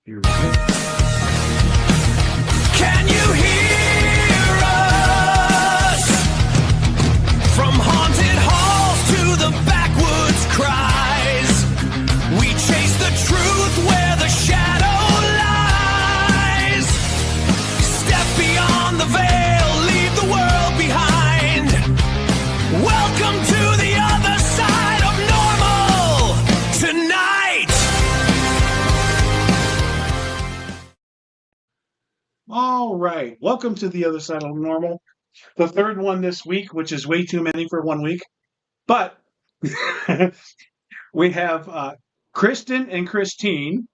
Here we go. Can you hear us? From haunted halls to the backwoods cries, we chase the truth where the shadow lies. Step beyond the veil, leave the world behind. Welcome to the other side of normal tonight. All right. Welcome to the other side of normal. The third one this week, which is way too many for 1 week. But we have Kristen and Christine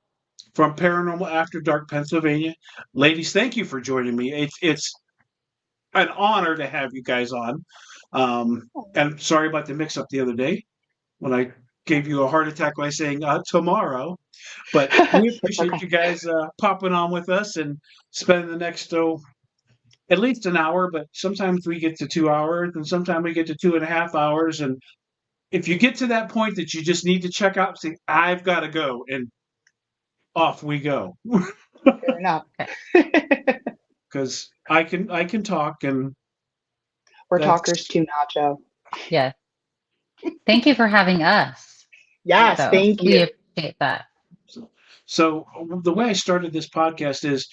from Paranormal After Dark, Pennsylvania. Ladies, thank you for joining me. It's an honor to have you guys on. And sorry about the mix-up the other day when I gave you a heart attack by saying tomorrow. But we appreciate you guys popping on with us and spending the next at least an hour, but sometimes we get to 2 hours and sometimes we get to 2.5 hours. And if you get to that point that you just need to check out and say, I've got to go, and off we go. Fair enough. Because I can talk, and We're that's- talkers too, Nacho. Yes. Thank you for having us. Yes, So, thank We you. appreciate that. So the way I started this podcast is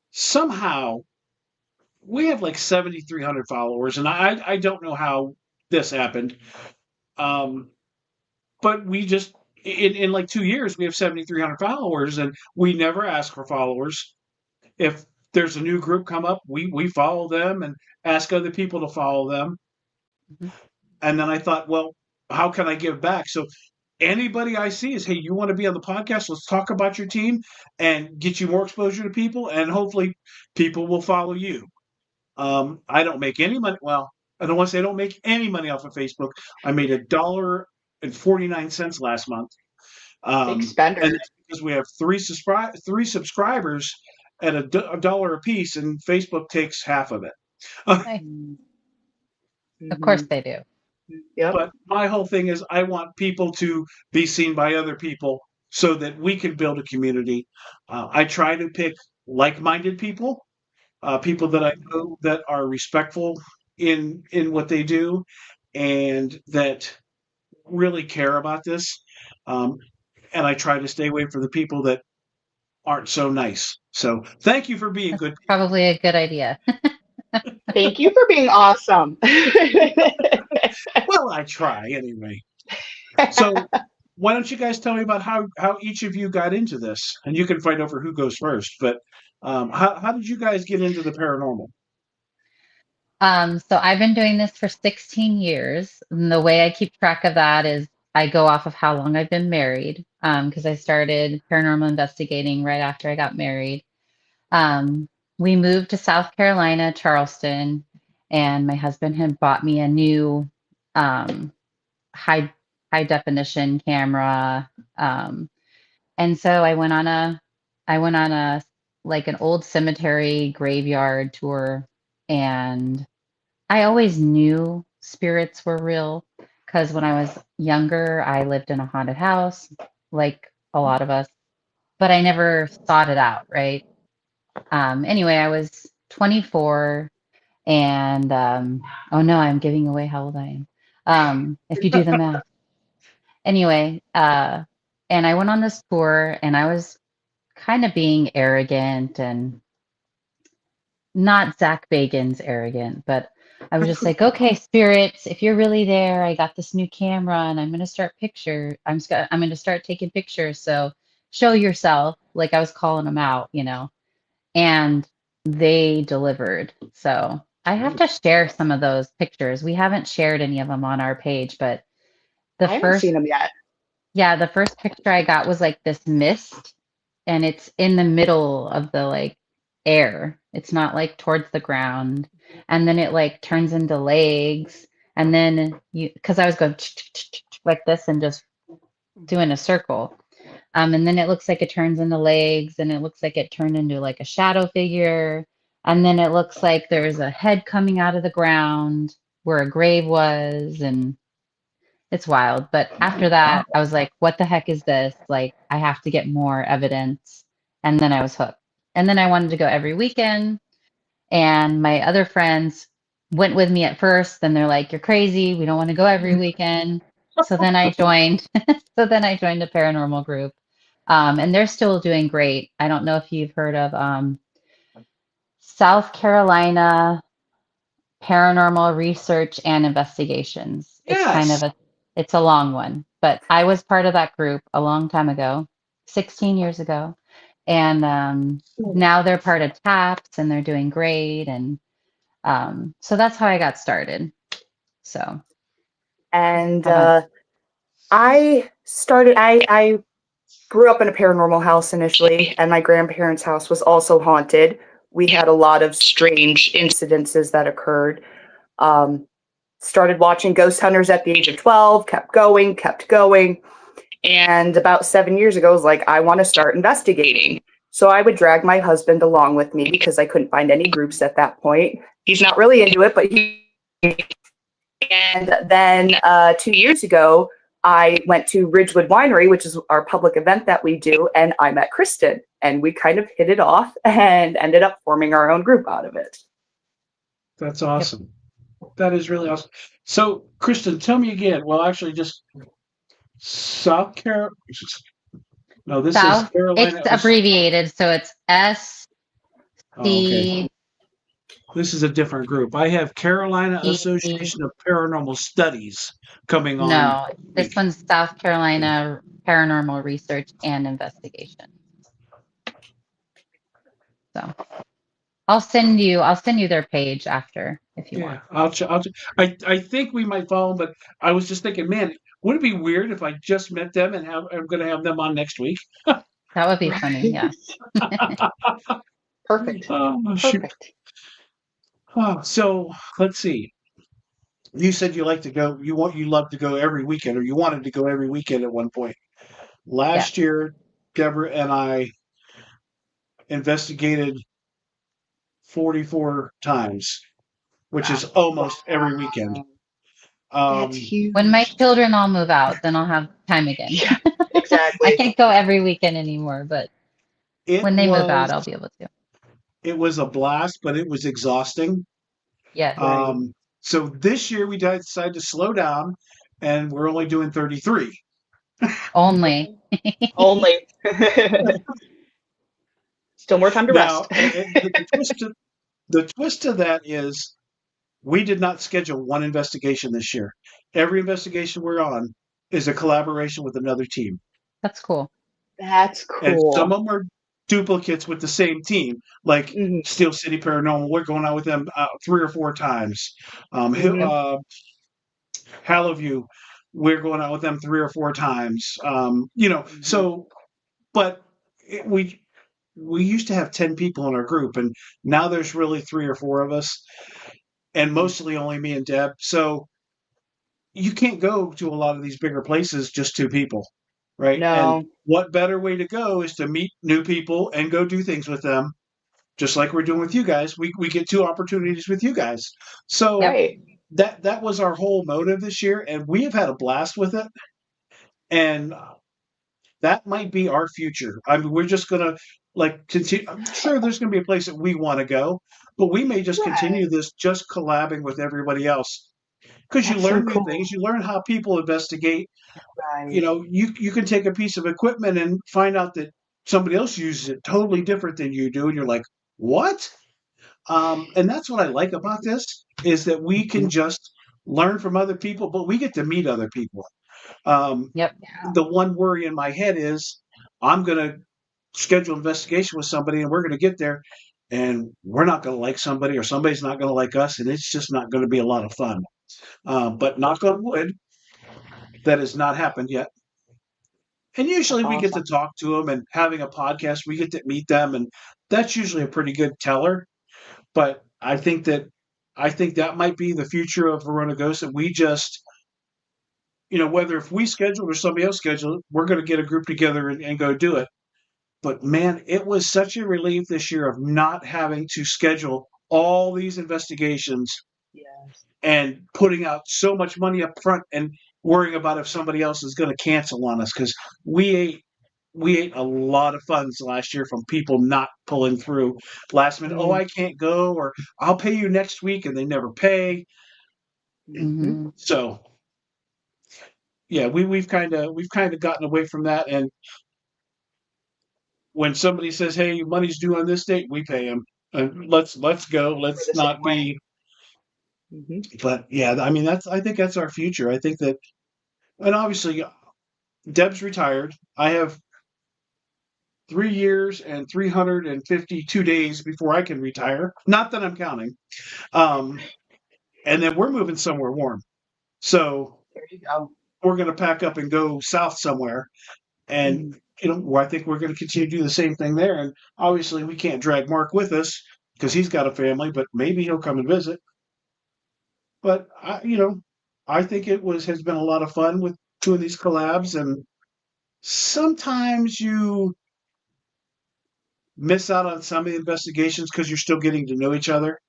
somehow we have like 7,300 followers, and I don't know how this happened. But we just in like 2 years we have 7,300 followers, and we never ask for followers. If there's a new group come up, we follow them and ask other people to follow them. Mhm. And then I thought, well, how can I give back? So anybody I see is, hey, you want to be on the podcast? Let's talk about your team and get you more exposure to people, and hopefully people will follow you. I don't make any money. Well, I don't want to say I don't make any money off of Facebook. I made $1.49 last month. Big spender. And that's because we have three subscribers at $1 a piece, and Facebook takes half of it. Of course they do. Yep. But my whole thing is I want people to be seen by other people so that we can build a community. I try to pick like-minded people, people that I know that are respectful in what they do and that really care about this. And I try to stay away from the people that aren't so nice. So thank you for being good. Probably a good idea. Thank you for being awesome. Well, I try anyway. So why don't you guys tell me about how each of you got into this? And you can fight over who goes first. But how did you guys get into the paranormal? So I've been doing this for 16 years. And the way I keep track of that is I go off of how long I've been married, because I started paranormal investigating right after I got married. We moved to South Carolina, Charleston, and my husband had bought me a new high definition camera. And so I went on a like an old cemetery graveyard tour, and I always knew spirits were real because when I was younger, I lived in a haunted house, like a lot of us, but I never thought it out, right? Anyway, I was 24, and oh no, I'm giving away how old I am. If you do the math. Anyway, and I went on this tour, and I was kind of being arrogant, and not Zach Bagans arrogant, but I was just like, okay, spirits, if you're really there, I got this new camera, and I'm gonna start I'm gonna start taking pictures. So show yourself. Like I was calling them out, and they delivered. So I have to share some of those pictures. We haven't shared any of them on our page, but I haven't seen them yet. yeah, the first picture I got was like this mist, and it's in the middle of the like air. It's not like towards the ground. And then it like turns into legs. And then because I was going like this and just doing a circle. And then it looks like it turns into legs, and it looks like it turned into like a shadow figure. And then it looks like there's a head coming out of the ground where a grave was. And It's wild. But after that, I was like, what the heck is this? Like, I have to get more evidence. And then I was hooked. And then I wanted to go every weekend. And my other friends went with me at first. Then they're like, you're crazy. We don't want to go every weekend. So then I joined. A paranormal group. And they're still doing great. I don't know if you've heard of South Carolina Paranormal Research and Investigations. It's kind Yes. of it's a long one, but I was part of that group a long time ago, 16 years ago. And now they're part of TAPS and they're doing great. And so that's how I got started. So. And I grew up in a paranormal house initially, and my grandparents' house was also haunted. We had a lot of strange incidences that occurred. Started watching Ghost Hunters at the age of 12, kept going. And about 7 years ago, I was like, I want to start investigating. So I would drag my husband along with me because I couldn't find any groups at that point. He's not really into it, but and then 2 years ago, I went to Ridgewood Winery, which is our public event that we do, and I met Kristen, and we kind of hit it off and ended up forming our own group out of it. That's awesome. That is really awesome. So, Kristen, tell me again. Well, actually, just South Carolina. No, this is Carolina. It's abbreviated, so it's SC. Okay. This is a different group. I have Carolina Association of Paranormal Studies coming on. No, this one's South Carolina Paranormal Research and Investigation. So I'll send you their page after if you want. I think we might follow them, but I was just thinking, man, would it be weird if I just met them and I'm going to have them on next week? That would be funny, yeah. Perfect. Perfect. So let's see. You said you like to go. You love to go every weekend, or you wanted to go every weekend at one point. Last year, Deborah and I investigated 44 times, which is almost every weekend. That's huge. When my children all move out, then I'll have time again. Yeah, exactly. I can't go every weekend anymore, but when they move out, I'll be able to. It was a blast, but it was exhausting. Yeah. So this year we decided to slow down, and we're only doing 33. Only. Still more time to Now, rest. The twist to that is we did not schedule one investigation this year. Every investigation we're on is a collaboration with another team. That's cool. That's cool. And some of them are duplicates with the same team, like Steel City Paranormal. We're going out with them 3 or 4 times. Hallowview, we're going out with them 3 or 4 times. So, but we used to have 10 people in our group, and now there's really 3 or 4 of us, and mostly only me and Deb. So you can't go to a lot of these bigger places just 2 people. Right. No. And what better way to go is to meet new people and go do things with them, just like we're doing with you guys. We get 2 opportunities with you guys. So that was our whole motive this year, and we have had a blast with it. And that might be our future. I mean, we're just gonna continue. I'm sure there's gonna be a place that we want to go, but we may just continue this, just collabing with everybody else. Because you learn new things, you learn how people investigate. Right. You can take a piece of equipment and find out that somebody else uses it totally different than you do, and you're like, what? And that's what I like about this, is that we can just learn from other people, but we get to meet other people. The one worry in my head is I'm going to schedule an investigation with somebody, and we're going to get there, and we're not going to like somebody, or somebody's not going to like us, and it's just not going to be a lot of fun. But knock on wood, that has not happened yet. And usually we get to talk to them, and having a podcast, we get to meet them, and that's usually a pretty good teller. But I think that might be the future of Verona Ghost, and we just, whether if we schedule or somebody else schedule, we're going to get a group together and go do it. But man, it was such a relief this year of not having to schedule all these investigations and putting out so much money up front. And worrying about if somebody else is going to cancel on us because we ate a lot of funds last year from people not pulling through last minute. Oh, I can't go, or I'll pay you next week, and they never pay. Mm-hmm. So yeah, we've kind of gotten away from that. And when somebody says, "Hey, money's due on this date," we pay them. And let's go. We're Let's the same not way. be. Mm-hmm. But yeah, I mean I think that's our future. I think that, and obviously Deb's retired. I have 3 years and 352 days before I can retire. Not that I'm counting. Um, and then we're moving somewhere warm. So There you go. we're going to pack up and go south somewhere. And, I think we're going to continue to do the same thing there. And obviously, we can't drag Mark with us because he's got a family, but maybe he'll come and visit. But, I think has been a lot of fun with doing these collabs. And sometimes you miss out on some of the investigations because you're still getting to know each other.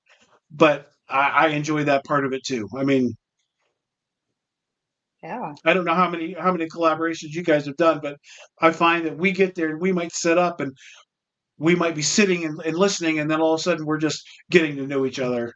But I enjoy that part of it too. I mean, Yeah. I don't know how many collaborations you guys have done, but I find that we get there and we might set up and we might be sitting and listening, and then all of a sudden we're just getting to know each other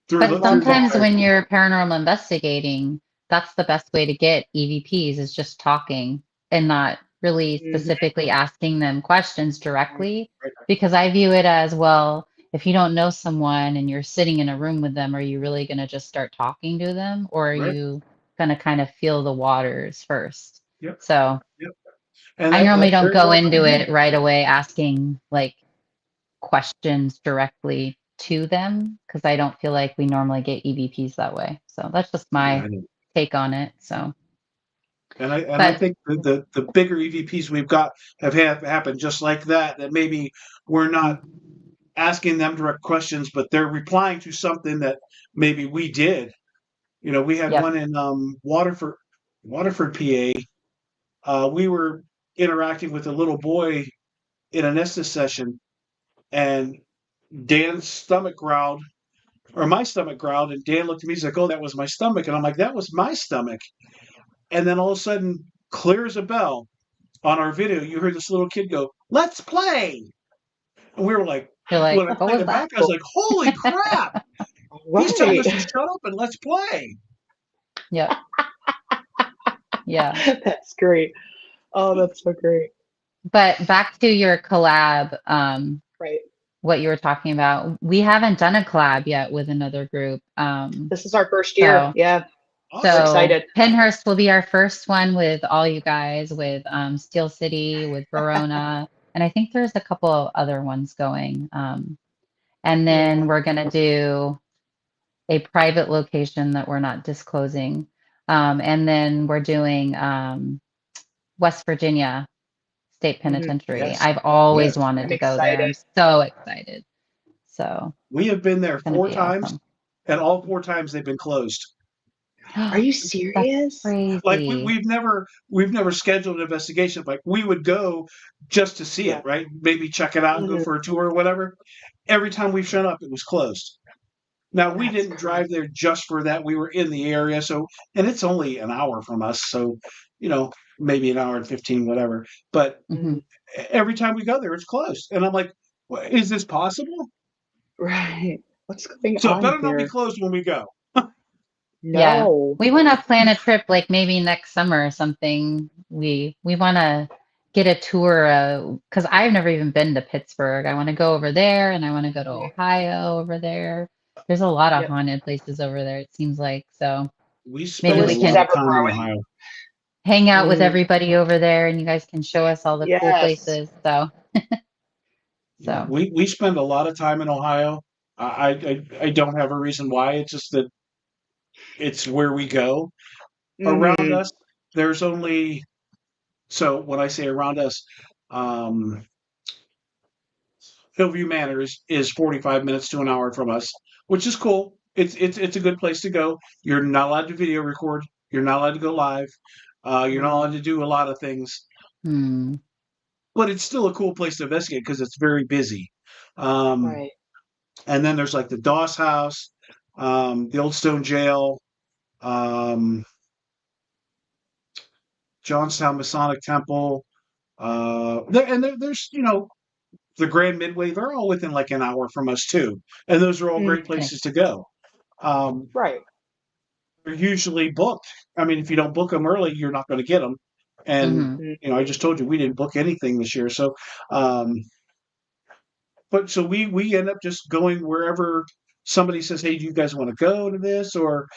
through But the through the sometimes when you're paranormal investigating, that's the best way to get EVPs is just talking and not really Mm-hmm. specifically asking them questions directly. Right. Because I view it as, well, if you don't know someone and you're sitting in a room with them, are you really going to just start talking to them, or are Right. you going to kind of feel the waters first? Yep. So Yep. And I normally that's don't very go well into done. it right away asking like questions directly to them because I don't feel like we normally get EVPs that way. So that's just Yeah, my I know. take on it. So, And I but think the bigger EVPs we've got have happened just like that. That maybe we're not asking them direct questions, but they're replying to something that maybe we did. We had yep, one in Waterford, PA. We were interacting with a little boy in an Estes session, and Dan's stomach growled, or my stomach growled, and Dan looked at me. He's like, "Oh, that was my stomach," and I'm like, "That was my stomach." And then all of a sudden, clear as a bell, on our video, you heard this little kid go, "Let's play," and we were like, you're like, when I what played was it that? back, I was like, "Holy crap! He's telling Right. us to shut up and let's play." Yep, yeah. That's great. Oh, that's so great. But back to your collab, Right. what you were talking about, we haven't done a collab yet with another group. This is our first year. So Yeah. We're Awesome. So excited. Penhurst will be our first one with all you guys, with Steel City, with Verona, and I think there's a couple of other ones going. And Yeah. then we're gonna do a private location that we're not disclosing. And then we're doing West Virginia State Penitentiary. Yes. I've always Yes. wanted I'm to go there. I'm excited. so excited. So We have been there it's gonna 4 be times, awesome. and all 4 times they've been closed. Are you That's serious? Like crazy. we've never scheduled an investigation. Like we would go just to see Yeah. it, right? Maybe check it out and go Mhm. for a tour or whatever. Every time we've shown up, it was closed. Now we That's didn't drive there just for that. We were in the area, so and it's only an hour from us, so maybe an hour and 15, whatever. But Hmm. every time we go there, it's closed, and I'm like, Is this possible?" right. What's going So it on better not be here? closed when we go. Yeah. No. We want to plan a trip like maybe next summer or something. We want to get a tour because I've never even been to Pittsburgh. I want to go over there and I want to go to Ohio over there. There's a lot of Yep. haunted places over there, it seems like. So We The maybe spend a we list is lot can of ever time in growing. Ohio. hang out with Mm. everybody over there and you guys can show us all the cool Yes. places. So Yeah, so we spend a lot of time in Ohio. I don't have a reason why. It's just that it's where we go. Around Hmm. us, there's only so when I say around us, um, Hillview Manor is 45 minutes to an hour from us, which is cool. It's a good place to go. You're not allowed to video record. You're not allowed to go live. You're not allowed to do a lot of things, hmm. but it's still a cool place to investigate because it's very busy. Um, Right. and then there's like the Doss House, the Old Stone Jail. Um, Johnstown Masonic Temple. There's the Grand Midway. They're all within like an hour from us too, and those are all great Mm, places to go. Um, right. they're usually booked. I mean, if you don't book them early, you're not going to get them. And Hmm. Mm, I just told you we didn't book anything this year. So, um, but so we end up just going wherever somebody says, "Hey, do you guys want to go to this?" Or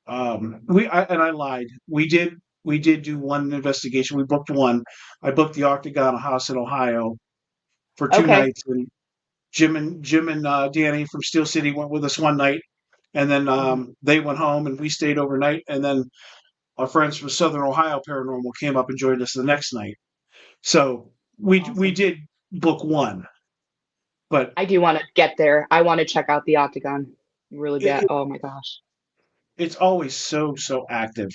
I lied. We did do one investigation. We booked one. I booked the Octagon House in Ohio for two okay. nights, and Jim and Danny from Steel City went with us one night, and then Mhm. they went home, and we stayed overnight, and then our friends from Southern Ohio Paranormal came up and joined us the next night. So we Awesome. did book one, but I do want to get there. I want to check out the Octagon really it, bad. it, Oh my gosh. it's always so active,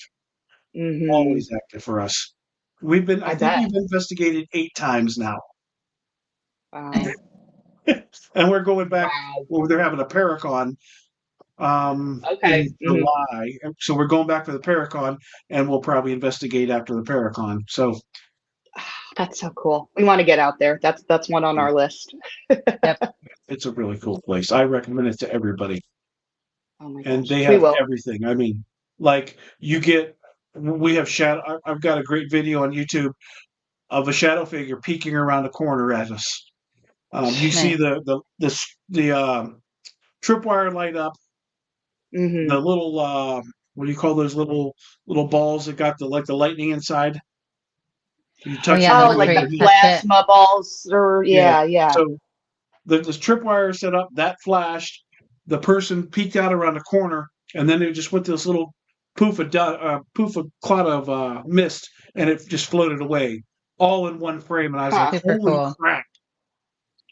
Hmm. always active for us. I I think bet. we've investigated 8 times now, Wow. and we're going back. Wow. Well, they're having a Paracon Okay. in July, so we're going back for the Paracon, and we'll probably investigate after the Paracon. So That's so cool. We want to get out there. That's one on our list. Yep. it's a really cool place. I recommend it to everybody. Oh my And gosh. they We have will. everything. I mean, like we have shadow. I've got a great video on YouTube of a shadow figure peeking around the corner at us. You see Nice. the tripwire light up, the Hmm. little what do you call those little balls that got the lightning inside? You Oh touch yeah, them, Oh, that's like where they you the heat. touch it. plasma balls or Yeah. yeah. So the tripwire set up, that flashed, the person peeked out around the corner, and then it just went to this little poof of cloud of mist, and it just floated away, all in one frame. And I was like, Huh. Super "Holy cool. crap!"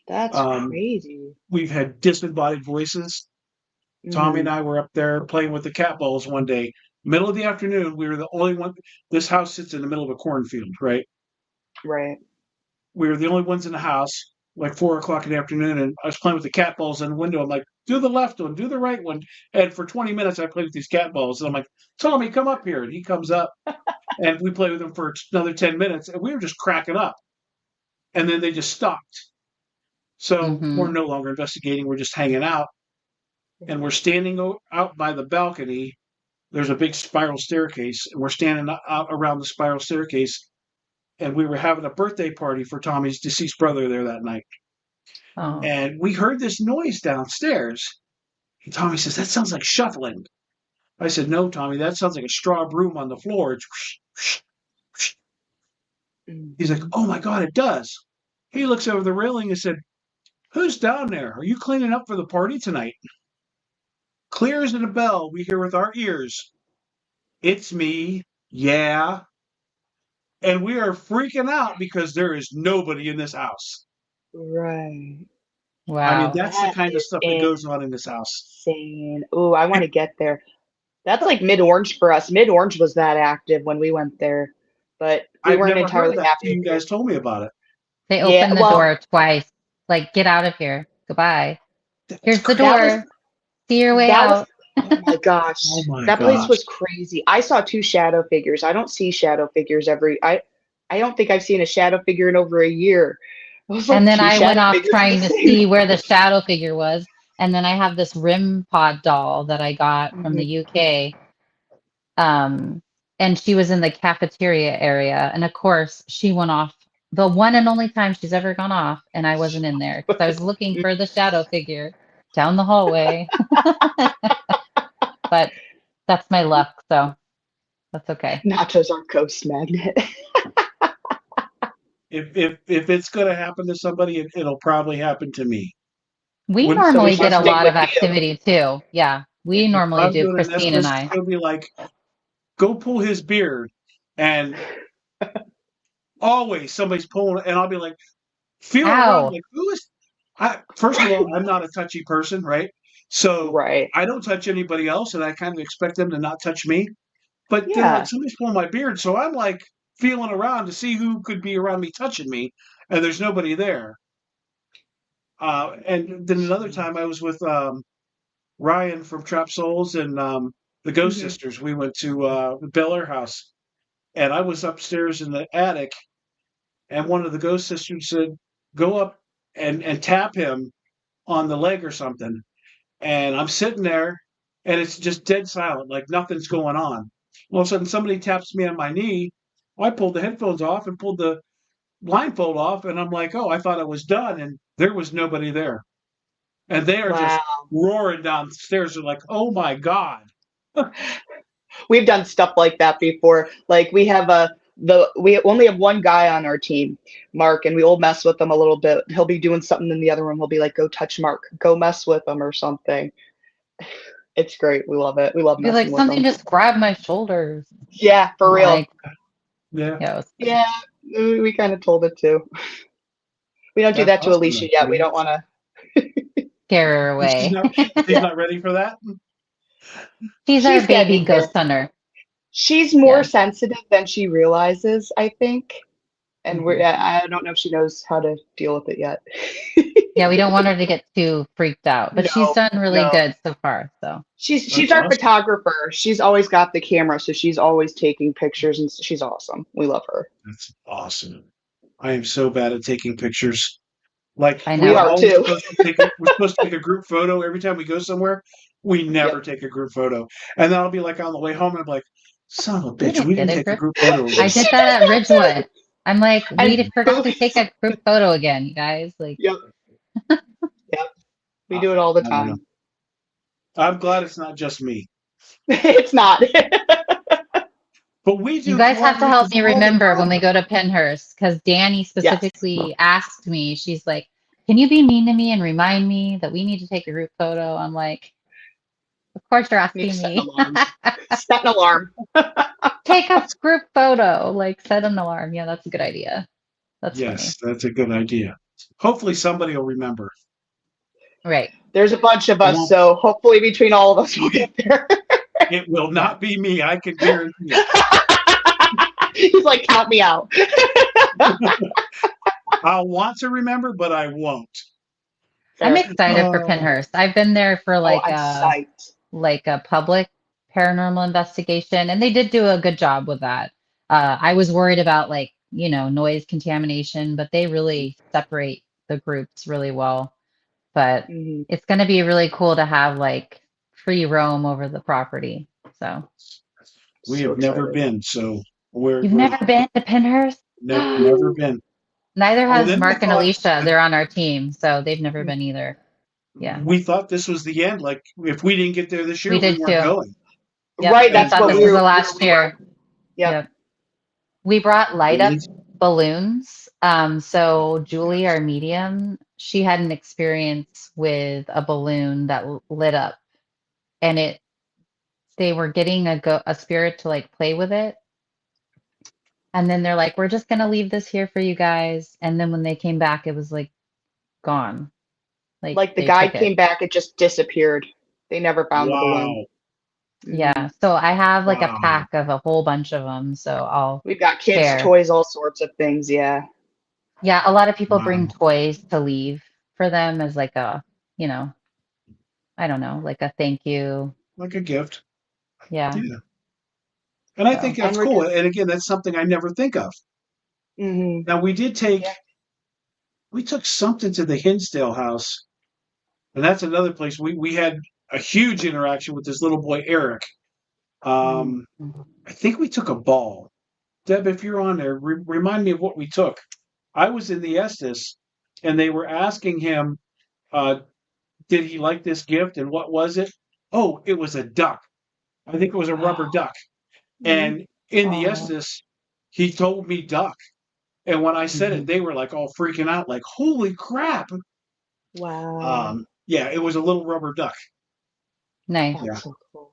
That's Um, crazy. we've had disembodied voices. Tommy and Hmm. I were up there playing with the cat balls one day, middle of the afternoon. We were the only one. This house sits in the middle of a cornfield, right? Right. We were the only ones in the house, like 4 o'clock in the afternoon, and I was playing with the cat balls in the window. I'm like, do the left one, do the right one. And for 20 minutes, I played with these cat balls. And I'm like, Tommy, come up here. And he comes up, and we play with him for another 10 minutes, and we were just cracking up. And then they just stopped. So we're Hmm. no longer investigating. We're just hanging out. And we're standing out by the balcony. There's a big spiral staircase, and we're standing out around the spiral staircase. And we were having a birthday party for Tommy's deceased brother there that night. Oh. And we heard this noise downstairs. And Tommy says, "That sounds like shuffling." I said, "No, Tommy, that sounds like a straw broom on the floor." It's whoosh, whoosh, whoosh. He's like, Mhm. "Oh my God, it does." He looks over the railing and said, "Who's down there? Are you cleaning up for the party tonight?" Clear as a bell, we hear with our ears, "It's me. Yeah." And we are freaking out because there is nobody in this house. Right. I mean, Wow. that's the That kind of is stuff that goes on in this house. insane. Oh, I want to get there. That's like Mid Orange for us. Mid Orange was that active when we went there, but we I've weren't never heard entirely that happy till with you it. guys told me about it. They Yeah, opened the well, door twice. Like, get out of here. Goodbye. That's Here's the that was crazy. door. See your way that was out. oh my gosh. Oh my That place gosh. was crazy. I saw two shadow figures. I don't see shadow figures I don't think I've seen a shadow figure in over a year. I was And like then two I went shadow off figures in the trying to same see where the shadow figure was. And then I have this rim pod doll that I got from Mhm. the UK. And she was in the cafeteria area. And of course, she went off the one and only time she's ever gone off. And I wasn't in there because I was looking for the shadow figure down the hallway. But that's my luck. So that's okay. Nachos are ghost magnet. If it's gonna happen to somebody, it'll probably happen to me. We When So we normally should get a somebody stick lot with of you. activity too. Yeah, we if normally I'm do, doing an Christine and estimation, I. it'll be like, go pull his beard, and always somebody's pulling, and I'll be like, feeling around, Ow. like, who is? First of all, I'm not a touchy person, right? So Right. I don't touch anybody else, and I kind of expect them to not touch me. But then, like, Yeah. somebody's pulling my beard, so I'm like feeling around to see who could be around me touching me, and there's nobody there. And then another time I was with Ryan from Trap Souls and the Ghost Hmm. Sisters. We went to the Bel Air house, and I was upstairs in the attic, and one of the ghost sisters said, "Go up and tap him on the leg or something." And I'm sitting there, and it's just dead silent, like nothing's going on. All of a sudden, somebody taps me on my knee. I pulled the headphones off and pulled the blindfold off, and I'm like, "Oh, I thought I was done," and there was nobody there. And they are just Wow. roaring downstairs. They're like, "Oh my god!" We've done stuff like that before. Like we only have one guy on our team, Mark, and we will mess with him a little bit. He'll be doing something in the other room. He'll be like, "Go touch Mark, go mess with him," or something. It's great. We love it. We love Be like, messing with something him. just grabbed my shoulders. Yeah, for real. Like, Yeah, yeah, it was Yeah, we kind of told it too. We don't do that's that to awesome. Alicia yet. We don't want to. scare her She's away. not, she's not ready for that. She's our She's baby getting there. ghost hunter. She's more Yeah. sensitive than she realizes, I think. And Mhm. I don't know if she knows how to deal with it yet. Yeah, we don't want her to get too freaked out, but she's No, done really no. good so far. So She's That's our awesome. photographer. She's always got the camera, so she's always taking pictures, and she's awesome. We love her. That's awesome. I am so bad at taking pictures. Like I We know. are too. we're supposed to take a group photo every time we go somewhere. We never Yep. take a group photo, and then I'll be like on the way home, and I'm like, "Son of a bitch, didn't we get didn't a take a group- group photo." Of I this." did that at Ridgewood. I'm like, we And forgot to take a group photo again, you guys. Like, Yep. Yep. We do it all the I don't know. time. I'm glad it's not just me, It's not. but we do. you guys have to coordinate help the me world remember when around. we go to Penhurst, because Danny Yes. specifically asked me, she's like, can you be mean to me and remind me that we need to take a group photo? I'm like, of course you're Need asking to set an me. alarm. Set an alarm. Take a group photo, like set an alarm. Yeah, that's a good idea. That's Yes, that's a good idea. Hopefully, somebody will remember. funny. Right. There's a bunch of It us, won't- so hopefully between all of us we'll get there. It will not be me. I can guarantee it. He's like, count me out. I'll want to remember, but I won't. I'm Fair. excited for Oh. Penhurst. I've been there for Oh, like I'm psyched. a public paranormal investigation, and they did do a good job with that. I was worried about like, noise contamination, but they really separate the groups really well. But Mhm. it's going to be really cool to have like free roam over the property. So We So have never excited. been, so we're you've never been to Penhurst? never been. Neither Well, has then Mark we and thought Alicia. They're on our team, so they've never been either. Yeah. we thought this was the end. Like if we didn't get there this year, We we did weren't too. going. Yep, Right, we that's thought what this we was were. the last year. Yep. We brought light up Really? balloons. So Julie, our medium, she had an experience with a balloon that lit up, and they were getting a spirit to like play with it. And then they're like, we're just gonna leave this here for you guys. And then when they came back, it was like gone. Like the they guy took it. came back, it just disappeared. They never found the balloon. Wow. Yeah. So I have like a Wow. pack of a whole bunch of them. So I'll We've got kids' share. toys, all sorts of things. Yeah. Yeah, a lot of people Wow. bring toys to leave for them as like a, I don't know, like a thank you. Like a gift. Yeah. Yeah. And I So- think that's And we're cool. And again, that's something I never think of. Hmm. Now we did take Yeah. we took something to the Hinsdale house, and that's another place we had a huge interaction with this little boy Eric. I think we took a ball. Deb, if you're on there, remind me of what we took. I was in the Estes, and they were asking him, did he like this gift, and what was it? Oh, it was a duck. I think it was a rubber duck. And in the Oh. Estes, he told me duck. And when I said it, they were like all freaking out, like, holy crap. Wow. Yeah, it was a little rubber duck. Nice. That's yeah. so cool.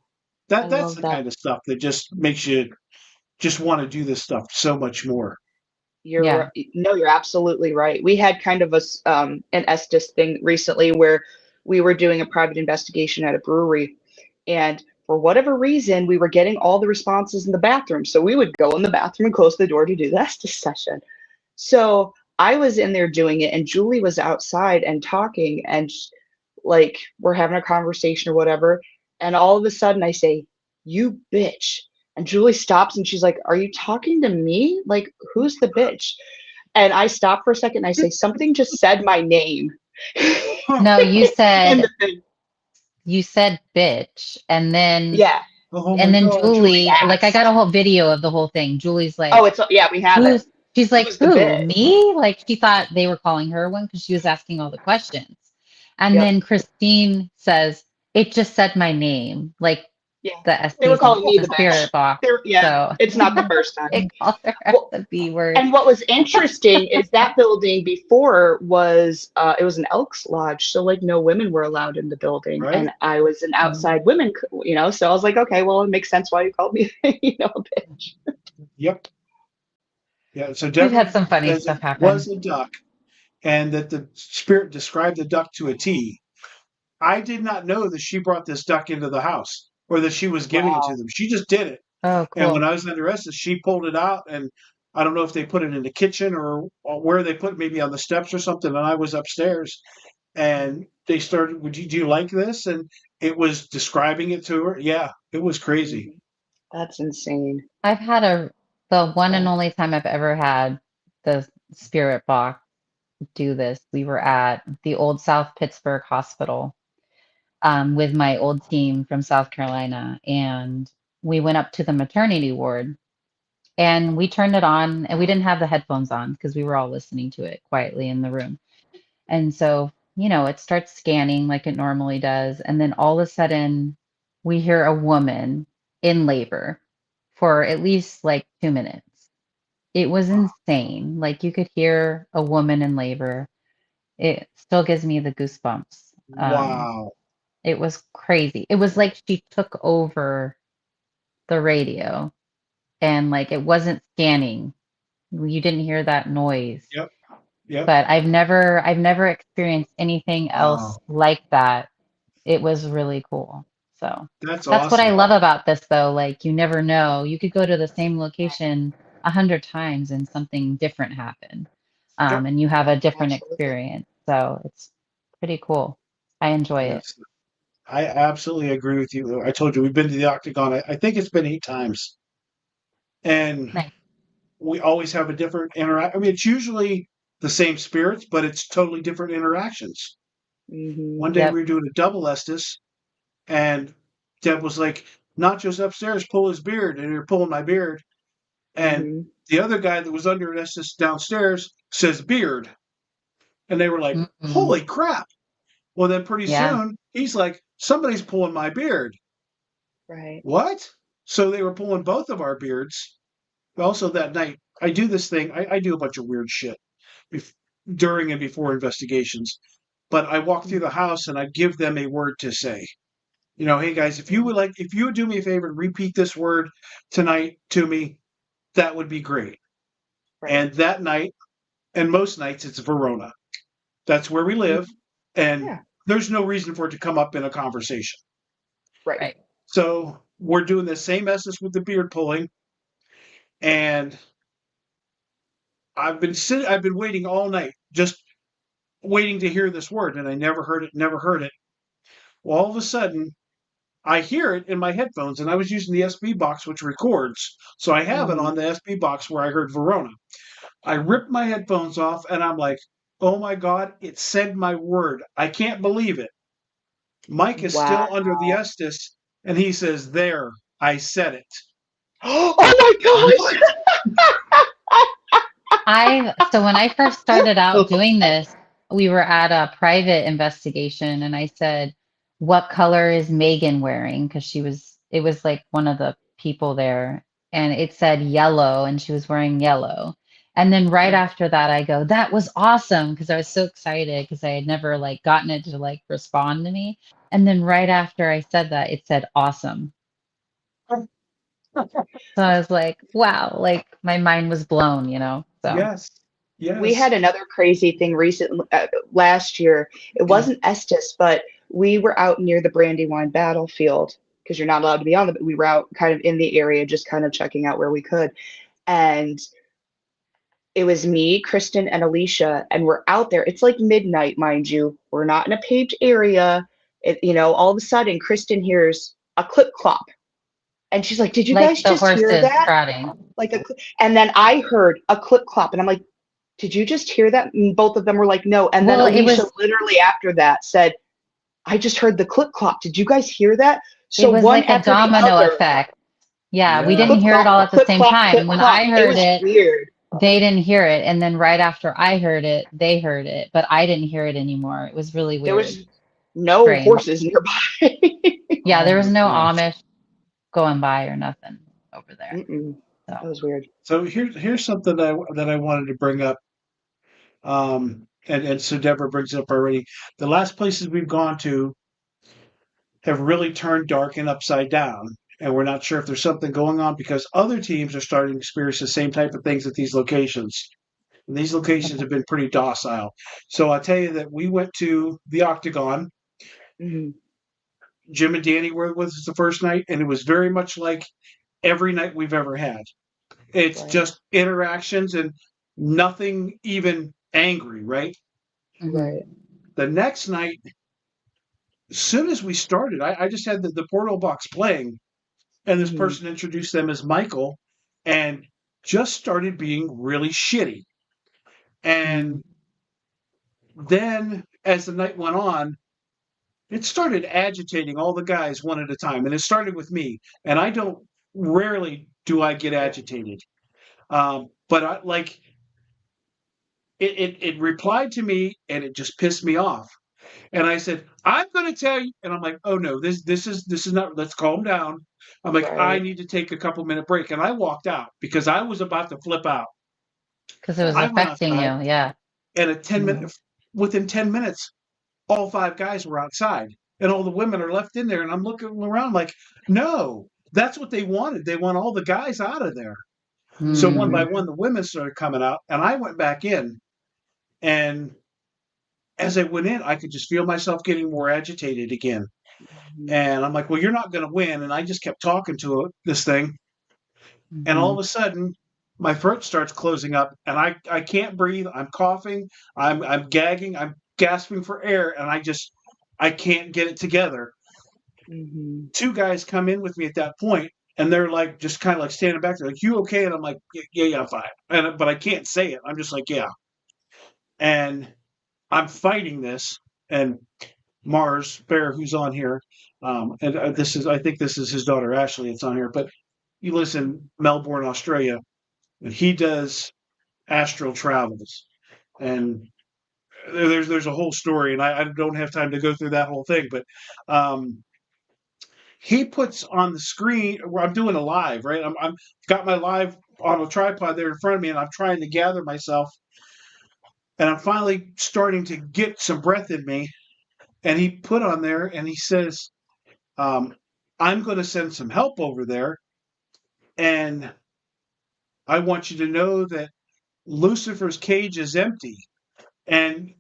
I That's love the that. kind of stuff that just makes you just want to do this stuff so much more. You're absolutely right. We had kind of an Estes thing recently where we were doing a private investigation at a brewery, and for whatever reason, we were getting all the responses in the bathroom. So we would go in the bathroom and close the door to do the Estes session. So I was in there doing it, and Julie was outside and talking, and like we're having a conversation or whatever, and all of a sudden I say, "You bitch." And Julie stops and she's like, "Are you talking to me? Like, who's the bitch?" And I stop for a second and I say, "Something just said my name." Huh. No, you And said the thing, bitch, and then yeah, Oh my gosh. Julie Julie, like I asked. got a whole video of the whole thing. Julie's like, Oh, it's yeah, we have it. who's she's like, Who's the who? bitch? Me? Like she thought they were calling her one because she was asking all the questions. And Yep. then Christine says, it just said my name, like Yeah. the They were ST's in calling me the the bitch. spirit box. Yeah, So it's not the first time. it called her Well, the B word. and what was interesting is that building before was it was an Elks Lodge, so like no women were allowed in the building, Right? and I was an outside women, so I was like, okay, well, it makes sense why you called me, a bitch. Yep. Yeah. So We've Deborah had some funny says it stuff happen. was a duck and that the spirit described the duck to a T. I did not know that she brought this duck into the house or that she was giving it to Wow. them. She just did it. Oh, And when cool. I was under arrest, she pulled it out, and I don't know if they put it in the kitchen or where they put it, maybe on the steps or something. And I was upstairs, and they started, do you like this? And it was describing it to her. Yeah, it was crazy. Mhm. That's insane. I've had the one and Oh, only time I've ever had the spirit box do this. We were at the old South Pittsburgh Hospital with my old team from South Carolina, and we went up to the maternity ward and we turned it on, and we didn't have the headphones on because we were all listening to it quietly in the room. And so, it starts scanning like it normally does, and then all of a sudden we hear a woman in labor for at least like 2 minutes. It was insane. Like you could hear a woman in labor. It still gives me the goosebumps. Wow. It was crazy. It was like she took over the radio and like it wasn't scanning. You didn't hear that noise. Yep. Yep. But I've never experienced anything else Wow. like that. It was really cool. So That's that's what I awesome. love about this though. Like you never know. You could go to the same location 100 times and something different happen. Yep. And you have a different absolutely. experience. So it's pretty cool. I enjoy it. Yes. I absolutely agree with you. I told you we've been to the Octagon. I think it's been 8 times, and Nice. we always have a different interact. I mean, it's usually the same spirits, but it's totally different interactions. Hmm. One day Yep. we were doing a double Estes, and Deb was like, "Nacho's upstairs, pull his beard," and you're pulling my beard, and Hmm. the other guy that was under Estes downstairs says beard, and they were like, Mm-mm. "Holy crap!" Well, then pretty Yeah. soon he's like, "Somebody's pulling my beard." Right. What? So they were pulling both of our beards. Also, that night, I do this thing. I do a bunch of weird shit bef- during and before investigations. But I walk through the house and I give them a word to say. Hey guys, if you would do me a favor and repeat this word tonight to me, that would be great. Right. And that night, and most nights, it's Verona. That's where we live, Mhm. and Yeah. there's no reason for it to come up in a conversation. Right. Right. So we're doing the same essence with the beard pulling, and I've been waiting all night, just waiting to hear this word, and I never heard it, never heard it. Well, all of a sudden, I hear it in my headphones, and I was using the SB box, which records. So I have it Hmm. on the SB box where I heard Verona. I ripped my headphones off, and I'm like, oh my God, it said my word. I can't believe it. Mike is Wow. still under the Estes, and he says, there, I said it. Oh my What? gosh. So when I first started out doing this, we were at a private investigation and I said, "What color is Megan wearing?" Because it was like one of the people there and it said yellow and she was wearing yellow. And then right after that, I go, "That was awesome," because I was so excited because I had never like gotten it to like respond to me. And then right after I said that, it said awesome. So I was like, wow, like my mind was blown. So Yes. We Yes. had another crazy thing recently last year. It wasn't Estes, but we were out near the Brandywine battlefield because you're not allowed to be on the. We were out kind of in the area, just kind of checking out where we could, and it was me, Kristen, and Alicia, and we're out there. It's like midnight, mind you. We're not in a paved area. All of a sudden, Kristen hears a clip clop, And she's like, "Did you Like guys the just hear horses that?" trotting. And then I heard a clip clop, and I'm like, "Did you just hear that?" And both of them were like, "No." And then Well, it Alicia was literally after that said, "I just heard the clip clop. Did you guys hear that?" it So was one like a after the domino other, effect. Yeah, we Yeah. didn't hear it all at the clip same clop, time. clip When clop. I It heard was it, weird. they didn't hear it. And then right after I heard it, they heard it, but I didn't hear it anymore. It was really There weird. was no Strange. horses nearby. Yeah, Oh there was my no gosh. Amish going by or nothing over there. Mm-mm. So That was weird. So here's something that I wanted to bring up. And so Deborah brings it up already. The last places we've gone to have really turned dark and upside down. And we're not sure if there's something going on because other teams are starting to experience the same type of things at these locations. And these locations have been pretty docile. So I'll tell you that we went to the Octagon. Mm-hmm. Jim and Danny were with us the first night, and it was very much like every night we've ever had. It's Right. just interactions and nothing even angry, right? Right. The next night, as soon as we started, I just had the portal box playing, and this Mm-hmm. person introduced them as Michael and just started being really shitty. And then as the night went on, it started agitating all the guys one at a time. And it started with me. And I don't rarely do I get agitated. But I like it replied to me and it just pissed me off. And I said, I'm gonna tell you, and I'm like, oh no, this is not, let's calm down. I'm like, I Right. need to take a couple minute break. And I walked out because I was about to flip out. because it was I went affecting outside you. Yeah. and at 10 Mm-hmm. minutes within 10 minutes, all five guys were outside and all the women are left in there. And I'm looking around like, no, that's what they wanted. They want all the guys out of there. So one by Mm. one, the women started coming out and I went back in. And as I went in, I could just feel myself getting more agitated again. And I'm like, well, you're not going to win. And I just kept talking to this thing. And all Hmm. of a sudden, my throat starts closing up and I can't breathe. I'm coughing. I'm gagging. I'm gasping for air. And I can't get it together. Mm-hmm. Two guys come in with me at that point and they're like, just kind of like standing back. They're like, you okay? And I'm like, yeah, I'm fine. But I can't say it. I'm just like, yeah. And I'm fighting this. And Mars Bear, who's on here, and I think this is his daughter Ashley. It's on here, but he lives in Melbourne, Australia, and he does astral travels, and there's a whole story, and I don't have time to go through that whole thing, but um, he puts on the screen where I'm doing a live, right? I'm got my live on a tripod there in front of me, and I'm trying to gather myself, and I'm finally starting to get some breath in me, and he put on there, and he says, I'm going to send some help over there. And I want you to know that Lucifer's cage is empty. And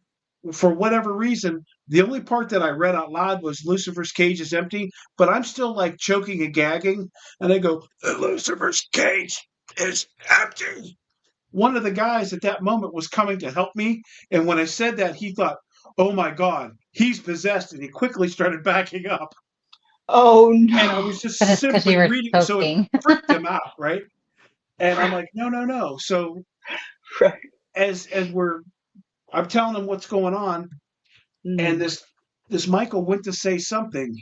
for whatever reason, the only part that I read out loud was Lucifer's cage is empty, but I'm still like choking and gagging. And I go, Lucifer's cage is empty. One of the guys at that moment was coming to help me. And when I said that, he thought, oh my God, he's possessed. And he quickly started backing up. Oh And I no. was just But it's because simply you were reading, so it choking. freaked him out, right? And I'm like, no, no, no. So Right. as I'm telling him what's going on, and Mm. this Michael went to say something,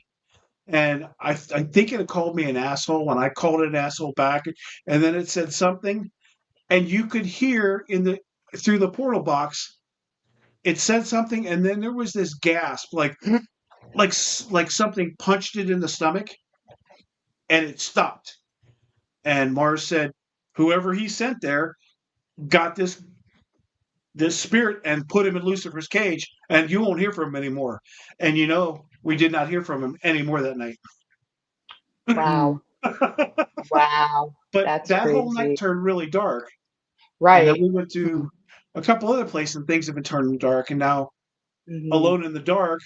and I think it called me an asshole, and I called it an asshole back, and then it said something, and you could hear through the portal box, it said something, and then there was this gasp, like something punched it in the stomach, and it stopped. And Mars said, whoever he sent there got this spirit and put him in Lucifer's cage, and you won't hear from him anymore. And we did not hear from him anymore that night. Wow. Wow. But That's that whole night crazy. turned really dark. And then Right. we went to a couple other places and things have been turning dark. And now, Mm-hmm. Alone in the Dark,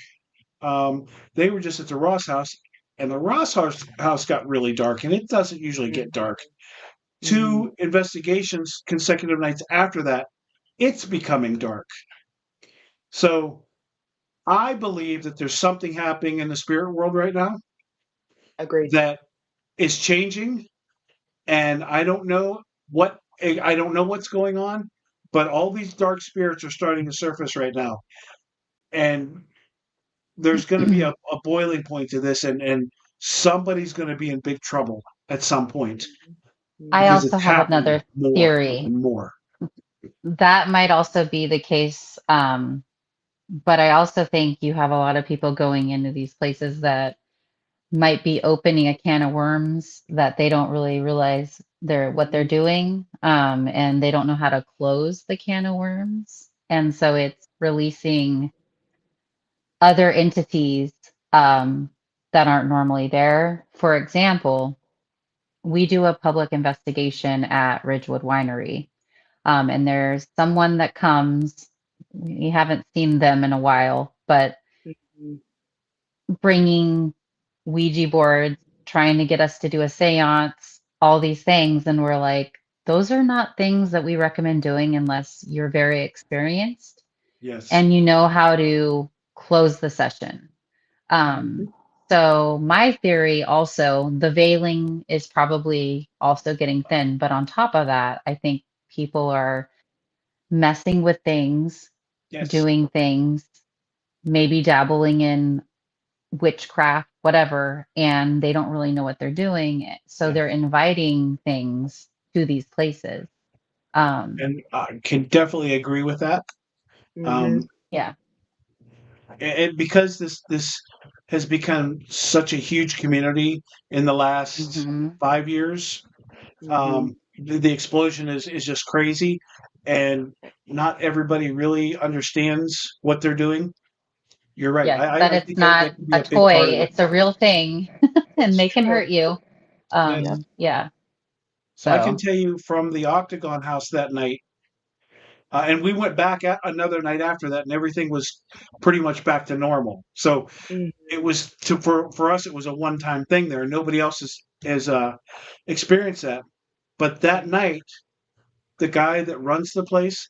they were just at the Ross house, and the Ross house got really dark, and it doesn't usually get dark. Mm-hmm. 2 investigations consecutive nights after that, it's becoming dark. So I believe that there's something happening in the spirit world right now Agreed. that is changing, and I don't know what's going on, but all these dark spirits are starting to surface right now, and there's going to be a boiling point to this, and somebody's going to be in big trouble at some point I because also it's have happening another more theory. and more. That might also be the case. But I also think you have a lot of people going into these places that might be opening a can of worms that they don't really realize what they're doing, and they don't know how to close the can of worms, and so it's releasing other entities that aren't normally there. For example, we do a public investigation at Ridgewood Winery, and there's someone that comes. We haven't seen them in a while, but Mhm. bringing Ouija boards, trying to get us to do a seance, all these things. And we're like, those are not things that we recommend doing unless you're very experienced Yes, and you know how to close the session. Um, Mhm. so my theory also, the veiling is probably also getting thin. But on top of that, I think people are messing with things, yes, doing things, maybe dabbling in witchcraft, whatever, and they don't really know what they're doing. So yes, they're inviting things to these places. Um, and I can definitely agree with that. Um, Mhm. yeah. and because this has become such a huge community in the last hmm 5 years, Mhm. the explosion is just crazy, and not everybody really understands what they're doing. You're right. Yes, that I it's think that not that could be a a big part toy, of it. it's a real thing, and It's they can true. hurt you. Yes. Yep. Yeah. I can So, tell you from the Octagon House that night, and we went back another night after that, and everything was pretty much back to normal. So it Mhm. was for us, it was a one time thing there. Nobody else has experienced that. But that night, the guy that runs the place,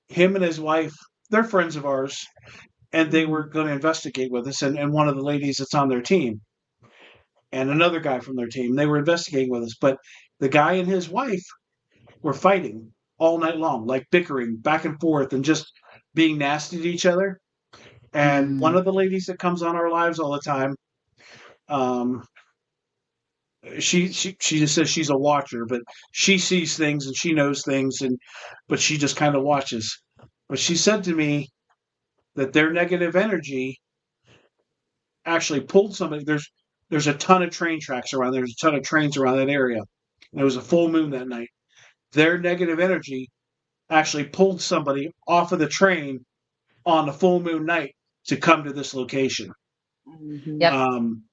him and his wife, they're friends of ours, and they were Mhm. going to investigate with us, and one of the ladies that's on their team and another guy from their team, they were investigating with us. But the guy and his wife were fighting all night long, like bickering back and forth and just being nasty to each other. And one mm, of the ladies that comes on our lives all the time, um, she just says she's a watcher, but she sees things and she knows things, and but she just kind of watches. But she said to me that their negative energy actually pulled somebody. There's a ton of train tracks around. There's a ton of trains around that area. And it was a full moon that night. Their negative energy actually pulled somebody off of the train on the full moon night to come to this location. Mhm. yep. Um,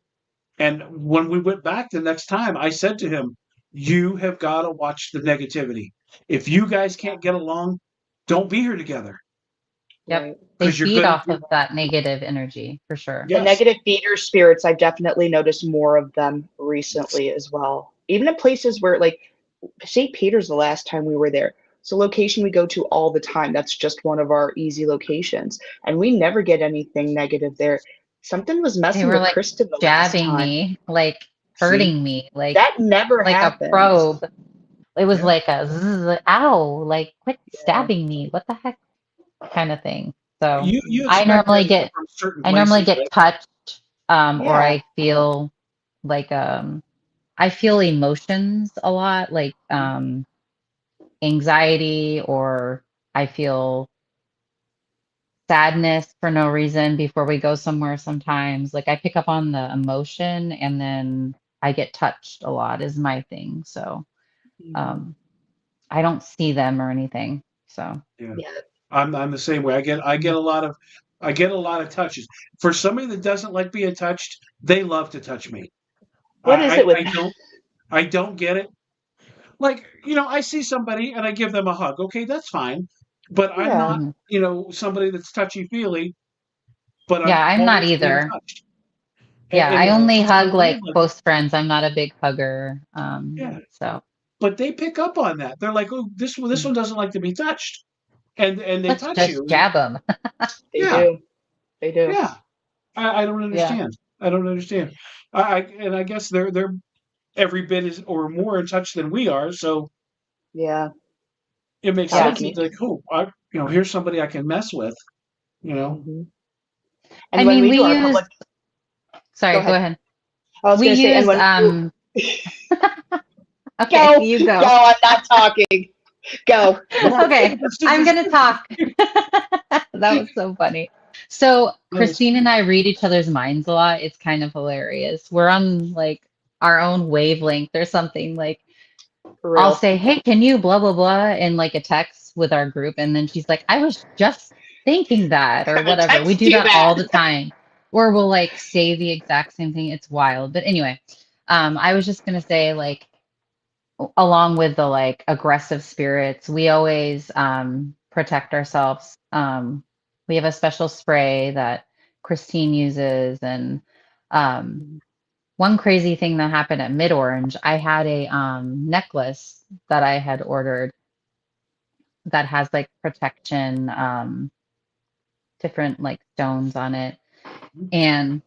and when we went back the next time, I said to him, "You have got to watch the negativity. If you guys can't get along, don't be here together Yep. Right. They because you're feed gonna." off of that negative energy for sure. The Yes, negative feeder spirits, I've definitely noticed more of them recently as well. Even in places where, like, St. Peter's the last time we were there. It's a location we go to all the time. That's just one of our easy locations. And we never get anything negative there. Something was They messing were with like Kristen the last jabbing time. me, like see, hurting me, That never like a happens. probe. It was yeah, like a zzz, ow, like quit Yeah. stabbing me. What the heck kind of thing. So you I expect normally that get from certain I normally places, get right? touched, or Yeah. I feel like I feel emotions a lot, like anxiety, or I feel sadness for no reason before we go somewhere sometimes. Like I pick up on the emotion and then I get touched a lot is my thing. So Mhm. um I don't see them or anything. So Yeah. Yeah. I'm the same way. I get a lot of touches. For somebody that doesn't like being touched, they love to touch me. What is it with I don't get it. Like, I see somebody and I give them a hug. Okay, that's fine. But I'm Yeah. not, mhm. somebody that's touchy feely, but I'm Yeah, I'm not always being either. touched. Yeah, And I it only feels so hug weird. like Like, close friends. I'm not a big hugger. yeah. So But they pick up on that. They're like, oh, this one doesn't like to be touched. And they let's touch just you. And jab them. They yeah, do. They do. yeah. I don't Yeah. understand. I don't understand. I guess they're every bit is or more in touch than we are. So Yeah. it makes Yeah. sense. It's like, oh, here's somebody I can mess with. Mm-hmm. I And when mean, we we do our use. public, Sorry, go go ahead. ahead. I was We going to say, and use. when Okay, go, you go, go. I'm not talking. Go. Okay, I'm gonna talk. That was so funny. So Yes. Christine and I read each other's minds a lot. It's kind of hilarious. We're on like our own wavelength or something. Like For I'll real. say, "Hey, can you blah blah blah?" in like a text with our group, and then she's like, "I was just thinking that," or I whatever. We text do you that all that. the time. Or we'll like say the exact same thing. It's wild. But anyway, I was just gonna say like along with the like aggressive spirits, we always protect ourselves. We have a special spray that Christine uses, and one crazy thing that happened at Mid Orange, I had a necklace that I had ordered that has like protection, different like stones on it, and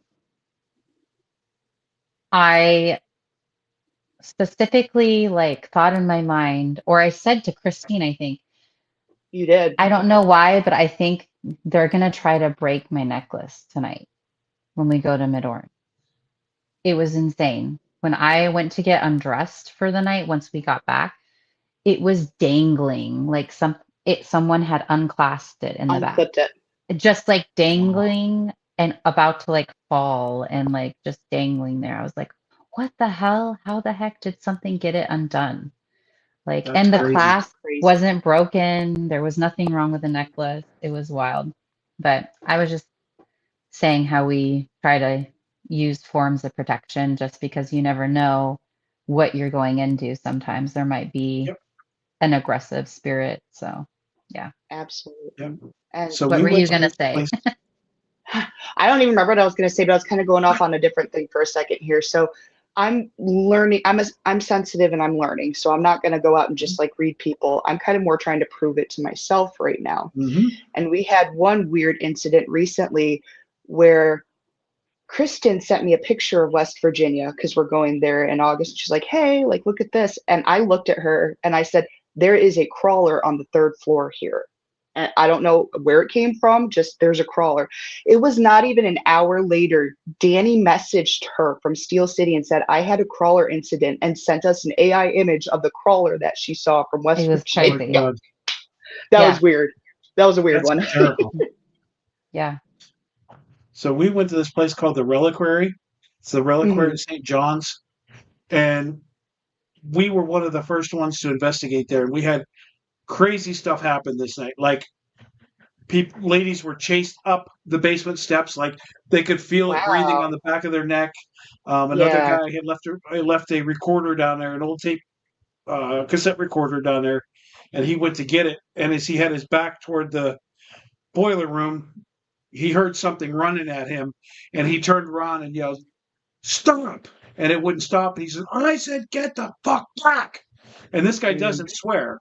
I specifically like thought in my mind, or I said to Christine, I think. You did. I don't know why, but I think they're gonna try to break my necklace tonight when we go to Mid Orange. It was insane. When I went to get undressed for the night, once we got back, it was dangling like someone had unclasped it in the back, Unclipped it. just like dangling and about to like fall and like just dangling there. I was like, what the hell? How the heck did something get it undone? Like, That's and the crazy. clasp Crazy. wasn't broken. There was nothing wrong with the necklace. It was wild. But I was just saying how we try to use forms of protection just because you never know what you're going into. Sometimes there might be Yep. an aggressive spirit. So, yeah. Absolutely. Yep. And So What we were went you to going to this say? place. I don't even remember what I was going to say, but I was kind of going off on a different thing for a second here. So I'm learning. I'm sensitive and I'm learning. So I'm not going to go out and just like read people. I'm kind of more trying to prove it to myself right now. Mm-hmm. And we had one weird incident recently where Kristen sent me a picture of West Virginia because we're going there in August. She's like, "Hey, like look at this." And I looked at her and I said, "There is a crawler on the third floor here." And I don't know where it came from, just there's a crawler. It was not even an hour later, Danny messaged her from Steel City and said, "I had a crawler incident," and sent us an AI image of the crawler that she saw from West It was Oh my Virginia. crazy. God, That Yeah. was weird. That was a weird that's one. hysterical. Yeah. So we went to this place called the Reliquary. It's the Reliquary Mhm. at St. John's, and we were one of the first ones to investigate there. And we had crazy stuff happen this night. Like ladies were chased up the basement steps, like they could feel it breathing on Wow. the back of their neck. Another Yeah. guy had left a recorder down there, an old tape cassette recorder down there, and he went to get it. And as he had his back toward the boiler room, he heard something running at him, and he turned around and yelled, "Stop!" And it wouldn't stop. He said, "I said, get the fuck back!" And this guy Mm. doesn't swear,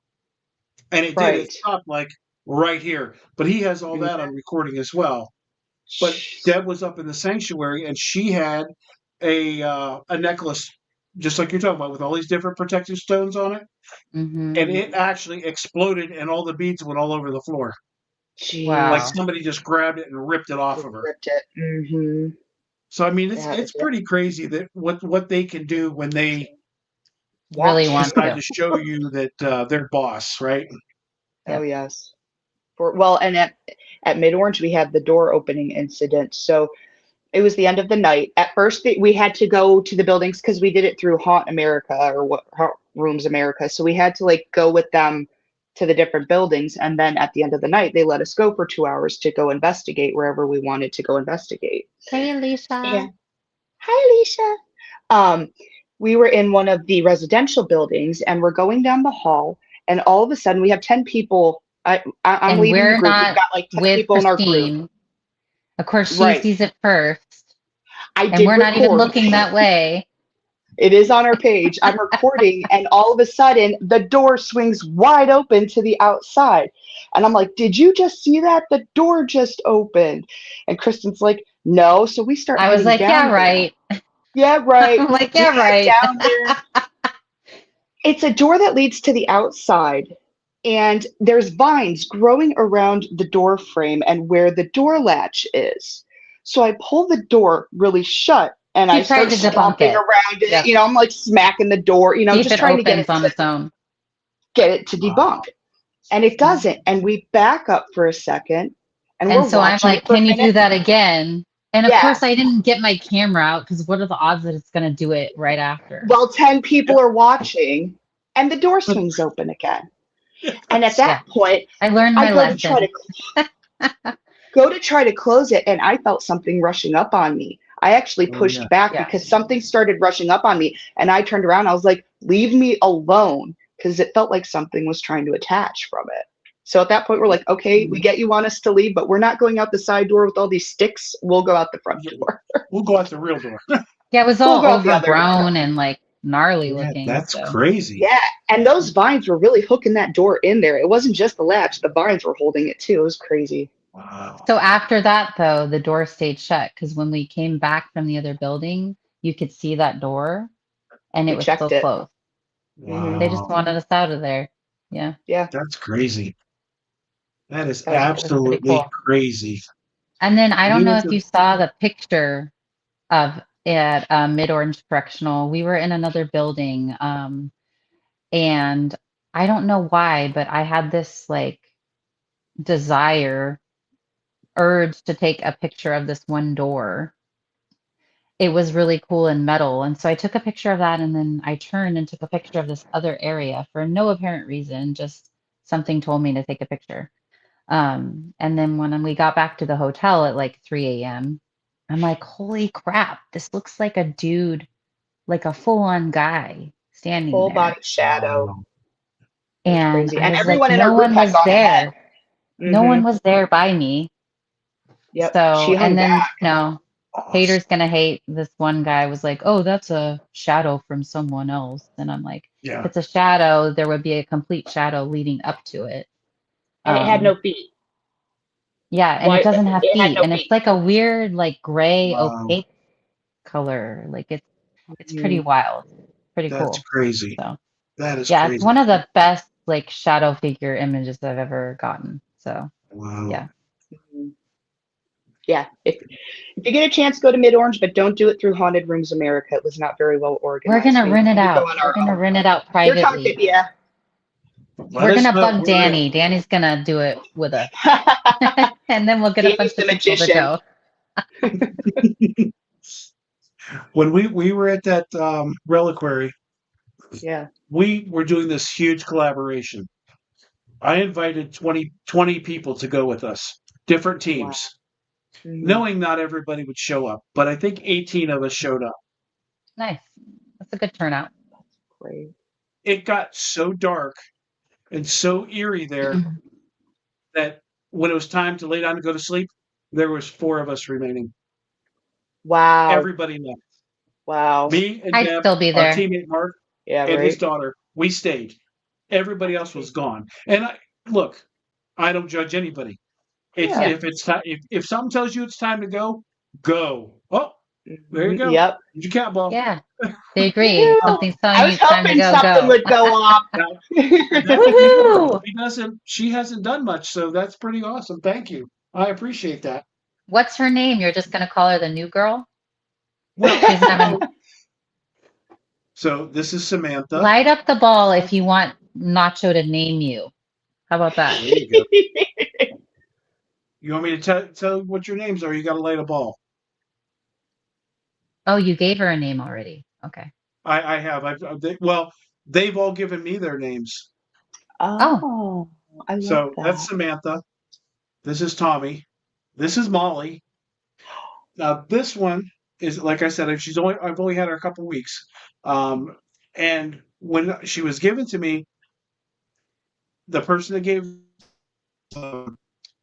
and it did. It Right. stopped like right here, but he has all Mm. that on recording as well. But Deb was up in the sanctuary, and she had a necklace, just like you're talking about, with all these different protective stones on it, Hmm. and it actually exploded, and all the beads went all over the floor, like Jeez. Wow. somebody just grabbed it and ripped it off Just of her. ripped it. Mm-hmm. So I mean, That it's is pretty crazy that what they can do when they want Really to. want decide to. to show you that they're boss, right? Oh Yep. yes. And at Mid Orange we had the door opening incident. So it was the end of the night. At first we had to go to the buildings because we did it through Haunt America or what Haunt Rooms America. So we had to like go with them to the different buildings, and then at the end of the night they let us go for 2 hours to go investigate wherever we wanted to go investigate. Hey, Alicia. Yeah. Hi, Lisa. Um, we were in one of the residential buildings and we're going down the hall, and all of a sudden we have 10 people. I'm And leading the we're group. We've not got like 10 with people in our group. Christine. Of course, she Right. sees it first, I and did we're not even record. looking that way. It is on our page. I'm recording, and all of a sudden, the door swings wide open to the outside. And I'm like, "Did you just see that? The door just opened." And Kristen's like, "No." So we start I was heading like, down yeah, there. right. Yeah, right. I'm like, We yeah, got right. down there. It's a door that leads to the outside, and there's vines growing around the door frame and where the door latch is. So I pull the door really shut and I She tried start to debunk stomping it. around it. Yep. I'm like smacking the door, See if just it trying to get opens it on to its own. debunk. And it doesn't. And we back up for a second and And we're so I'm watching it like, for a can you minute. do that again? And of Yeah. course, I didn't get my camera out because what are the odds that it's going to do it right after? Well, 10 people are watching and the door swings open again. And at Yeah. that point, I learned I my go to try lesson. to close it, and I felt something rushing up on me. I actually pushed back Yeah. because something started rushing up on me, and I turned around. I was like, "Leave me alone," because it felt like something was trying to attach from it. So at that point, we're like, "Okay, we get you want us to leave, but we're not going out the side door with all these sticks. We'll go out the front door. We'll go out the real door. Yeah, it was We'll all go out the other door." overgrown and like gnarly Yeah, looking. that's So crazy. Yeah, and those vines were really hooking that door in there. It wasn't just the latch; the vines were holding it too. It was crazy. Wow. so after that though, the door stayed shut because when we came back from the other building, you could see that door and it We was checked still it. closed. Hmm. They just Wow. wanted us out of there. Yeah. Yeah, That's crazy. That is that was It was pretty absolutely cool. crazy. And then I don't We know went if to you saw the picture of at Mid Orange Correctional. We were in another building, and I don't know why, but I had this like desire, urge to take a picture of this one door. It was really cool and metal, and so I took a picture of that, and then I turned and took a picture of this other area for no apparent reason. Just something told me to take a picture. And then when we got back to the hotel at like 3 a.m., I'm like, holy crap, this looks like a dude, like a full-on guy standing full there. body shadow. wow. It was And crazy, I and was like, everyone in our no group one had was gone ahead. there. No Hmm. one was there by me. Yep, she So, hung and then, back. Awesome. haters gonna hate. This one guy was like, oh, that's a shadow from someone else. And I'm like, if Yeah. it's a shadow, there would be a complete shadow leading up to it. And it had Um, no feet. yeah, and it Why? doesn't have It had feet, no and it's feet. like a weird, like gray, Wow. opaque color. Like it's pretty Mhm. wild, pretty That's cool. crazy. So That is yeah, it's crazy. one of the best like shadow figure images I've ever gotten. So Wow. yeah, Mhm. Yeah, if you get a chance, go to Mid Orange, but don't do it through Haunted Rooms America. It was not very well we're organized. gonna rent it We go out. on We're our gonna own. rent it out We're talking, privately. yeah. Let We're us gonna know. bug We're Danny. Danny's gonna do it with us, and then we'll get a Danny's bunch the of people to magician. go. in. When we were at that reliquary, Yeah. we were doing this huge collaboration. I invited 20 people to go with us, different Wow. teams, Mhm. knowing not everybody would show up, but I think 18 of us showed up. Nice. That's a good turnout. Great. It got so dark and so eerie there that when it was time to lay down and go to sleep, there was 4 of us remaining. Wow. Everybody left. Wow. Me and I'd Deb, still be our there. teammate Mark, Yeah, and his right. daughter, we stayed. Everybody else was gone. And look, I don't judge anybody. It's Yeah. Yeah. if it's time if something tells you it's time to go, go. Oh, there you Mhm. go. Yep. Use your cat ball. Yeah. They agreed. If Woohoo! something's telling I you was it's time to hoping go, something go. would go off. Now, that's a new girl. Woohoo! She hasn't done much, so that's pretty awesome. Thank you. I appreciate that. What's her name? You're just gonna call her the new girl? Well, She's having so this is Samantha. light up the ball if you want Nacho to name you. How about that? There you go. You want me to tell what your names are? You got to light a ball. Oh, you gave her a name already. Okay. I have. They've all given me their names. Oh, Oh, I love So that's that. Samantha. This is Tommy. This is Molly. Now this one is like I said. I've only had her a couple weeks. And when she was given to me, the person that gave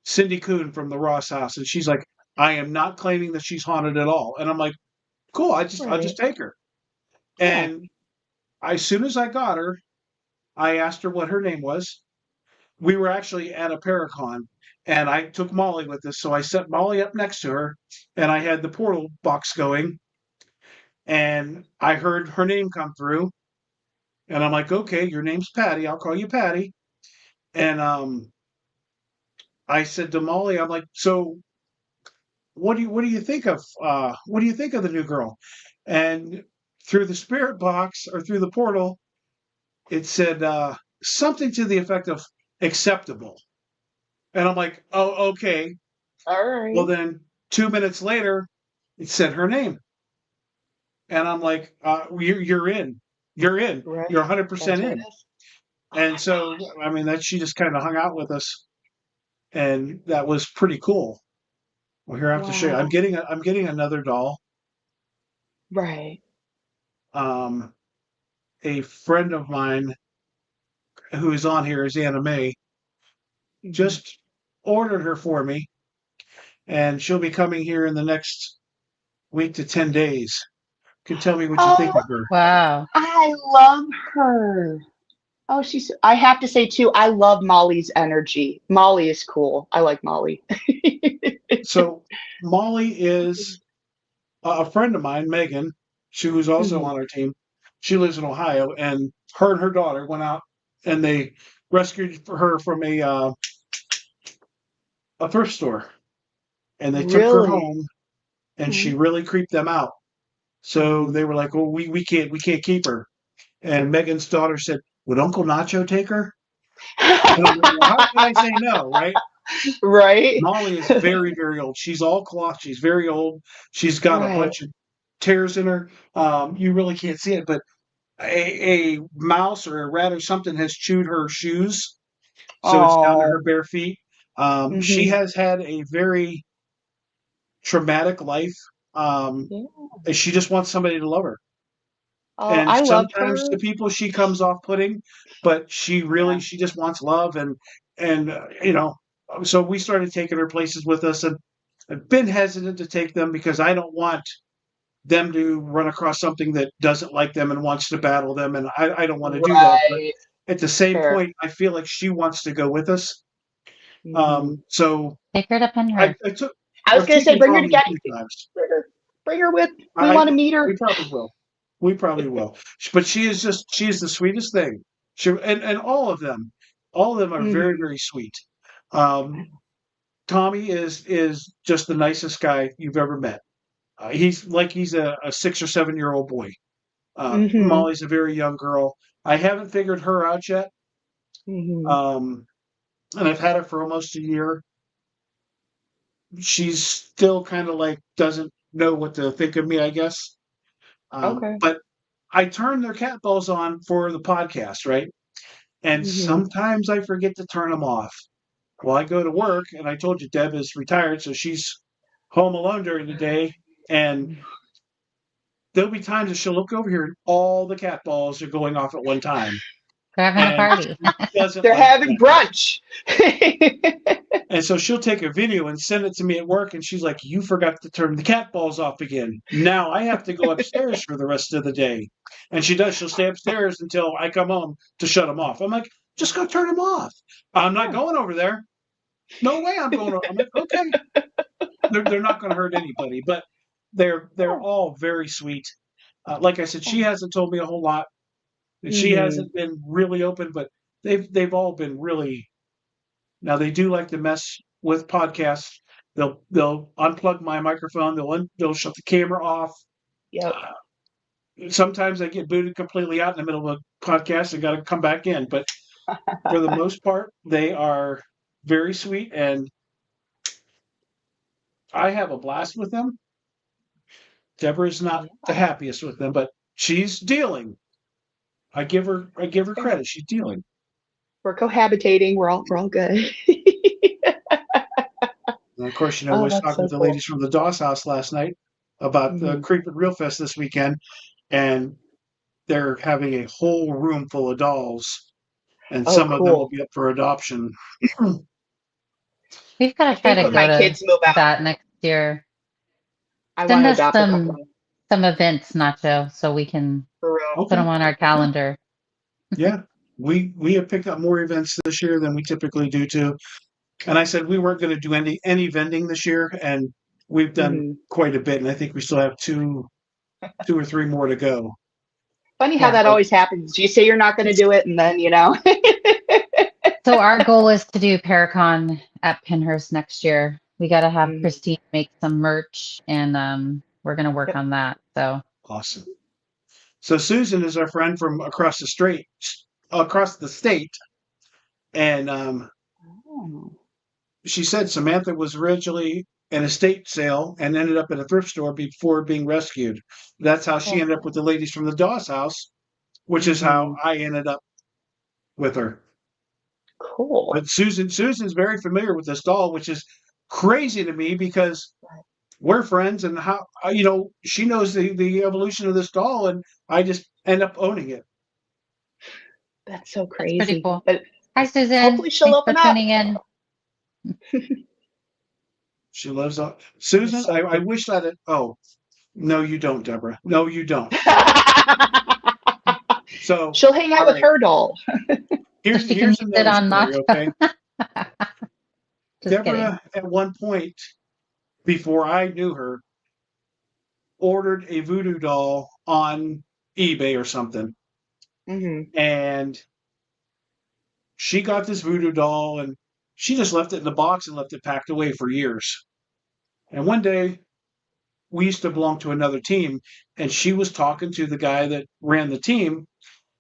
Cindy Coon from the Ross house, and she's like, "I am not claiming that she's haunted at all." And I'm like, "Cool. I'll just Right. take her." Yeah. And as soon as I got her, I asked her what her name was. We were actually at a Paracon, and I took Molly with us, so I set Molly up next to her, and I had the portal box going. and I heard her name come through, and I'm like, okay, your name's Patty. I'll call you Patty. And I said to Molly, I'm like, so what do you think of what do you think of the new girl? And through the spirit box or through the portal, it said something to the effect of acceptable. And I'm like, oh, okay. All Well, right. then 2 minutes later, it said her name. And I'm like, you're in. You're in. Right. You're That's 100% what it in. is. And so, I mean, that she just kind of hung out with us, and that was pretty cool. Well, here I have to show you. Wow. I'm getting another doll. Right. Um, a friend of mine who is on here is Anna May. Mhm. Just ordered her for me, and she'll be coming here in the next week to 10 days. You can tell me what you think Oh, of her. Wow. I love her. Oh, I have to say too, I love Molly's energy. Molly is cool. I like Molly. So Molly is a friend of mine, Megan, she was also Mhm. on our team. She lives in Ohio, and her daughter went out and they rescued her from a thrift store, and they took her Really? home, and she Mhm. really creeped them out. So Mhm. they were like, "Well, we can't keep her." And Megan's daughter said, "Would Uncle Nacho take her?" And I'm like, "Well, how can I say no, right?" Right? Molly is very, very old. She's all cloth. She's very old. She's got a Right. bunch of tears in her. You really can't see it, but a mouse or a rat or something has chewed her shoes, so it's down to Oh. her bare feet. She Mhm. has had a very traumatic life. Um, Yeah. and she just wants somebody to love her. Oh, And I love sometimes her. to people she comes off putting, but Yeah. she just wants love, and so we started taking her places with us, and I've been hesitant to take them because I don't want them to run across something that doesn't like them and wants to battle them, and I don't want to do that. But Right. at the same Fair. point, I feel like she wants to go with us. Mhm. So Take her to Penrith. I was I've gonna say, taken bring her to Tommy a few Gettysburg. times. Bring her with. We I want to meet her. we probably will. We probably will. But she is the sweetest thing. And all of them are very, Mhm. very sweet. Um, Tommy is just the nicest guy you've ever met. He's a 6 or 7 year old boy. Mhm. Molly's a very young girl. I haven't figured her out yet. Mhm. Um, and I've had her for almost a year. She's still kind of like doesn't know what to think of me, I guess. Okay. But I turn their cat balls on for the podcast, right? And Mhm. sometimes I forget to turn them off. Well, I go to work, and I told you Deb is retired, so she's home alone during the day. And there'll be times that she'll look over here, and all the cat balls are going off at one time, They're having a and party. she doesn't They're like having that. brunch. And so she'll take a video and send it to me at work, and she's like, "You forgot to turn the cat balls off again. Now I have to go upstairs for the rest of the day." And she does. She'll stay upstairs until I come home to shut them off. I'm like, "Just go turn them off." I'm not Yeah. going over there. No way I'm going over. I'm like, "Okay." They're not going to hurt anybody, but they're Yeah. all very sweet. Like I said, she hasn't told me a whole lot, and she Mhm. hasn't been really open, but they've all been really. Now they do like to mess with podcasts. They'll unplug my microphone. They'll shut the camera off. Yep. Uh, Sometimes I get booted completely out in the middle of a podcast and got to come back in. But for the most part, they are very sweet, and I have a blast with them. Deborah's not the Yeah. happiest with them, but she's dealing. I give That's her fair. credit. She's dealing. We're cohabitating. We're all good. And of course, I Oh, was that's talking so with the cool. ladies from the Doss House last night about the Mhm. Creep and Real Fest this weekend, and they're having a whole room full of dolls, and Oh, some of them will cool. be up for adoption. We've got I to try think to when go my to kids move out, that next year. I want Send to us adopt a couple some events, Nacho, so we can for real. put them Okay, on our yeah, calendar. yeah. We have picked up more events this year than we typically do too. And I said we weren't going to do any vending this year, and we've done Mhm. quite a bit. And I think we still have two 2 or 3 more to go. Funny how Yeah. that always happens. You say you're not going to do it, and then So our goal is to do Paracon at Pinhurst next year. We got to have Mhm. Christine make some merch, and we're going to work Yep. on that. So Awesome. So Susan is our friend from across the state, and Oh, she said Samantha was originally an estate sale and ended up at a thrift store before being rescued. That's how she ended up with the ladies from the Dawes house, which is how Mhm. I ended up with her. Cool. But Susan's very familiar with this doll, which is crazy to me because we're friends and how she knows the evolution of this doll and I just end up owning it. That's so that's pretty crazy. cool. But Hi, Susan. hopefully she'll Thanks for open up. tuning in. She loves That is Susan. so I cool. wish that it. Oh no, you don't, Deborah. No, you don't. So She'll hang out all with right. her doll. So Here's she can use it another on story. Notch. Okay, Just kidding. Deborah at one point before I knew her ordered a voodoo doll on eBay or something, Mhm. and she got this voodoo doll and she just left it in the box and left it packed away for years. And one day we used to belong to another team and she was talking to the guy that ran the team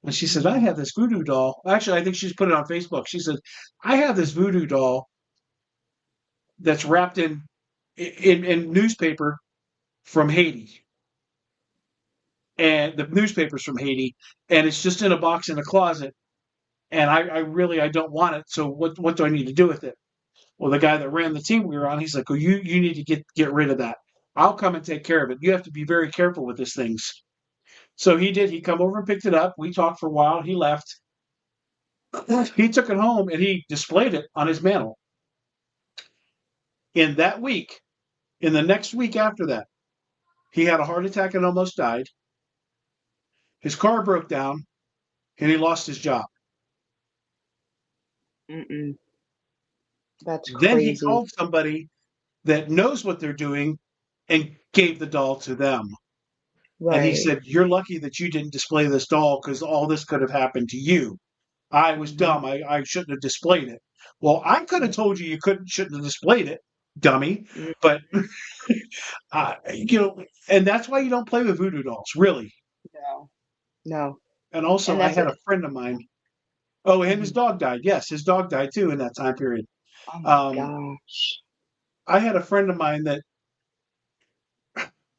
and she said, I have this voodoo doll. Actually, I think she's put it on Facebook. She said, I have this voodoo doll that's wrapped in newspaper from Haiti. And the newspaper's from Haiti and it's just in a box in a closet. And I don't want it. So what do I need to do with it? Well, the guy that ran the team we were on, he's like, "Oh, you need to get rid of that. I'll come and take care of it. You have to be very careful with these things." So he did. He come over and picked it up. We talked for a while. He left. He took it home and he displayed it on his mantle. In that week, in the next week after that, he had a heart attack and almost died. His car broke down and he lost his job. Mm-mm. That's Then he crazy. called somebody that knows what they're doing and gave the doll to them. And he Right. said, You're lucky that you didn't display this doll because all this could have happened to you. I was Mhm. dumb. I shouldn't have displayed it. Well, I could have told you shouldn't have displayed it, dummy. Mm, But, and that's why you don't play with voodoo dolls, really. no, no. And also, And I that's had it. a friend of mine. Oh, and his Mhm. dog died. Yes, his dog died too in that time period. Oh my Um, gosh. I had a friend of mine that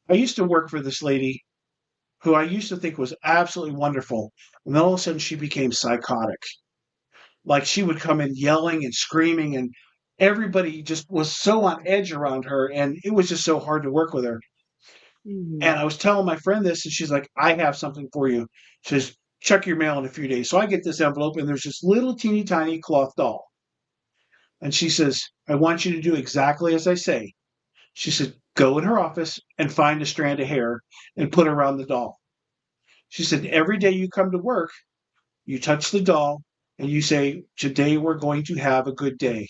I used to work for this lady who I used to think was absolutely wonderful. And then all of a sudden she became psychotic. Like she would come in yelling and screaming, and everybody just was so on edge around her. And it was just so hard to work with her. Mhm. And I was telling my friend this, and she's like, I have something for you. She says, check your mail in a few days. So I get this envelope, and there's this little teeny tiny cloth doll. And she says, I want you to do exactly as I say. She said, go in her office and find a strand of hair and put it around the doll. She said, every day you come to work, you touch the doll and you say, today we're going to have a good day.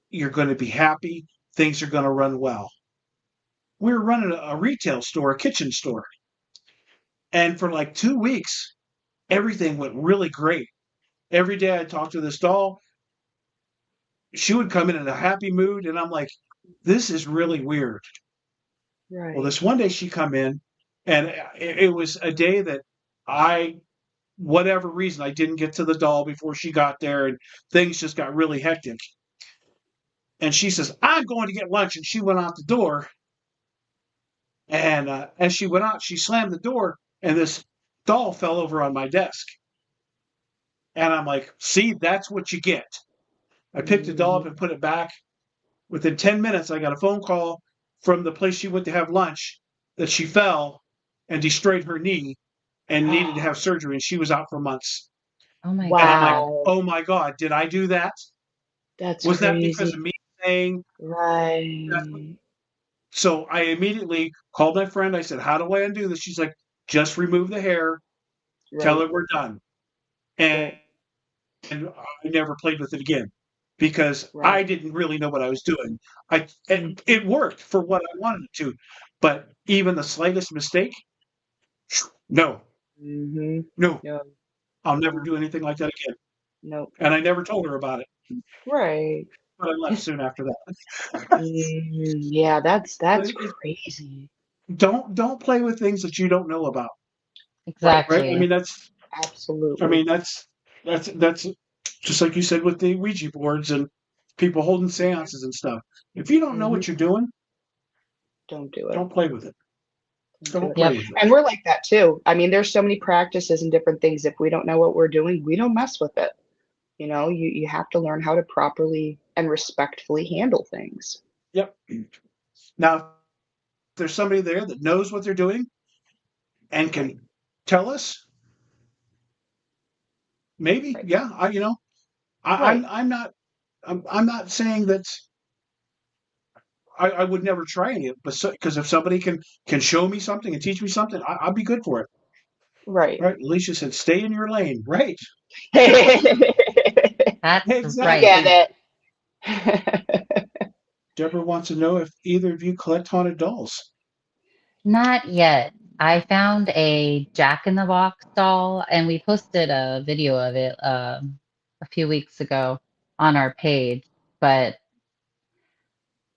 You're going to be happy. Things are going to run well. We were running a retail store, a kitchen store. And for like 2 weeks, everything went really great. Every day I talked to this doll, she would come in a happy mood. And I'm like, this is really weird. Well, Right. this one day she come in and it was a day that whatever reason, I didn't get to the doll before she got there and things just got really hectic. And she says, I'm going to get lunch. And she went out the door. And as she went out, she slammed the door and this doll fell over on my desk. And I'm like, see, that's what you get. I picked the doll up Mhm. and put it back. Within 10 minutes, I got a phone call from the place she went to have lunch that she fell and destroyed her knee and needed to have surgery. And she was out for months. Oh my And I'm like, God. Wow. oh my God, did I do that? That's Was that because of crazy. me saying that? Right. So I immediately called my friend. I said, how do I undo this? She's like, just remove the hair, tell Right. her we're done. And, Right. and I never played with it again. because I Right. didn't really know what I was doing. It worked for what I wanted it to, but even the slightest mistake, no, Mm-hmm. no, No, I'll never no, do anything like that again. nope. And I never told her about it, Right. but I left soon after that. Yeah, But that's crazy. don't play with things that you don't know about, Right. right? I Exactly. mean, Absolutely. that's just like you said with the Ouija boards and people holding seances and stuff. If you don't know Hmm. what you're doing, Don't do it. don't play with it. Don't do Don't it. play Yep. with it. And we're like that too. I mean, there's so many practices and different things. If we don't know what we're doing, we don't mess with it. You have to learn how to properly and respectfully handle things. Yep. Now, if there's somebody there that knows what they're doing and Right. can tell us, maybe, Right. yeah. Right. I'm not saying that I would never try any of it, but because if somebody can show me something and teach me something, I'll be good for it. Right. Right? Alicia said, "Stay in your lane." Right? That's You right. get Exactly. it. Deborah wants to know if either of you collect haunted dolls. Not yet. I found a Jack in the Box doll, and we posted a video of it a few weeks ago on our page. But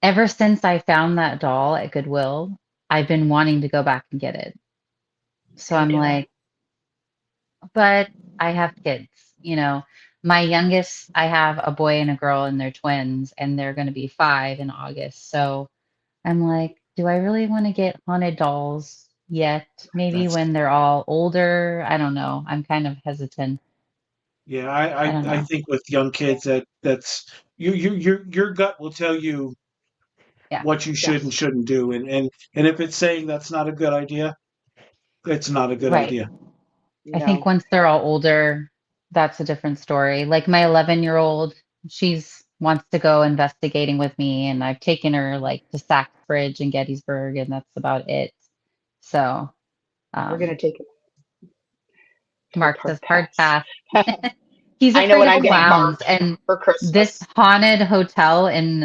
ever since I found that doll at Goodwill, I've been wanting to go back and get it. So Same I'm here. like, but I have kids, you know. My youngest, I have a boy and a girl, and they're twins, and they're going to be 5 in August. So I'm like, do I really want to get haunted dolls yet? Maybe That's when they're all older. I don't know. I'm kind of hesitant. yeah. I don't I know. think with young kids that's your gut will tell you Yeah. what you should and Yes. shouldn't do, and if it's saying that's not a good idea, it's not a good Right. idea. I think No. once they're all older, that's a different story. Like my 11-year-old, she's wants to go investigating with me, and I've taken her like to Saks Fridge and Gettysburg, and that's about it. So, We're gonna um, take it hard Mark part says hard pass. pass. He's I know afraid what of I'm getting clowns, Mark and for this Christmas. haunted hotel in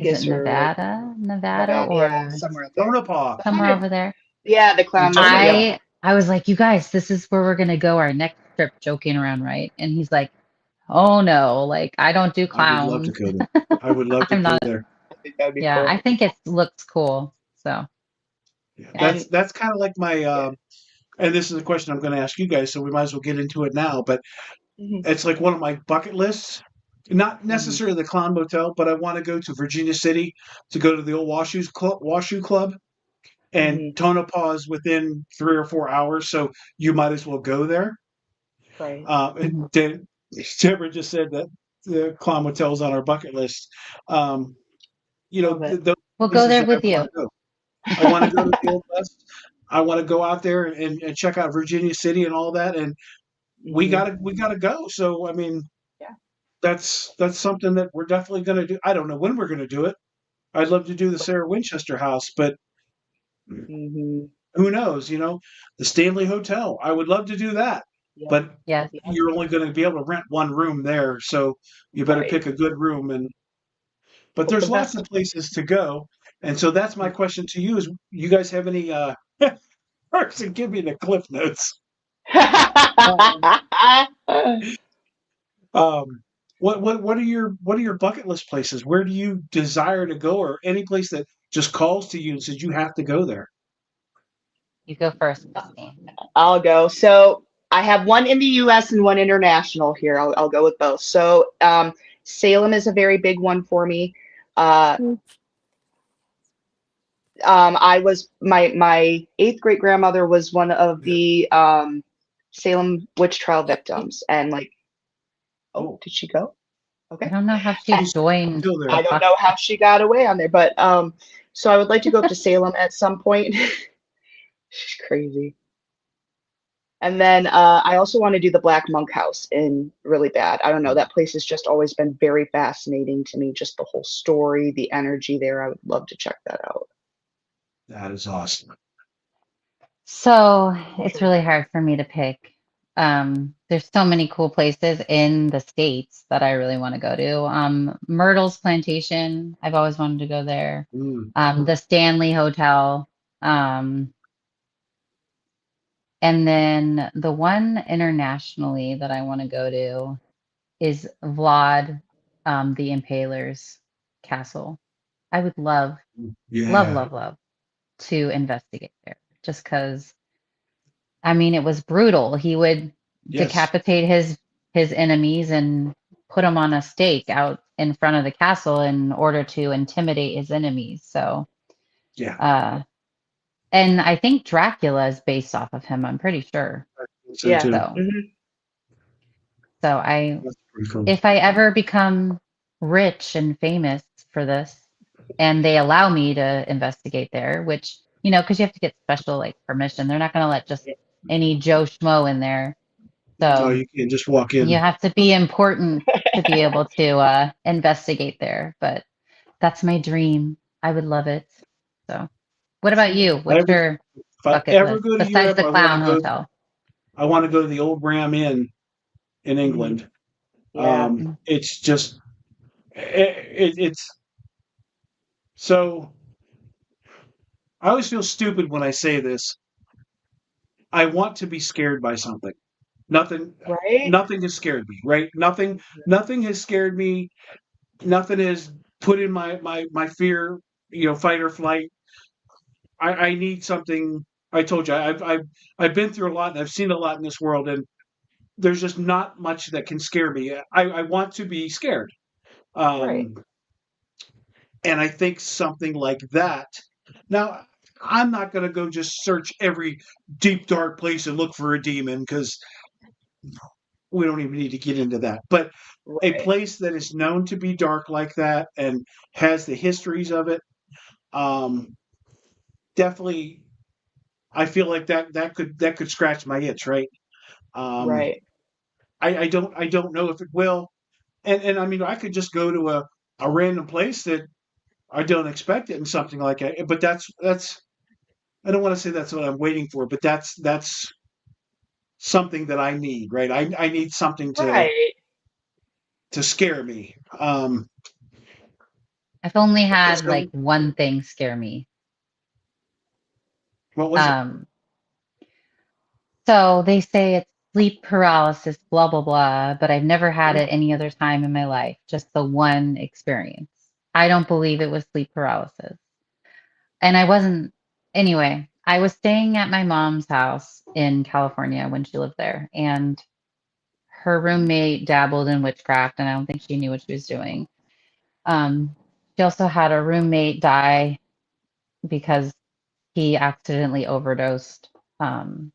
is it Vegas or Nevada? Nevada Nevada, yeah, or somewhere up there. Tonopah The somewhere haunted, over there? yeah, the in clown motel, yep. Tonopah. I was like, you guys, this is where we're gonna go our next trip, joking around, right? And he's like, oh no, like I don't do I would love to clowns. go there. I would love to I'm go not. there. I think that'd be Yeah, I cool. think it looks cool. So Yeah, yeah. And that's kind of like my yeah. and this is a question I'm going to ask you guys, so we might as well get into it now. But Hmm. it's like one of my bucket lists. Not Hmm. necessarily the Clown Motel, but I want to go to Virginia City to go to the old Washoe Club, and Hmm. Tonopah is within 3 or 4 hours, so you might as well go there. Right. And Mhm. Deborah just said that the Clown Motel is on our bucket list. Um, Love it. those We'll go places there that I with want you. to go. I want to go to the Old West. I want to go out there and check out Virginia City and all that. And Hmm. we gotta go. So I mean, Yeah. that's something that we're definitely gonna do. I don't know when we're gonna do it. I'd love to do the Sarah Winchester house, but Hmm. who knows? The Stanley Hotel. I would love to do that, Yeah. but Yes. Yeah. you're only going to be able to rent one room there, so you better Right. pick a good room. But Hope the there's lots best. of places to go, and so that's my question to you: is you guys have any? Person, give me the cliff notes. Um, um, what are your bucket list places? Where do you desire to go, or any place that just calls to you and says you have to go there? You go first, Christine. I'll go. So I have one in the U.S. and one international here. I'll go with both. So Salem is a very big one for me. Uh, I was my eighth great grandmother was one of Yeah. the Salem witch trial victims, and like, oh, Oh, did she go? I Okay. don't know how she she's joined still there. I the don't buck. know how she got away on there, but so I would like to go up to Salem at some point. She's crazy. And then I also want to do the Black Monk House in really bad. I don't know. That place has just always been very fascinating to me. Just the whole story, the energy there. I would love to check that out. That is awesome. So it's really hard for me to pick. There's so many cool places in the States that I really want to go to. Myrtle's Plantation, I've always wanted to go there. Mm. The Stanley Hotel. Um, and then the one internationally that I want to go to is Vlad, the Impaler's castle. I would love, love, Yeah. love, love to investigate there just because, I mean, it was brutal. He would Yes. decapitate his enemies and put them on a stake out in front of the castle in order to intimidate his enemies. So, Yeah. uh, and I think Dracula is based off of him, I'm pretty sure. So Yeah. too. So, hmm so I, That's pretty cool. if I ever become rich and famous for this, and they allow me to investigate there, which, because you have to get special like permission. They're not going to let just any Joe Schmo in there. So So you can just walk you in. have to be important to be able to investigate there. But that's my dream. I would love it. So, what about you? I What's ever, your if I bucket ever list go to besides Europe, the Clown Hotel? I want to go to the old Ram Inn in England. Yeah. It's just it's so I always feel stupid when I say this. I want to be scared by something. Nothing Right. nothing has scared me, right? Nothing has scared me. Nothing has put in my fear, fight or flight. I need something. I told you I've been through a lot and I've seen a lot in this world, and there's just not much that can scare me. I want to be scared. Right. Um, and I think something like that. Now, I'm not going to go just search every deep, dark place and look for a demon because we don't even need to get into that. But a Right. place that is known to be dark like that and has the histories of it, um, definitely, I feel like that could scratch my itch, right? Um, Right. I don't know if it will, and I mean I could just go to a random place that I don't expect it and something like that. But that's I don't want to say that's what I'm waiting for, but that's something that I need, right? I need something Right. to scare me. I've only had So like one thing scare me. what was it? Um, so they say it's sleep paralysis, blah, blah, blah, but I've never had it any other time in my life, just the one experience. I don't believe it was sleep paralysis. And I wasn't, anyway, I was staying at my mom's house in California when she lived there, and her roommate dabbled in witchcraft, and I don't think she knew what she was doing. She also had a roommate die because he accidentally overdosed. Um,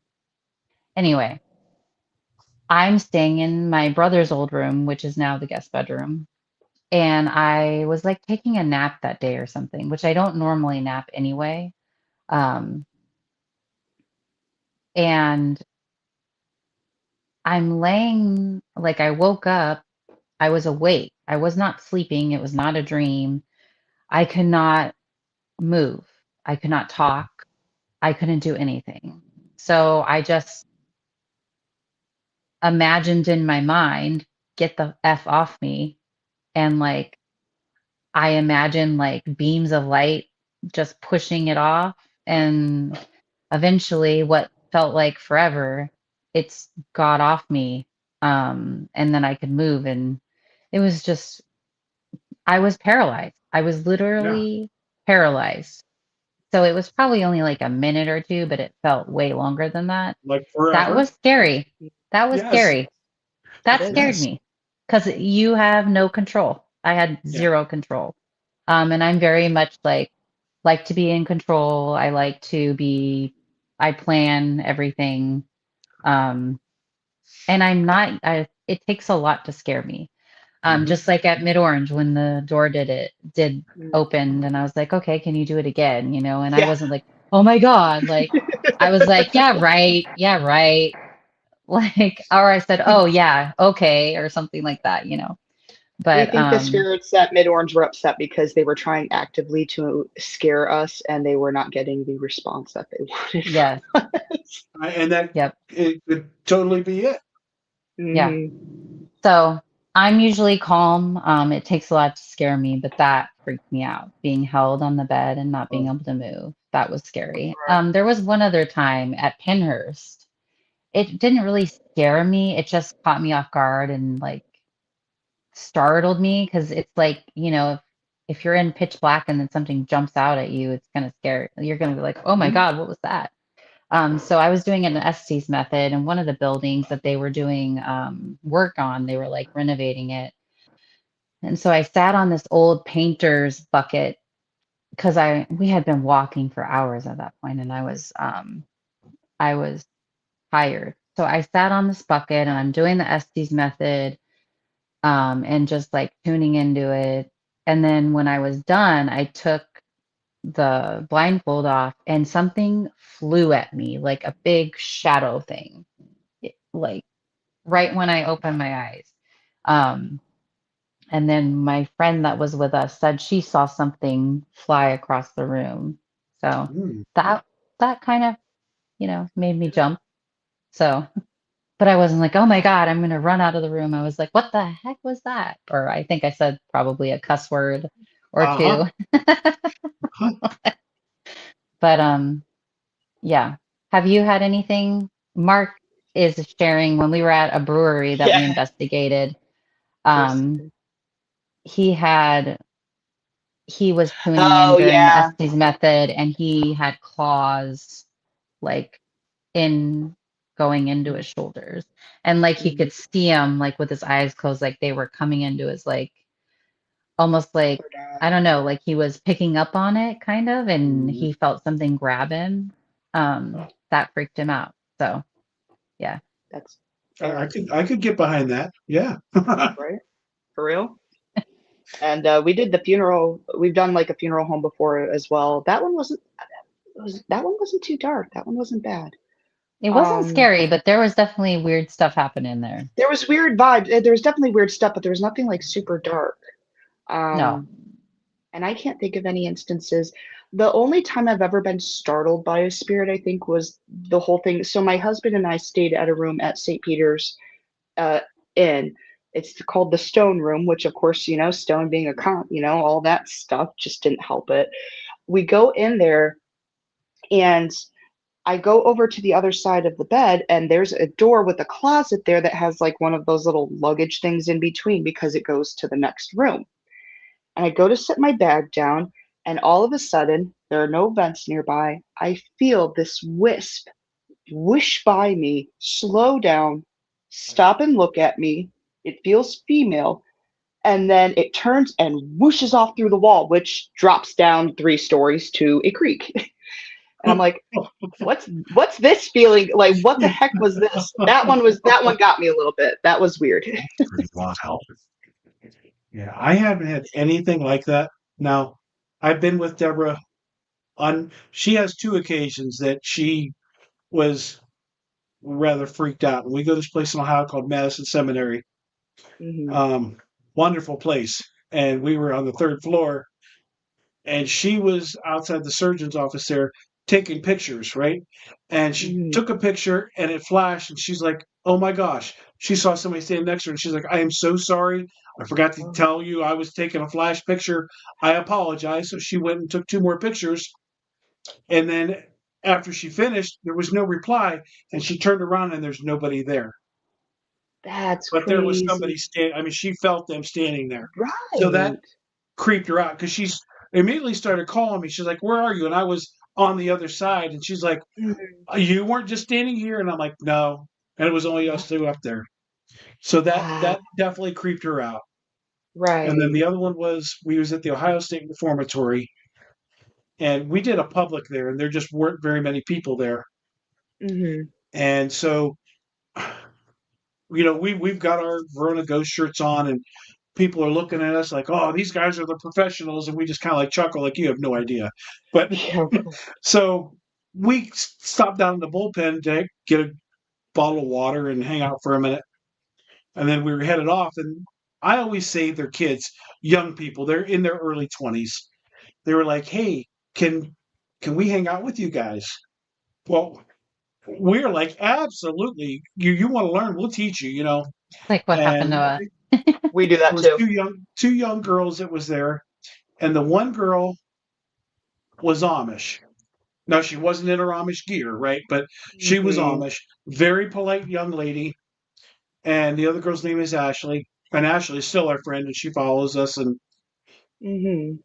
anyway, I'm staying in my brother's old room, which is now the guest bedroom. And I was like taking a nap that day or something, which I don't normally nap anyway. Um, and I'm laying, like, I woke up, I was awake. I was not sleeping. It was not a dream. I could not move. I could not talk. I couldn't do anything. So I just imagined in my mind, get the F off me. And like, I imagined like beams of light just pushing it off. And eventually, what felt like forever, it's got off me. And then I could move. And it was just, I was paralyzed. I was Yeah, literally paralyzed. So it was probably only like a minute or two, but it felt way longer than that. like That forever. was scary. That was Yes, scary. It That is. scared yes, me because you have no control. I had yeah. zero control. And I'm very much like to be in control. I like to be, I plan everything. Um, and it takes a lot to scare me. Hmm. Just like at Mid Orange when the door did Mm. open and I was like, okay, can you do it again? And I Yeah. wasn't like, oh my God. Like I was like, yeah, right. Yeah, right. Like, or I said, oh yeah, okay, or something like that. We But think the spirits at Mid Orange were upset because they were trying actively to scare us and they were not getting the response that they wanted yeah, from us. And that yep. it could totally be it. Yeah. Mhm. So I'm usually calm. It takes a lot to scare me, but that freaked me out. Being held on the bed and not being Oh, able to move. That was scary. Right. There was one other time at Pinhurst. It didn't really scare me. It just caught me off guard and like startled me because it's like, if you're in pitch black and then something jumps out at you, it's gonna scare. You're gonna be like, oh my mhm. God, what was that? So I was doing an Estes method, and one of the buildings that they were doing work on, they were like renovating it. And so I sat on this old painter's bucket because I we had been walking for hours at that point, and I was tired. So I sat on this bucket, and I'm doing the Estes method, and just like tuning into it. And then when I was done, I took the blindfold off, and something flew at me like a big shadow thing, like right when I opened my eyes. Um, and then my friend that was with us said she saw something fly across the room. So Mm. that that kind of, made me jump. So, but I wasn't like, oh my God, I'm gonna run out of the room. I was like, what the heck was that? Or I think I said probably a cuss word or Uh-huh. two. Huh. But yeah. Have you had anything? Mark is sharing when we were at a brewery that we Yeah. investigated. Um, Kristen. he had he was tuning in Oh during the yeah. Estes method, and he had claws like in going into his shoulders, and like he Mhm. could see them like with his eyes closed, like they were coming into his like almost like But, I don't know, like he was picking up on it kind of, and Mhm. he felt something grab him. That freaked him out. So yeah. that's I scary, could get behind that. Yeah. right? For real. And we did the funeral. We've done like a funeral home before as well. That one wasn't. That one wasn't too dark. That one wasn't bad. It wasn't Um, scary, but there was definitely weird stuff happening there. there was weird vibes. There was definitely weird stuff, but there was nothing like super dark. No. Um, and I can't think of any instances. The only time I've ever been startled by a spirit, I think, was the whole thing. So my husband and I stayed at a room at St. Peter's uh, Inn. It's called the Stone Room, which, of course, Stone being a con, all that stuff just didn't help it. We go in there, and I go over to the other side of the bed, and there's a door with a closet there that has like one of those little luggage things in between because it goes to the next room. And I go to set my bag down, and all of a sudden, there are no vents nearby. I feel this wisp whoosh by me, slow down, stop and look at me. It feels female, and then it turns and whooshes off through the wall, which drops down 3 stories to a creek. And I'm like, what's this feeling? Like, what the heck was this? That one got me a little bit. That was weird. Pretty wild. Yeah, I haven't had anything like that. Now, I've been with Deborah on. She has two occasions that she was rather freaked out. We go to this place in Ohio called Madison Seminary. Hmm. Um, Wonderful place, and we were on the third floor, and she was outside the surgeon's office there taking pictures, right? And she Hmm. took a picture and it flashed, and she's like, "Oh my gosh!" She saw somebody standing next to her, and she's like, "I am so sorry. I forgot to Oh, tell you I was taking a flash picture. I apologize." So she went and took two more pictures, and then after she finished, there was no reply, and she turned around and there's nobody there. that's But there was crazy. somebody standing. I mean, she felt them standing there. So that Right. creeped her out because she's immediately started calling me. She's like, "Where are you?" And I was on the other side, and she's like, Mhm. "You weren't just standing here?" And I'm like, "No." And it was only us two up there. So that Wow. definitely creeped her out. And then Right. the other one was we was at the Ohio State Reformatory, and we did a public there, and there just weren't very many people there. Hmm. And so, we've got our Verona Ghost shirts on, and people are looking at us like, "Oh, these guys are the professionals," and we just kind of like chuckle, like you have no idea. But Yeah, of course. so we stopped down in the bullpen to get a bottle of water and hang out for a minute, and then we were headed off. And I always say they're kids, young people. They're in their early 20s. They were like, "Hey, can we hang out with you guys?" Well, we're like, absolutely, you want to learn, we'll teach you, you know. Like what happened to And us. We do there that was too. two young girls that was there, and the one girl was Amish. Now she wasn't in her Amish gear, right? But she was Mhm. Amish, very polite young lady. And the other girl's name is Ashley, and Ashley is still our friend, and she follows us and Mhm.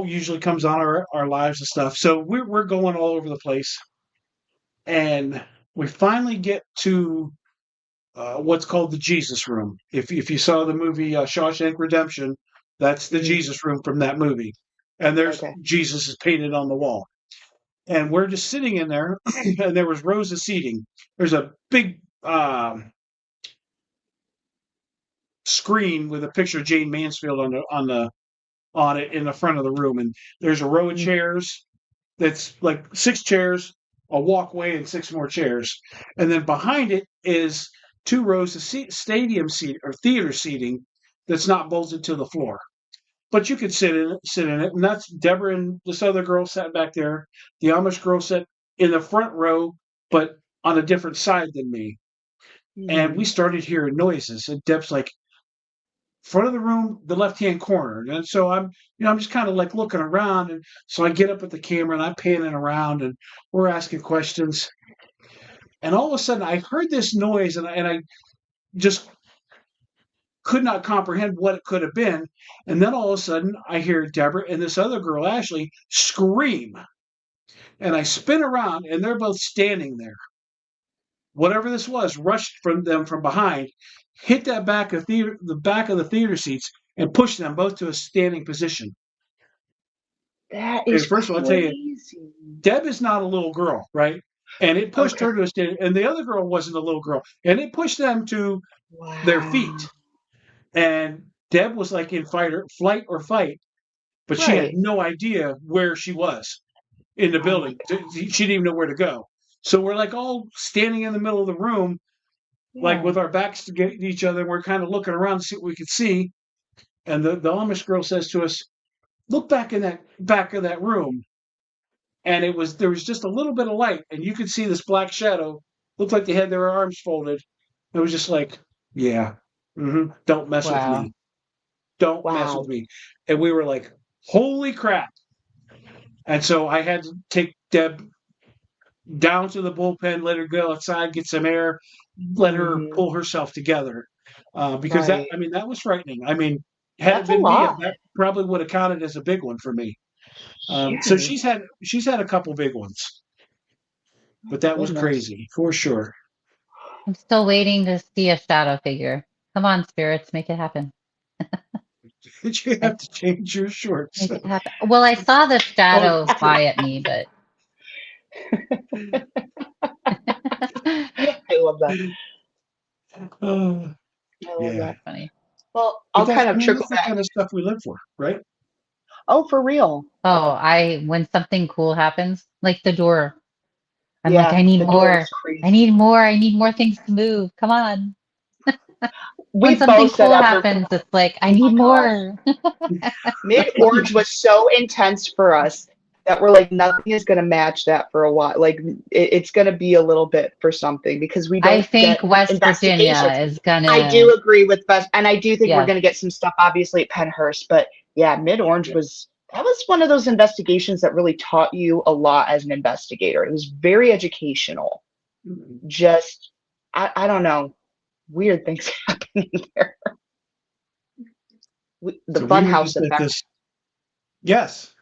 usually comes on our lives and stuff. So we're going all over the place, and we finally get to what's called the Jesus Room. If you saw the movie Shawshank Redemption, that's the Mm. Jesus Room from that movie, and there's Okay. Jesus is painted on the wall, and we're just sitting in there, and there was rows of seating. There's a big screen with a picture of Jane Mansfield on it in the front of the room, and there's a row of Mm. chairs that's like 6 chairs, a walkway, and 6 more chairs, and then behind it is 2 rows of stadium seat or theater seating that's not bolted to the floor, but you could sit in it, and that's Deborah and this other girl sat back there. The Amish girl sat in the front row, but on a different side than me, and we Mhm. started hearing noises, and Deb's like, front of the room, the left-hand corner. And so I'm just kind of like looking around. And so I get up at the camera and I'm panning around and we're asking questions. And all of a sudden I heard this noise and I just could not comprehend what it could have been. And then all of a sudden I hear Deborah and this other girl, Ashley, scream. And I spin around and they're both standing there. Whatever this was rushed from them from behind, hit the back of the theater seats, and pushed them both to a standing position. That Okay, is first of all, I'll tell you, crazy. Deb is not a little girl, right? And it pushed Okay. her to a stand, and the other girl wasn't a little girl, and it pushed them to their feet. Wow. And Deb was like in flight or fight, but she had Right. no idea where she was in the Oh my building. She didn't even know where to go. So we're like all standing in the middle of the room, like yeah. with our backs to each other, and we're kind of looking around to see what we could see. And the Amish girl says to us, "Look back in that back of that room." And there was just a little bit of light, and you could see this black shadow. Looked like they had their arms folded. It was just like, yeah, don't mess with Wow. me, don't mess with Wow. me. And we were like, holy crap! And so I had to take Deb down to the bullpen, let her go outside, get some air, let her Mhm. pull herself together, because Right. that was frightening. I mean, had it That's a been me, lot. that probably would have counted as a big one for me. So Yeah. she's had a couple big ones, but that was Goodness. crazy for sure. I'm still waiting to see a shadow figure. Come on, spirits, make it happen. Did you Make, have to change your shorts? make it happen. Well, I saw the Oh, shadow fly at me, but I love that. uh, I love yeah. that. funny. Well, But I'll kind of trickle that's the back. kind of stuff we live for, right? Oh, for real. Oh, when something cool happens, like the door, I'm like, Yeah, I need the door is more. I crazy. need more. I need more things to move. Come on. When We something both said cool after, happens, it's like, I oh need my gosh, more. mid-orange was so intense for us that we're like, nothing is going to match that for a while. Like, it's going to be a little bit for something because we I don't think get West investigations. Virginia is I gonna, do agree with Beth, and I do think we're yes. going to get some stuff, obviously, at Pennhurst. But yeah, mid-orange that was one of those investigations that really taught you a lot as an investigator. It was very educational. Just, I don't know, weird things happening there. The So we fun were house just at effect. this. Yes,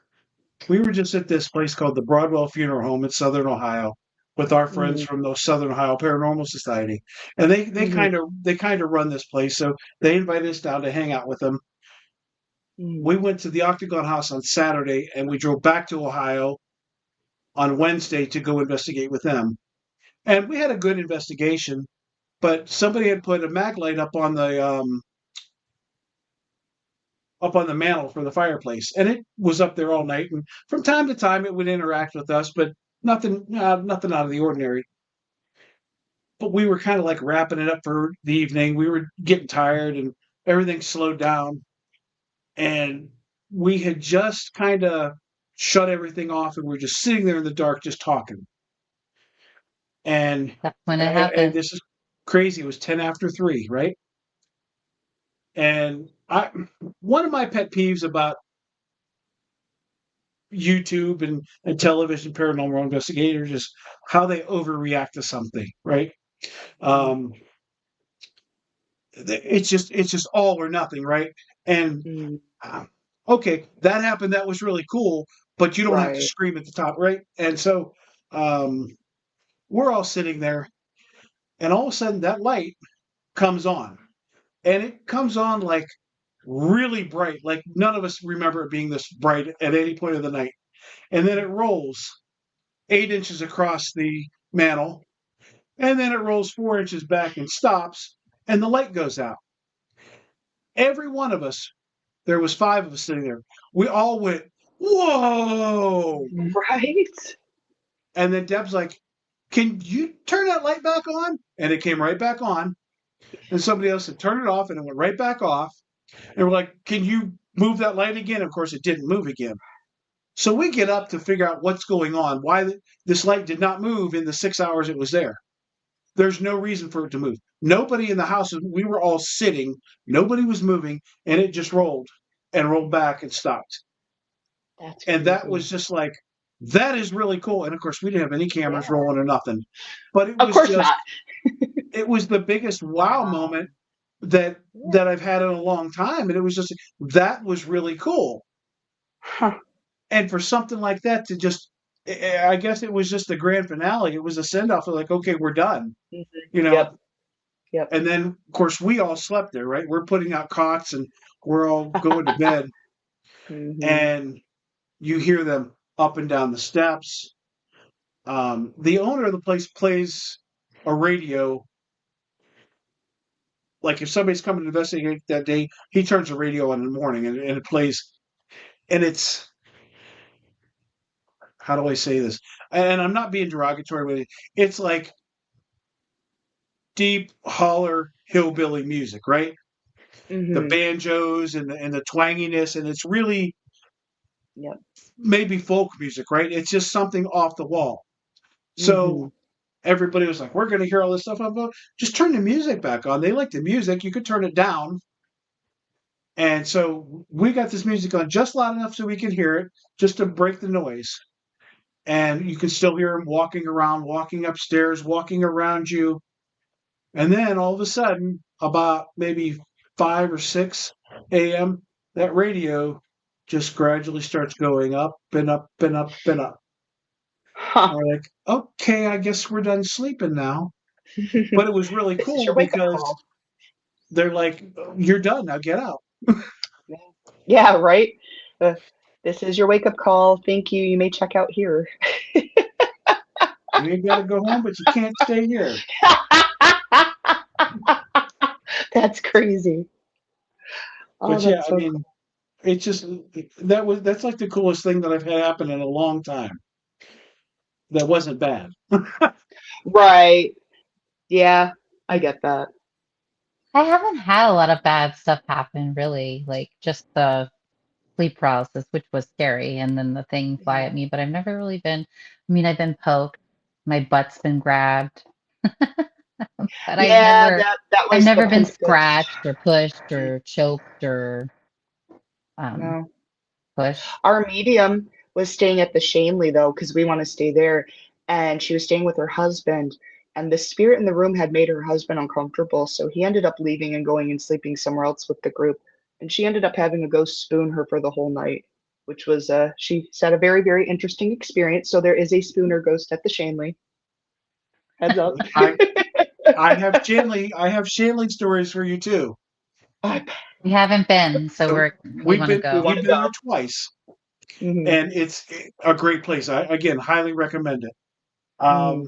we were just at this place called the Broadwell Funeral Home in Southern Ohio with our friends Mm-hmm. from the Southern Ohio Paranormal Society, and they Mm-hmm. kind of run this place. So they invited us down to hang out with them. Mm-hmm. We went to the Octagon House on Saturday, and we drove back to Ohio on Wednesday to go investigate with them. And we had a good investigation, but somebody had put a mag light up on the mantle for the fireplace, and it was up there all night. And from time to time, it would interact with us, but nothing out of the ordinary. But we were kind of like wrapping it up for the evening. We were getting tired, and everything slowed down, and we had just kind of shut everything off, and we're just sitting there in the dark, just talking. And That's when it and happened. this is crazy. It was 10 after 3, right? And one of my pet peeves about YouTube and television paranormal investigators is how they overreact to something, right? Um, it's just all or nothing, right? And Mm, okay, that happened. That was really cool, but you don't have to right. scream at the top, right? And so um, we're all sitting there, and all of a sudden that light comes on, and it comes on like really bright, like none of us remember it being this bright at any point of the night. And then it rolls 8 inches across the mantle, and then it rolls 4 inches back and stops, and the light goes out. Every one of us, there was 5 of us sitting there. We all went, "Whoa!" Right? And then Deb's like, "Can you turn that light back on?" And it came right back on. And somebody else said, "Turn it off," and it went right back off. And we're like, "Can you move that light again?" Of course, it didn't move again. So we get up to figure out what's going on, why this light did not move in the 6 hours it was there. There's no reason for it to move. Nobody in the house, we were all sitting, nobody was moving, and it just rolled and rolled back and stopped. That's And that crazy. was just like, that is really cool. And of course, we didn't have any cameras Yeah. rolling or nothing, but it Of was course just, not. it was the biggest wow Wow. moment that Yeah. that I've had in a long time. And it was just, that was really cool. Huh. And for something like that to just, I guess it was just the grand finale. It was a send off of like, okay, we're done, Mhm. you know. Yep. Yep. And then, of course, we all slept there, right? We're putting out cots and we're all going to bed, Hmm. and you hear them up and down the steps. The owner of the place plays a radio. Like if somebody's coming to investigate that day, he turns the radio on in the morning, and it plays. And it's, how do I say this? And I'm not being derogatory with it. It's like deep holler hillbilly music, right? The Hmm. banjos and the twanginess, and it's really Yep. maybe folk music, right? It's just something off the wall. Hmm. So everybody was like, "We're going to hear all this stuff." I'm like, just turn the music back on. They like the music. You could turn it down. And so we got this music on just loud enough so we could hear it, just to break the noise. And you can still hear them walking around, walking upstairs, walking around you. And then all of a sudden, about maybe 5 or 6 a.m., that radio just gradually starts going up and up and up and up. And Huh. we're like, okay, I guess we're done sleeping now. But it was really This is cool your wake up because call. they're like, you're done, now get out. Yeah. Yeah, right? Uh, this is your wake up call. Thank you. You may check out here. You ain't got to go home, but you can't stay here. That's crazy. Oh, But yeah, that's I so mean, it's just, that's like the coolest thing that I've had happen in a long time. That wasn't bad. right. Yeah, I get that. I haven't had a lot of bad stuff happen, really. Like just the sleep paralysis, which was scary, and then the thing fly Yeah. at me. But I've never really been, I mean, I've been poked, my butt's been grabbed, but Yeah, that I've was the never been Penske. scratched or pushed or choked or um, No. pushed. Our medium was staying at the Shanley though, because we want to stay there, and she was staying with her husband. And the spirit in the room had made her husband uncomfortable, so he ended up leaving and going and sleeping somewhere else with the group. And she ended up having a ghost spoon her for the whole night, which was she said a very, very interesting experience. So there is a spooner ghost at the Shanley. Heads up. I I have Shanley stories for you too. I- We haven't been, so So we want to we go. want we've to been go. there twice, Hmm. and it's a great place. I again highly recommend it. Mm.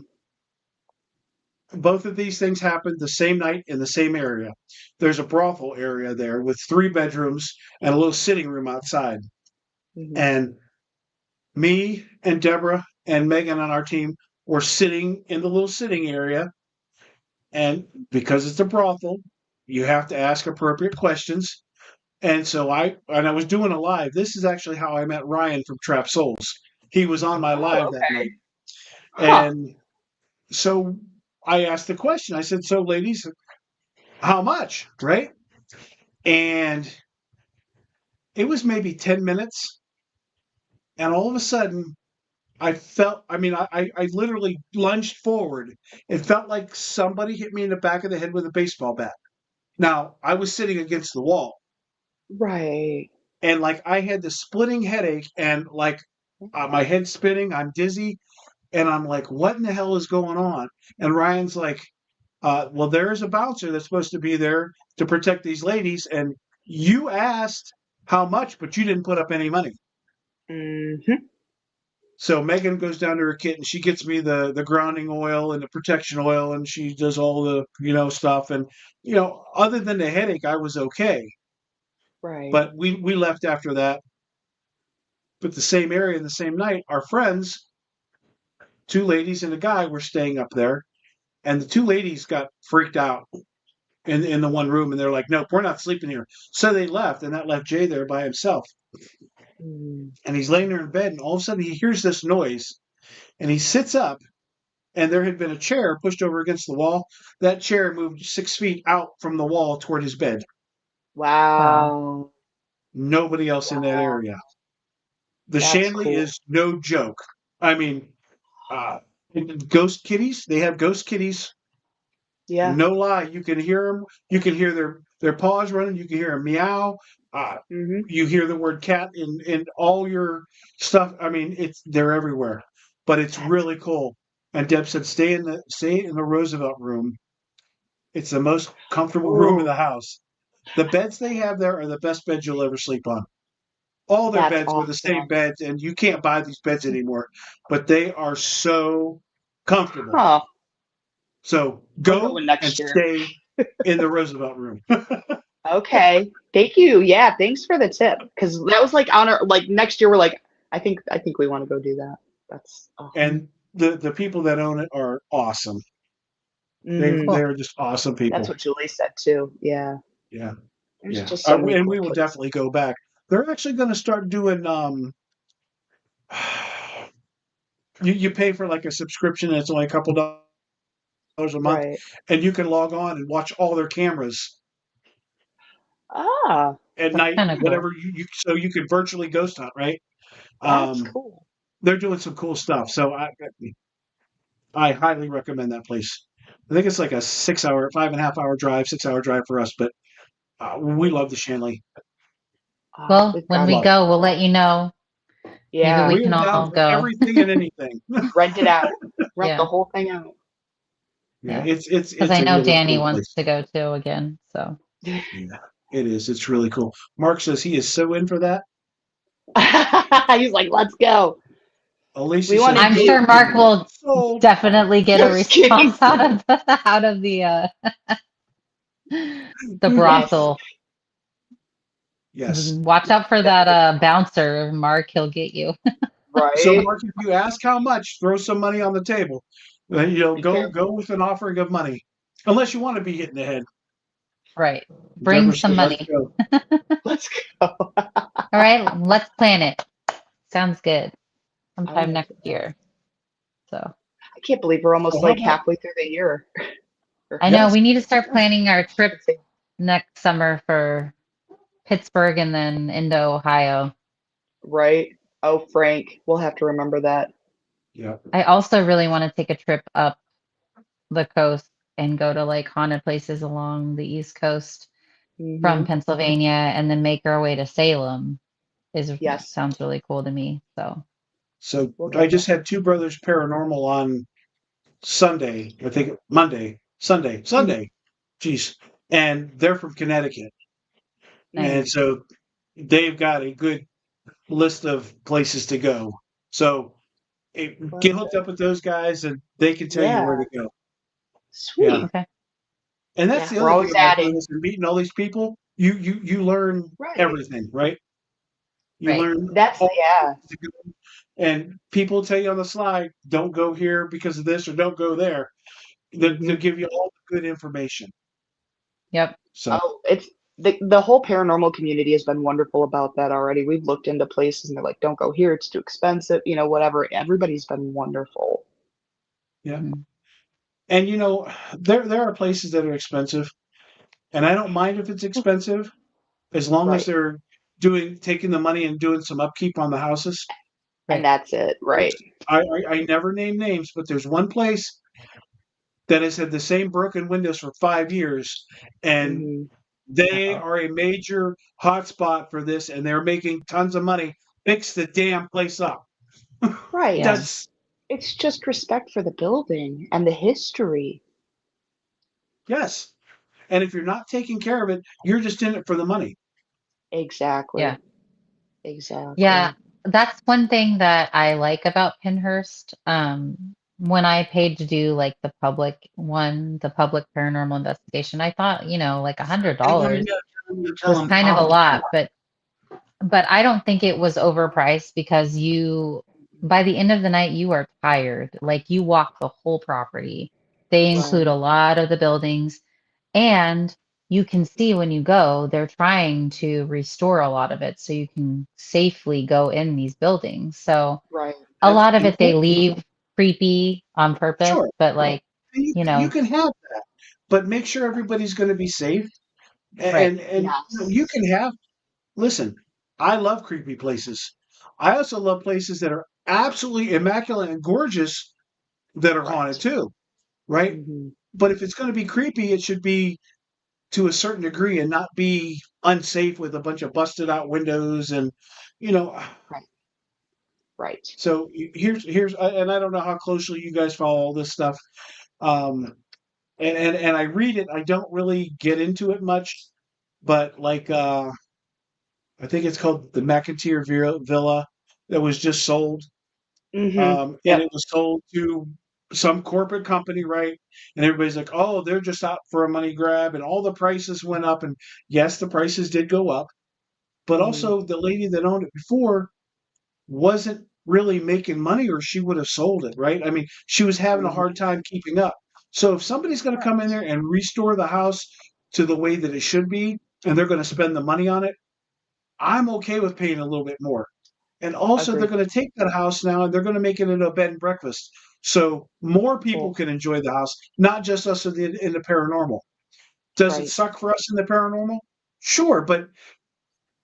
Both of these things happened the same night in the same area. There's a brothel area there with 3 bedrooms and a little sitting room outside. Hmm. And me and Deborah and Megan on our team were sitting in the little sitting area. And because it's a brothel, you have to ask appropriate questions. And so I was doing a live. This is actually how I met Ryan from Trap Souls. He was on my Oh, live that okay. night. Huh. And so I asked the question. I said, "So, ladies, how much?" Right? And it was maybe 10 minutes, and all of a sudden, I literally lunged forward. It felt like somebody hit me in the back of the head with a baseball bat. Now, I was sitting against the wall, Right. and like I had this splitting headache, and like my head spinning, I'm dizzy, and I'm like, what in the hell is going on? And Ryan's like, well, there's a bouncer that's supposed to be there to protect these ladies, and you asked how much, but you didn't put up any money. Mm-hmm. So Megan goes down to her kit and she gets me the grounding oil and the protection oil, and she does all the stuff. And other than the headache, I was okay. Right. But we left after that. But the same area in the same night, our friends, two ladies and a guy, were staying up there, and the two ladies got freaked out in the one room, and they're like, "Nope, we're not sleeping here." So they left, and that left Jay there by himself. Mm. And he's laying there in bed, and all of a sudden he hears this noise, and he sits up, and there had been a chair pushed over against the wall. That chair moved 6 feet out from the wall toward his bed. Wow. Wow. Nobody else in that Wow. area. The That's Shanley cool. is no joke. I mean, uh, ghost kitties. They have ghost kitties. Yeah. No lie. You can hear them. You can hear their paws running. You can hear them meow. Mm-hmm. You hear the word cat in all your stuff. I mean, they're everywhere. But it's really cool. And Deb said, stay in the Roosevelt room. It's the most comfortable room in Ooh, the house. The beds they have there are the best beds you'll ever sleep on. All their that's beds were the same awesome. beds, and you can't buy these beds anymore, but they are so comfortable. Huh. So We're go going and next year. stay in the Roosevelt room. Okay. Thank you. Yeah. Thanks for the tip. Because that was like on our like next year. We're like, I think we want to go do that. That's And the people that own it are awesome. mm, Cool. They're just awesome that's people. what Julie said too. Yeah. Yeah, There's yeah. just so many And cool we will places. definitely go back. They're actually going to start doing you pay for like a subscription, and it's only a couple dollars a month, Right. and you can log on and watch all their cameras Ah, at That's night, kind of cool. whatever so you could virtually ghost hunt, right? that's Um, cool. they're doing some cool stuff, so I highly recommend that place. I think it's like a 6 hour, 5.5 hour drive, 6 hour drive for us, but we love the Shanley. Well, We've when got we Love it. go, we'll let you know. Maybe yeah. we We can are down all for go. everything and anything. Rent it out. Rent the Yeah, whole thing out. Yeah, yeah. Because it's I a know really Danny cool wants place. to go too again. So Yeah, it is. It's really cool. Mark says he is so in for that. He's like, let's go. Alicia We want says to I'm go sure do Mark will sold. definitely get a ghost kitties. response out of the Yes. brothel. Yes. Watch out for that Definitely. bouncer, Mark. He'll get you. So, Right. Mark, if you ask how much, throw some money on the table. Be Go careful. with an offering of money, unless you want to be hit in the head. Right. Bring Deborah some said, "Let's money. go." Let's go. All right, let's plan it. Sounds good. I Sometime like next it. year. So I can't believe we're So, almost how like about halfway through the year. I know yes? we need to start Yes. planning our trip next summer for Pittsburgh and then into Ohio. Right? Oh, Frank, we'll have to remember that. Yeah. I also really want to take a trip up the coast and go to like haunted places along the East Coast from Hmm. Pennsylvania and then make our way to Salem is Yes, sounds really cool to me. So So we'll I get just that. had two brothers paranormal on Sunday. I think Monday, Sunday, Mhm. Sunday. Jeez, and they're from Connecticut, nice. and Mm. so they've got a good list of places to go. So get hooked up Perfect. with those guys, and they can tell you where Yeah, to go. Yeah, sweet. Okay. and that's Yeah, the we're other thing always about doing adding. this and meeting all these people. You learn Right. everything, right? You Right. learn That's all the yeah. places to go, and people tell you on the slide, "Don't go here because of this," or "Don't go there." They'll Hmm. give you all the good information. Yep. So Oh, it's the whole paranormal community has been wonderful about that already. We've looked into places and they're like, don't go here, it's too expensive, whatever. Everybody's been wonderful. yeah, Mhm. And there are places that are expensive, and I don't mind if it's expensive as long as Right. they're taking the money and doing some upkeep on the houses. And Right. that's it. Right. I never name names, but there's one place that has had the same broken windows for 5 years, and Hmm. they Uh-oh. are a major hotspot for this, and they're making tons of money. Fix the damn place up. Right. Yeah. That's It's just respect for the building and the history. yes. And if you're not taking care of it, you're just in it for the money. Yeah. Exactly. Yeah. Exactly. That's one thing that I like about Pinhurst. When I paid to do like the public paranormal investigation, I thought, like $100 was kind of a lot, but I don't think it was overpriced because by the end of the night, you are tired. Like you walk the whole property. They include a Right. lot of the buildings, and you can see when you go, they're trying to restore a lot of it so you can safely go in these buildings. So Right. a That's lot of it they important. leave creepy on purpose, Sure. but like, And you you know, can have that, but make sure everybody's going to be safe. right. And you Yes. can have. Listen, I love creepy places. I also love places that are absolutely immaculate and gorgeous that are haunted Right. too, right? Hmm. But if it's going to be creepy, it should be to a certain degree and not be unsafe with a bunch of busted out windows and you know Right. Right. so here's and I don't know how closely you guys follow all this stuff. um and I read it. I don't really get into it much, but like I think it's called the McIntyre Villa that was just sold. Hmm. And Yep. it was sold to some corporate company, right? And everybody's like, "Oh, they're just out for a money grab," and all the prices went up. And yes, the prices did go up, but Hmm. also the lady that owned it before wasn't really making money, or she would have sold it, right? I mean, she was having a Hmm. hard time keeping up. So if somebody's going to come in Right. there and restore the house to the way that it should be, and they're going to spend the money on it, I'm okay with paying a little bit more. And also, they're Agreed. going to take that house now and they're going to make it into a bed and breakfast. So more people Cool. can enjoy the house, not just us in the paranormal. Does it Right. suck for us in the paranormal? Sure, but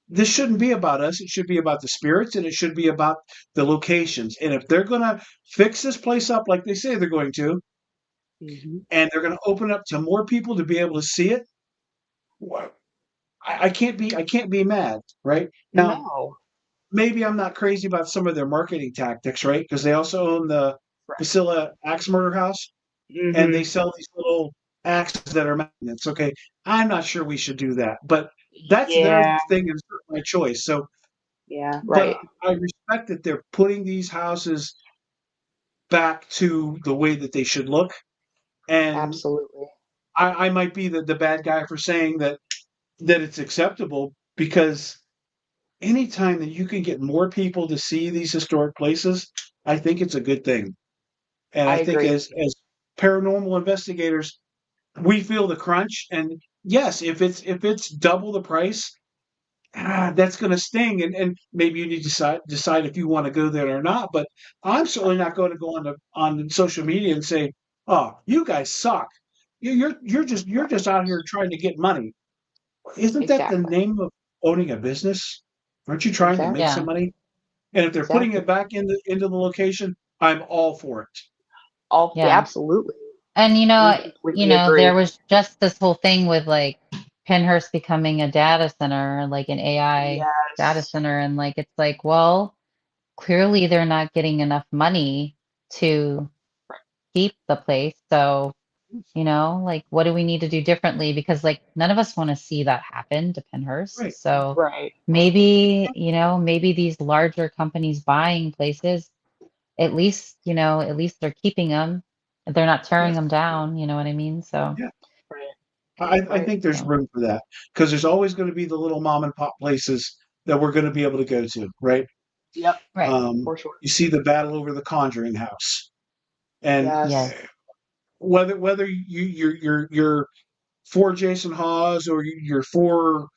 this shouldn't be about us. It should be about the spirits and it should be about the locations. And if they're going to fix this place up like they say they're going to, Hmm. and they're going to open up to more people to be able to see it, I can't be mad, right? Now, No. maybe I'm not crazy about some of their marketing tactics, right? Because they also own the Right. Priscilla Axe Murder House, and they Hmm. sell these little axes that are magnets. Okay, I'm not sure we should do that, but that's their Yeah. thing and it's my choice. So, Yeah. but Right. I respect that they're putting these houses back to the way that they should look, and Absolutely. I might be the bad guy for saying that it's acceptable because anytime that you can get more people to see these historic places, I think it's a good thing. And I I think agree. as paranormal investigators, we feel the crunch. And yes, if it's double the price, that's going to sting. And maybe you need to decide if you want to go there or not. But I'm certainly Right. not going to go on social media and say, "Oh, you guys suck. You're Right. just out here trying to get money." Isn't that the Exactly. name of owning a business? Aren't you trying to make Exactly. some Yeah. money? And if they're putting it Exactly. back into the location, I'm all for it. Yeah. Absolutely. And We completely there agree. was just this whole thing with like Penhurst becoming a data center, like an AI data Yes. center, and like it's like, well, clearly they're not getting enough money to Right. keep the place. So, like what do we need to do differently? Because like none of us want to see that happen to Penhurst. Right. So Right. maybe these larger companies buying places, at least they're keeping them. They're not tearing Yes. them down, you know what I mean? So, Yeah. Right. I Right. think there's so room for that because there's always going to be the little mom and pop places that we're going to be able to go to, right? Yep. right. For sure. You see the battle over the Conjuring house, and Yes. Yes. whether you're for Jason Hawes or you're for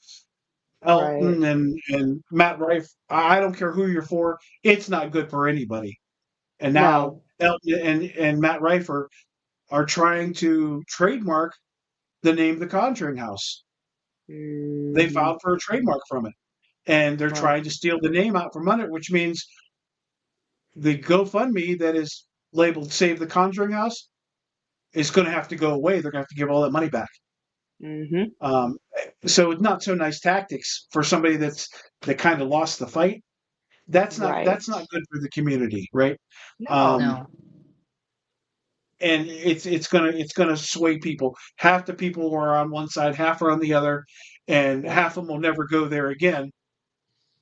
Right. Elton and Matt Rife, I don't care who you're for. It's not good for anybody. And No. now Elton and Matt Rife are trying to trademark the name The Conjuring House. They filed for a trademark from it, and they're Wow. trying to steal the name out from under it, which means the GoFundMe that is labeled Save the Conjuring House is going to have to go away. They're going to have to give all that money back. Mm-hmm. So it's not so nice tactics for somebody that kind of lost the fight. That's not Right. good for the community, right? No. No. And it's gonna sway people. Half the people are on one side, half are on the other, and half of them will never go there again.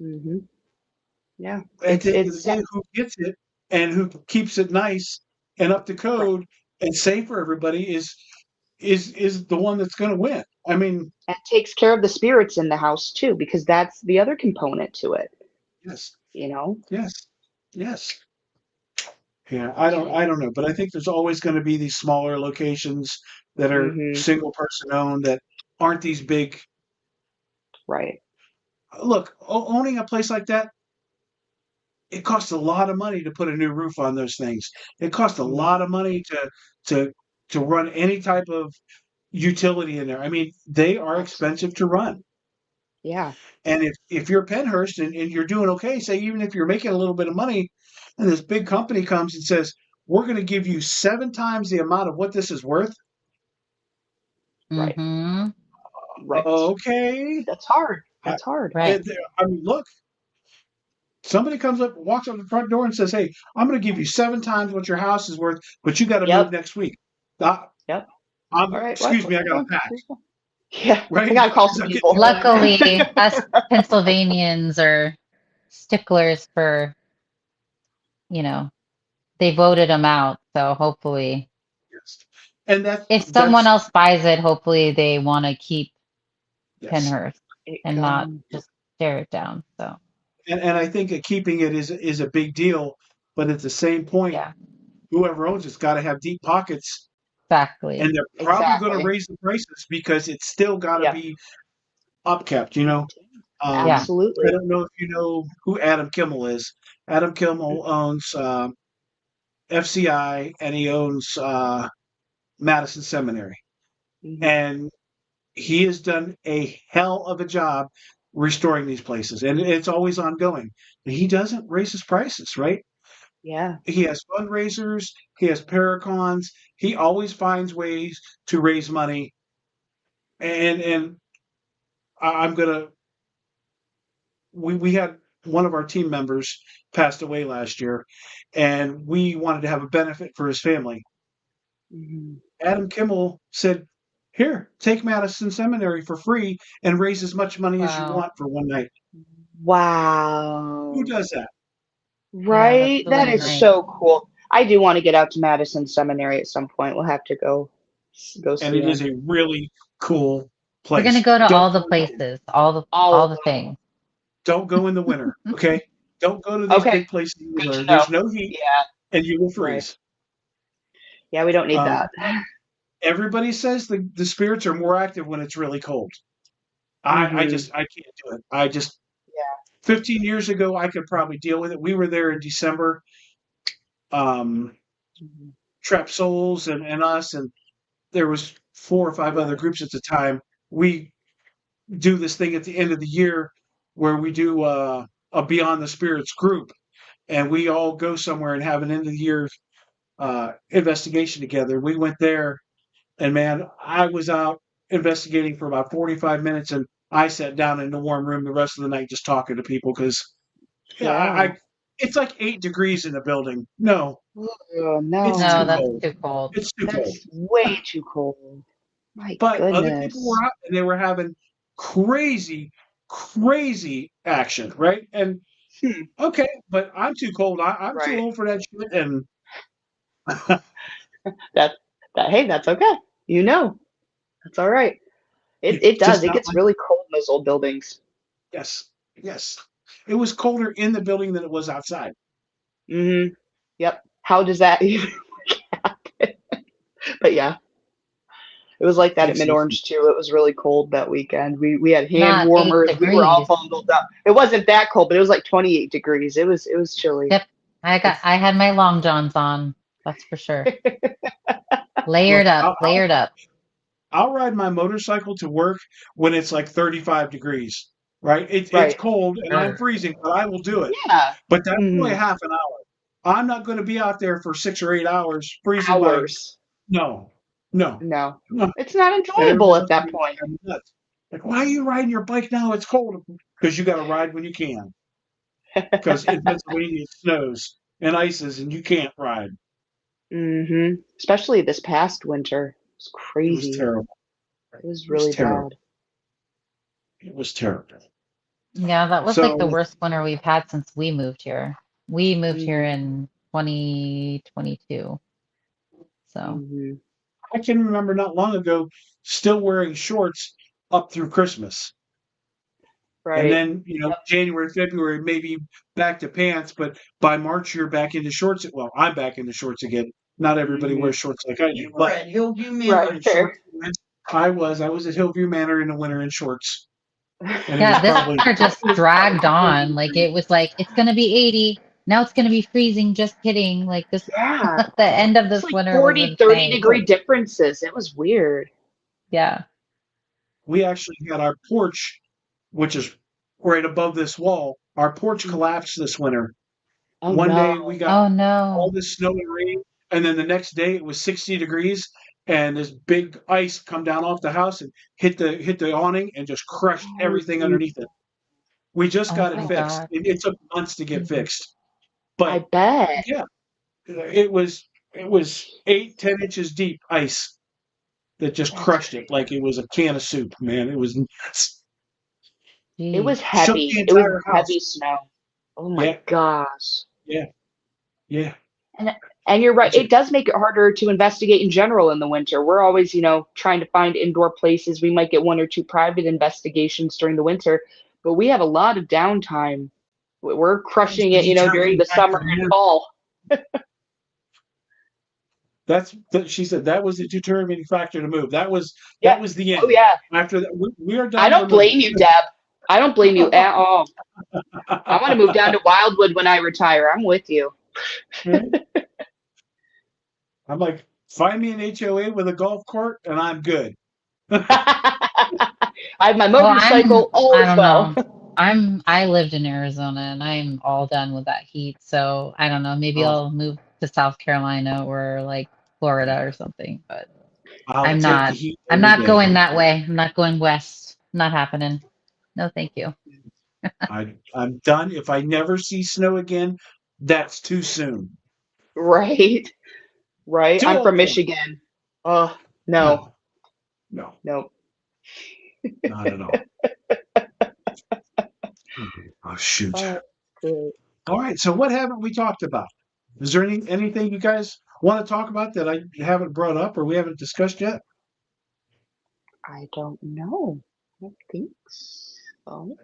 Mm-hmm. Yeah. At the end of It's the day, who gets it and who keeps it nice and up to code and safe for everybody is the one that's going to win. I mean, and takes care of the spirits in the house too, because that's the other component to it. yes, You know. yes, yes. Yeah, I don't know, but I think there's always going to be these smaller locations that are Mm-hmm. single person owned that aren't these big. Right. Look, owning a place like that, it costs a lot of money to put a new roof on those things. It costs a lot of money to run any type of utility in there. I mean, they are expensive to run. Yeah. And if you're Penhurst and you're doing okay, say even if you're making a little bit of money, and this big company comes and says, "We're going to give you 7 times the amount of what this is worth." Right. Mm-hmm. Right. Okay. That's hard. That's hard. Right. I mean, look. Somebody comes up, walks up the front door, and says, "Hey, I'm going to give you 7 times what your house is worth, but you got to move next week." Yep. All right. Excuse me, I got to pack. Yeah. Right? I gotta call some people. Luckily, us Pennsylvanians are sticklers for, they voted them out. So hopefully, And if someone else buys it, hopefully they want to keep Penhurst and not just tear it down. So. And I think that keeping it is a big deal, but at the same point, whoever owns it's got to have deep pockets. Exactly. And they're probably going to raise the prices because it's still got to be upkept, Absolutely. I don't know if you know who Adam Kimmel is. Adam Kimmel owns FCI and he owns Madison Seminary. Mm-hmm. And he has done a hell of a job restoring these places. And it's always ongoing. He doesn't raise his prices, right? Yeah. He has fundraisers. He has paracons. He always finds ways to raise money. And I'm gonna. We had one of our team members passed away last year, and we wanted to have a benefit for his family. Mm-hmm. Adam Kimmel said, "Here, take Madison Seminary for free and raise as much money as you want for one night." Wow. Who does that? Right? Yeah, that is nice. so cool. I do want to get out to Madison Seminary at some point. We'll have to go see And it is a really cool place. We're gonna go to all the places, all the things. Don't go in the winter, okay? Don't go to these big places in the winter. There's no heat, and you will freeze. Yeah, we don't need that. Everybody says the spirits are more active when it's really cold. I can't do it. 15 years ago, I could probably deal with it. We were there in December. Trap Souls and us, and there was 4 or 5 other groups at the time. We do this thing at the end of the year where we do a Beyond the Spirits group, and we all go somewhere and have an end of the year investigation together. We went there, and man, I was out investigating for about 45 minutes, and I sat down in the warm room the rest of the night just talking to people because it's like 8 degrees in the building. No. Oh, no. It's That's cold. too cold. It's too cold. Way too cold. My But goodness. other people were out and they were having crazy action, right? And okay, but I'm too cold. I'm too old for that shit. And hey, that's okay. That's all right. It does. It gets really cold in those old buildings. Yes. It was colder in the building than it was outside. Mm-hmm. Yep. How does that even happen? But yeah. It was like that at Mid-Orange too. It was really cold that weekend. We had hand warmers. We were all bundled up. It wasn't that cold, but it was like 28 degrees. It was chilly. Yep. I had my long johns on. That's for sure. Layered look, up, layered up. I'll ride my motorcycle to work when it's like 35 degrees, right? It's Right. cold and I'm Sure. freezing, but I will do it. Yeah. But that's only Mhm. half an hour. I'm not going to be out there for 6 or 8 hours freezing by Hours. no, no, No. no. It's not And enjoyable everybody at else that is point. kind of nuts. Like, why are you riding your bike now? It's cold. Because you got to ride when you can. Because in Pennsylvania it snows and ices and you can't ride. Especially this past winter. It's It was crazy. terrible. It was It was really terrible. bad. It was terrible. Yeah, that was like So the worst winter we've had since we moved here. We moved here Mhm. in 2022. So, Mhm. I can remember not long ago still wearing shorts up through Christmas. And Right. then, Yep. January, February, maybe back to pants, but by March you're back into shorts. Well, I'm back into shorts again. Not everybody Mhm. wears shorts like I do, You were but at Hillview Manor Right. in shorts. I was at Hillview Manor in the winter in shorts. And it was yeah, this probably summer just dragged 30 on. Like degrees. it was like it's gonna be 80. Now it's gonna be freezing. Just kidding. Like this, Yeah. the end of It's this like winter was 40, 30 insane. degree differences. It was weird. Yeah. We actually had our porch, which is right above this wall. Our porch collapsed this winter. Oh One day we no. got Oh all no. this snow and rain, and then the next day it was 60 degrees, and this big ice come down off the house and hit the awning and just crushed everything Oh, underneath it. We just Oh got it my fixed. God. It took months to get Mhm. fixed, I but bet. yeah, it was 8, 10 inches deep ice that just That's crushed it crazy. like it was a can of soup. Man, it was nuts. It Jeez. was Shook the heavy. It was entire heavy house. snow. Oh my Yeah, gosh. yeah, yeah. And and you're right. It's a, It does make it harder to investigate in general in the winter. We're always, trying to find indoor places. We might get one or two private investigations during the winter, but we have a lot of downtime. We're that's crushing the it, during determining the factor. summer and fall. She said that was the determining factor to move. That was Yeah. the Oh end. yeah. After that, we are I done. We're don't moving. blame you, Deb. I don't blame you at all. I want to move down to Wildwood when I retire. I'm with you. I'm like, find me an HOA with a golf court, and I'm good. I have my Well, motorcycle, all I is don't well. know. I lived in Arizona and I'm all done with that heat. So I don't know. Maybe Oh, I'll move to South Carolina or like Florida or something, but I'll I'm take the not, heat I'm any not day. going that way. I'm not going west. Not happening. No, thank you. I'm done. If I never see snow again, that's too soon. Right. Right. To I'm a from point. Michigan. Oh, no. No, no, No. not at all. Oh shoot. Oh, good. All right. So what haven't we talked about? Is there anything you guys want to talk about that I haven't brought up or we haven't discussed yet? I don't know. I don't think so.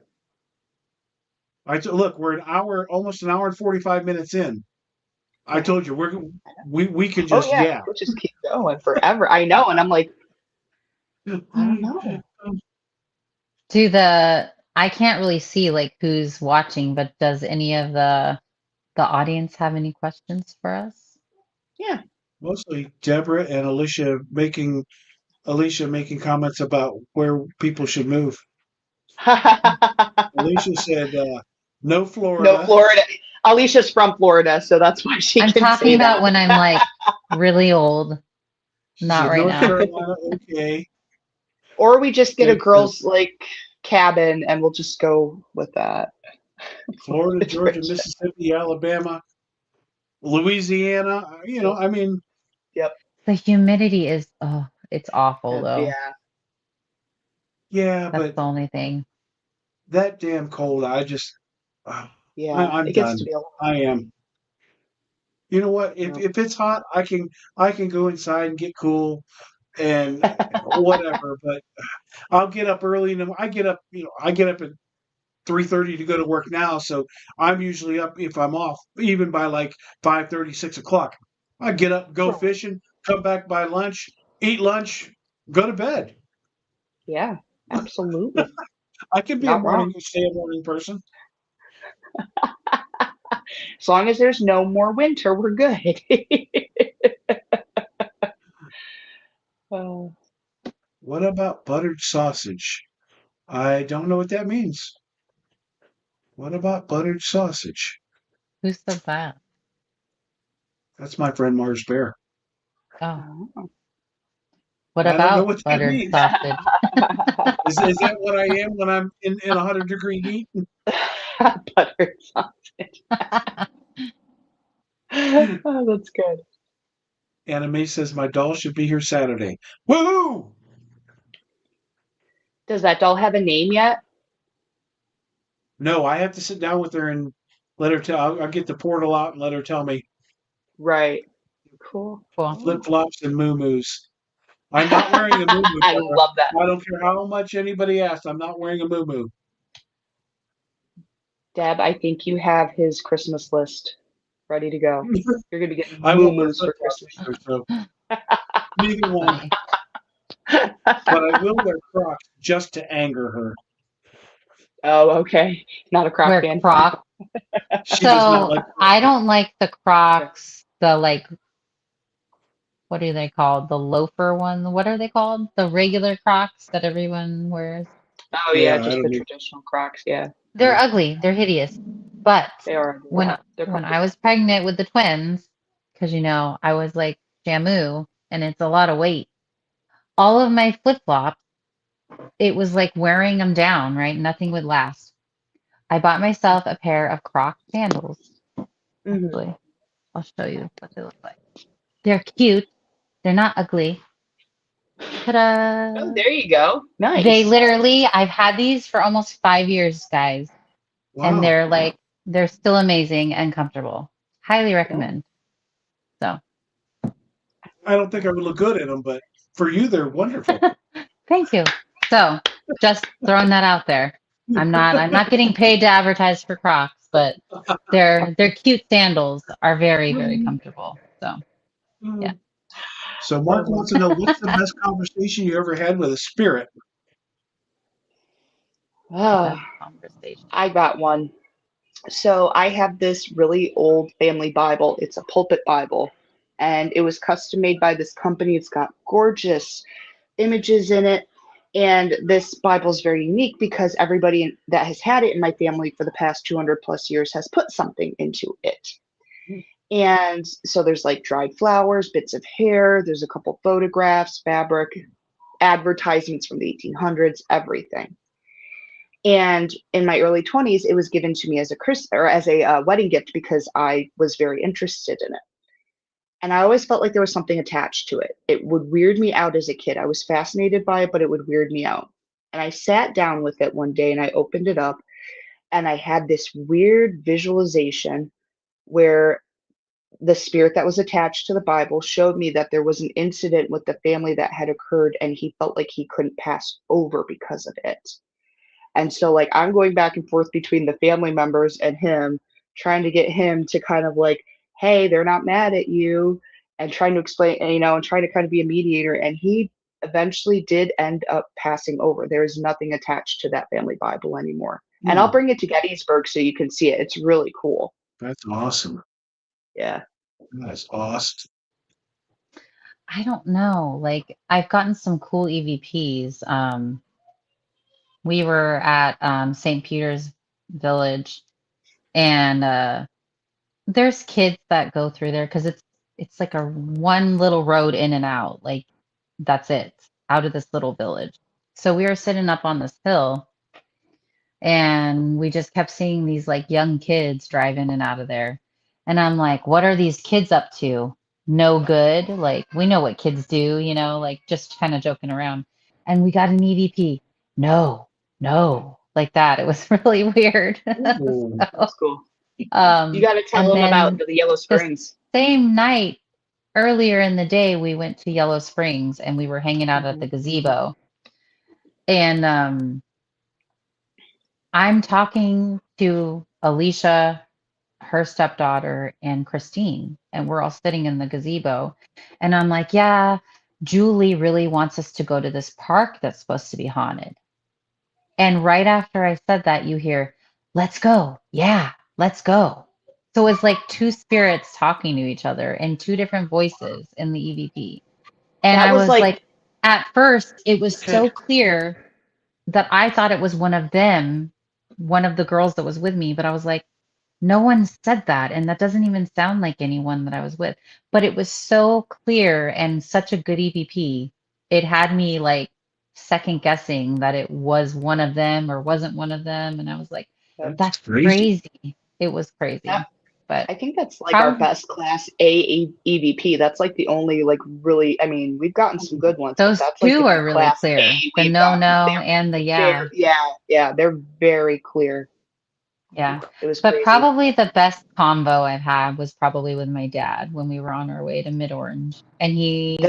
Look, we're almost an hour and 45 minutes in. I told you we could Oh just yeah, yap. we'll just keep going forever. I know, and I'm like, I don't know. I can't really see like who's watching, but does any of the audience have any questions for us? Yeah. Mostly Deborah and Alicia making comments about where people should move. Alicia said no No, Florida. Florida. Alicia's from Florida, so that's why she I'm can talking say about that. when I'm like really old, She not said right North now. Carolina, okay. Or we just get a Deborah, girls like cabin and we'll just go with that. Florida, The Georgia, tradition. Mississippi, Alabama, Louisiana. Yep. I mean, Yep. The humidity is, oh, it's awful though. Yeah. yeah, That's but the only thing. that damn cold. Uh, Yeah. I'm It gets done. to be a lot. I am. You know what? If Yep. if it's hot, I can go inside and get cool and whatever. But I'll get up early and I get up at 3:30 to go to work now. So I'm usually up if I'm off even by like 5:30, 6 o'clock. I get up, go Right. fishing, come back by lunch, eat lunch, go to bed. Yeah. Absolutely. I can be Not wrong. stay a morning person. As long as there's no more winter, we're good. Oh. What about buttered sausage? I don't know what that means. What about buttered sausage? Who said that? That's my friend Mars Bear. Oh, Oh. what I don't know about what that buttered means. sausage? Is that what I am when I'm in 100-degree heat? Butter sausage. Oh, that's good. Anna Mae says my doll should be here Saturday. Woohoo! Does that doll have a name yet? No, I have to sit down with her and let her tell. I'll get the portal out and let her tell me Right. Cool. Cool. flip flops and moo I'm not wearing a moo I Deborah. love that. I don't care how much anybody asks. I'm not wearing a moo Deb, I think you have his Christmas list ready to go. You're going to be getting I won't wear moo-moos flip for flops Christmas. either, so neither one. Funny. But I will wear Crocs just to anger her. Oh, okay. Not a Croc Wear fan. Crocs. She does not So like I don't like the Crocs, the like, what are they called? The loafer one. What are they called? The regular Crocs that everyone wears. Oh, Yeah, yeah, I just the don't need. traditional Crocs. Yeah, They're ugly. They're hideous. But they are. when They're when I comfortable. was pregnant with the twins, because I was like Shamu, and it's a lot of weight. All of my flip-flops, it was like wearing them down, right? Nothing would last. I bought myself a pair of Croc sandals. Hmm. Actually, I'll show you what they look like. They're cute. They're not ugly. Oh, Ta-da! there you go. They Nice. literally, I've had these for almost 5 years, guys, and Wow. they're still amazing and comfortable. Highly recommend. So, I don't think I would look good in them, but for you, they're wonderful. thank you. So, just throwing that out there. I'm not getting paid to advertise for Crocs, but their cute sandals are very, very comfortable. So, yeah. So Mark wants to know what's the best conversation you ever had with a spirit? The Oh, best conversation. I got one. So I have this really old family Bible. It's a pulpit Bible, and it was custom made by this company. It's got gorgeous images in it. And this Bible is very unique because that has had it in my family for the past 200 plus years has put something into it. And so there's like dried flowers, bits of hair, there's a couple photographs, fabric, advertisements from the 1800s, everything. And in my early 20s, it was given to me as a wedding gift because I was very interested in it. And I always felt like there was something attached to it. It would weird me out as a kid. I was fascinated by it, but it would weird me out. And I sat down with it one day and I opened it up and I had this weird visualization where the spirit that was attached to the Bible showed me that there was an incident with the family that had occurred and he felt like he couldn't pass over because of it. And so, like, I'm going back and forth between the family members and him, trying to get him to kind of like, hey, they're not mad at you, and trying to explain, and trying to kind of be a mediator. And he eventually did end up passing over. There is nothing attached to that family Bible anymore. And I'll bring it to Gettysburg so you can see it. It's really cool. That's awesome. Yeah. That's awesome. I don't know. Like, I've gotten some cool EVPs. We were at St. Peter's Village, and there's kids that go through there because it's like a one little road in and out. Like, that's it, out of this little village. So we were sitting up on this hill, and we just kept seeing these like young kids drive in and out of there. And I'm like, what are these kids up to? No good. Like, we know what kids do, like just kind of joking around. And we got an EVP. No, no, like that. It was really weird. Ooh. So, That's cool. You got to tell and him about then the Yellow the Springs. same night, earlier in the day, we went to Yellow Springs and we were hanging out at the gazebo. And I'm talking to Alicia, her stepdaughter, and Christine, and we're all sitting in the gazebo. And I'm like, yeah, Julie really wants us to go to this park that's supposed to be haunted. And right after I said that, you hear, let's go. Yeah, let's go. So it's like two spirits talking to each other in two different voices in the EVP. And That I was was like, at first it was Okay. so clear that I thought it was one of them, one of the girls that was with me, but I was like, no one said that, and that doesn't even sound like anyone that I was with. But it was so clear and such a good EVP. It had me like second guessing that it was one of them or wasn't one of them, and I was like, That's that's crazy. crazy. It was crazy. That, But I think that's like our probably best class A EVP. That's like the only like really. I mean, we've gotten some good ones, but those that's like the two are really class A clear. The we've no gotten. no They're and the very yeah. yeah, they're very clear. Yeah. It was But crazy. probably the best combo I've had was probably with my dad when we were on our way to Mid Orange. And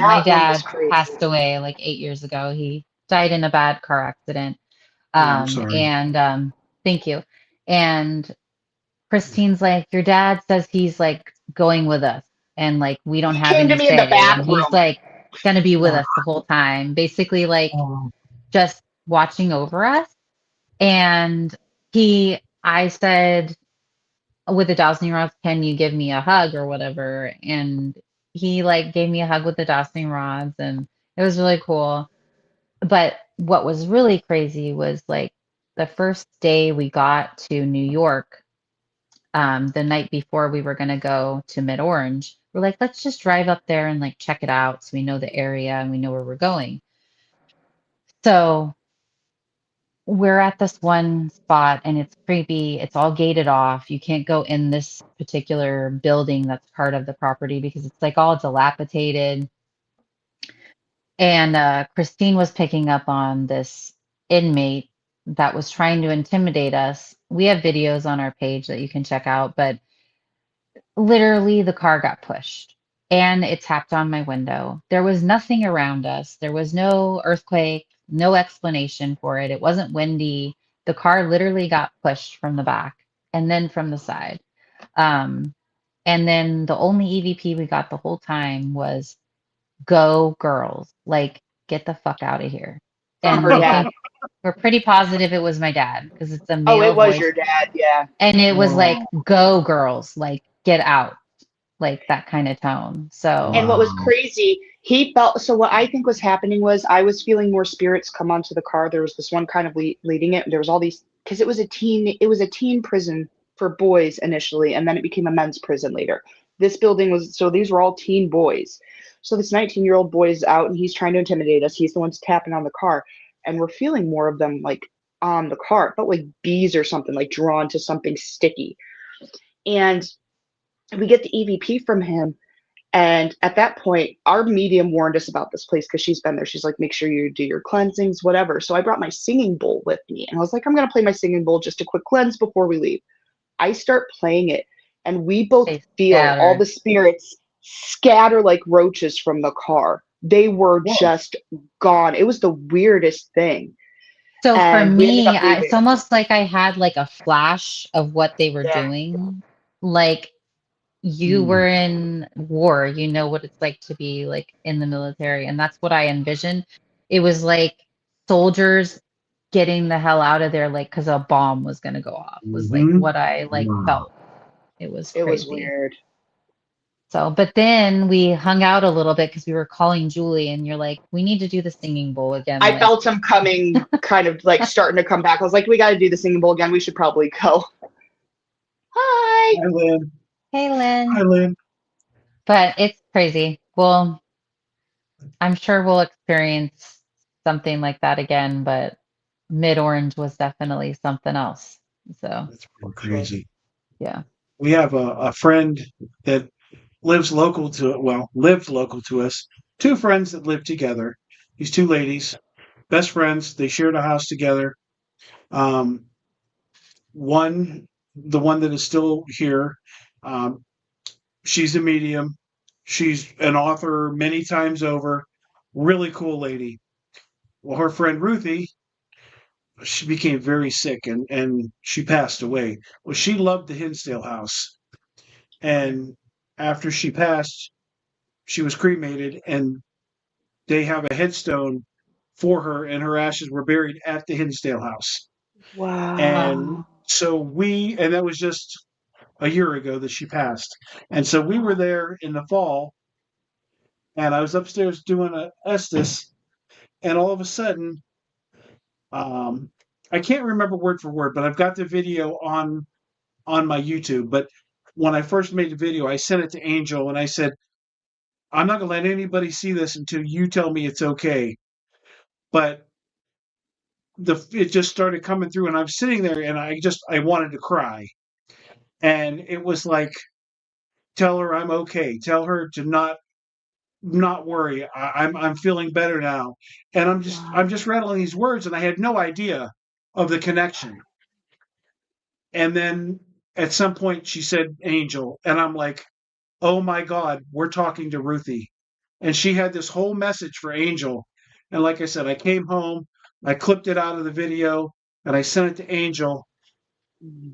my That one was dad crazy. passed away like 8 years ago. He died in a bad car accident. Oh, I'm sorry. Thank you. And Christine's like, your dad says he's like going with us and like we don't He have came to any me in the say. And he's bathroom. like gonna be with us the whole time, basically like Oh, just watching over us. And I said, with the dowsing rods, can you give me a hug or whatever? And he like gave me a hug with the dowsing rods, and it was really cool. But what was really crazy was like the first day we got to New York, the night before we were going to go to Mid Orange, we're like, let's just drive up there and like check it out so we know the area and we know where we're going. So we're at this one spot and it's creepy. It's all gated off. You can't go in this particular building that's part of the property because it's like all dilapidated. And Christine was picking up on this inmate that was trying to intimidate us. We have videos on our page that you can check out, but literally the car got pushed and it tapped on my window. There was nothing around us. There was no earthquake, no explanation for it. It wasn't windy. The car literally got pushed from the back and then from the side. Um, and then the only EVP we got the whole time was go girls, like get the fuck out of here. And Her I dad. think we're pretty positive it was my dad because it's a Oh, male it was voice. your dad. Yeah. And it was like, oh, go girls, like get out, like that kind of tone. So, And what was wow. crazy, he felt so. What I think was happening was I was feeling more spirits come onto the car. There was this one kind of leading it. There was all these because it was a teen prison for boys initially, and then it became a men's prison later. This building was so these were all teen boys. So this 19-year-old boy is out and he's trying to intimidate us. He's the one tapping on the car, and we're feeling more of them like on the car. It felt like bees or something, like drawn to something sticky. And we get the EVP from him, and at that point, our medium warned us about this place because she's been there. She's like, make sure you do your cleansings, whatever. So I brought my singing bowl with me. And I was like, I'm going to play my singing bowl just a quick cleanse before we leave. I start playing it, and we both they feel all scattered. the spirits scatter like roaches from the car. They were Whoa. just gone. It was the weirdest thing. So for And we ended me, up leaving. it's almost like I had like a flash of what they were Yeah. doing. Like you Hmm. were in war, you know what it's like to be like in the military. And that's what I envisioned. It was like soldiers getting the hell out of there, like because a bomb was gonna go off, was like Hmm. what I like Wow. felt. It was It was crazy. weird. So, but then we hung out a little bit because we were calling Julie, and you're like, we need to do the singing bowl again. I Like, felt him coming, kind of like starting to come back. I was like, we got to do the singing bowl again. We should probably go. Hi. Hi, Lynn. hey, Hi, Lynn. Lynn. But it's crazy. Well, I'm sure we'll experience something like that again, but Mid Orange was definitely something else. So, That's pretty crazy. yeah. We have a friend that lived local to us. Two friends that live together. These two ladies, best friends. They shared a house together. Um, the one that is still here, um, she's a medium. She's an author many times over. Really cool lady. Well, her friend Ruthie, she became very sick and she passed away. Well, she loved the Hinsdale house. And after she passed, she was cremated and they have a headstone for her, and her ashes were buried at the Hinsdale house. And Wow. so and that was just a year ago that she passed. And so we were there in the fall, and I was upstairs doing a Estes, and all of a sudden, I can't remember word for word, but I've got the video on my YouTube. But when I first made the video, I sent it to Angel and I said, I'm not going to let anybody see this until you tell me it's okay. But it just started coming through, and I'm sitting there, and I wanted to cry, and it was like, tell her I'm okay. Tell her to not worry. I'm feeling better now, and I'm just rattling these words, and I had no idea of the connection. And then at some point she said Angel, and I'm like, oh my God, we're talking to Ruthie. And she had this whole message for Angel. And like I said, I came home, I clipped it out of the video, and I sent it to Angel.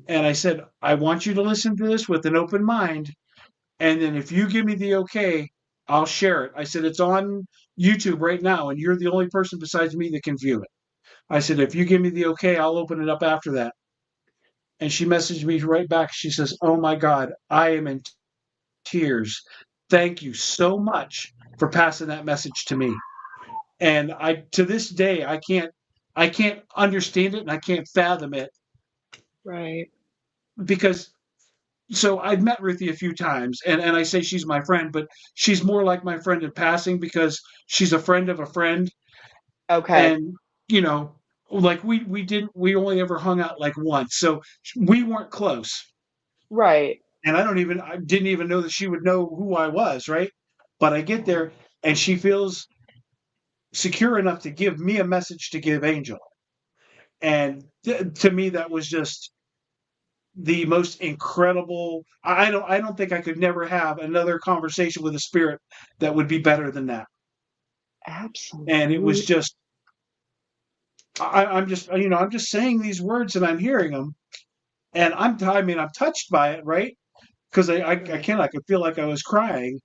And I said, I want you to listen to this with an open mind. And then if you give me the okay, I'll share it. I said, it's on YouTube right now, and you're the only person besides me that can view it. I said, if you give me the okay, I'll open it up after that. And she messaged me right back. She says, oh my God, I am in tears. Thank you so much for passing that message to me. And to this day, I can't understand it, and I can't fathom it. Right. Because so I've met Ruthie a few times, and I say she's my friend, but she's more like my friend in passing because she's a friend of a friend. Okay. And like we only ever hung out like once, so we weren't close. Right. And I didn't even know that she would know who I was, right? But I get there, and she feels secure enough to give me a message to give Angel. And to me, that was just the most incredible. I don't think I could never have another conversation with a spirit that would be better than that. Absolutely. And it was just, I'm just saying these words and I'm hearing them, and I'm touched by it, right? Because I could feel like I was crying,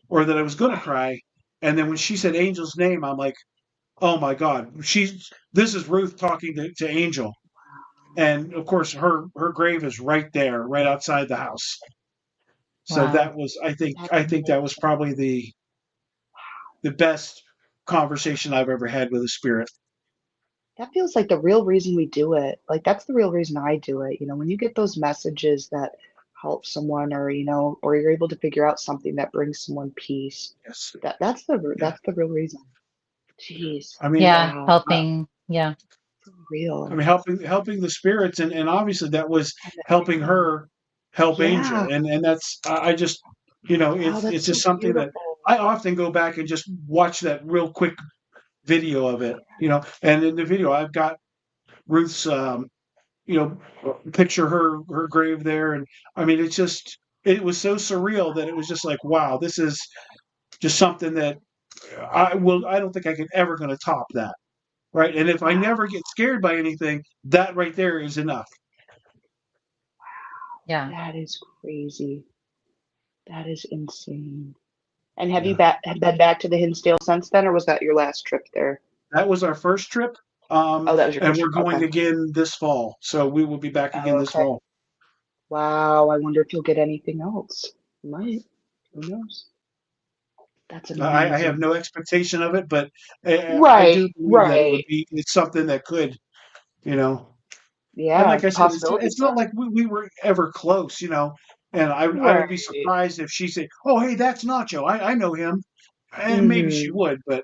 or that I was going to cry. And then when she said Angel's name, I'm like, oh my God, this is Ruth talking to Angel. And of course, her grave is right there, right outside the house. So Wow. that was, I think that was probably the best conversation I've ever had with a spirit. That feels like the real reason we do it. Like that's the real reason I do it. When you get those messages that help someone, or or you're able to figure out something that brings someone peace. Yes. That's the real reason. Jeez. I mean, Yeah, Wow. helping. Yeah. For real. I mean, helping the spirits, and obviously that was helping her help Angel, Yeah. and that's I just Wow, it's that's just so something that beautiful. I often go back and just watch that real quick video of it, and in the video I've got Ruth's picture her grave there, and I mean it was so surreal that it was just like, wow, this is just something that I don't think I could ever going to top that. Right. And if I never get scared by anything, that right there is enough. Yeah. That is crazy. That is insane. And have you Yeah. been back to the Hinsdale since then, or was that your last trip there? That was our first trip. Oh, that was your And first we're trip. going Okay. again this fall. So we will be back again Oh, this okay. fall. Wow. I wonder if you'll get anything else. You might. Who knows? That's I have amazing. no expectation of it, but I Right. do believe that Right. it's something that could, and Yeah. like I said, it's Possibilities. not like we were ever close, and I would be Right. surprised if she said, oh, hey, that's Nacho. I know him. And maybe she Mm-hmm. would, but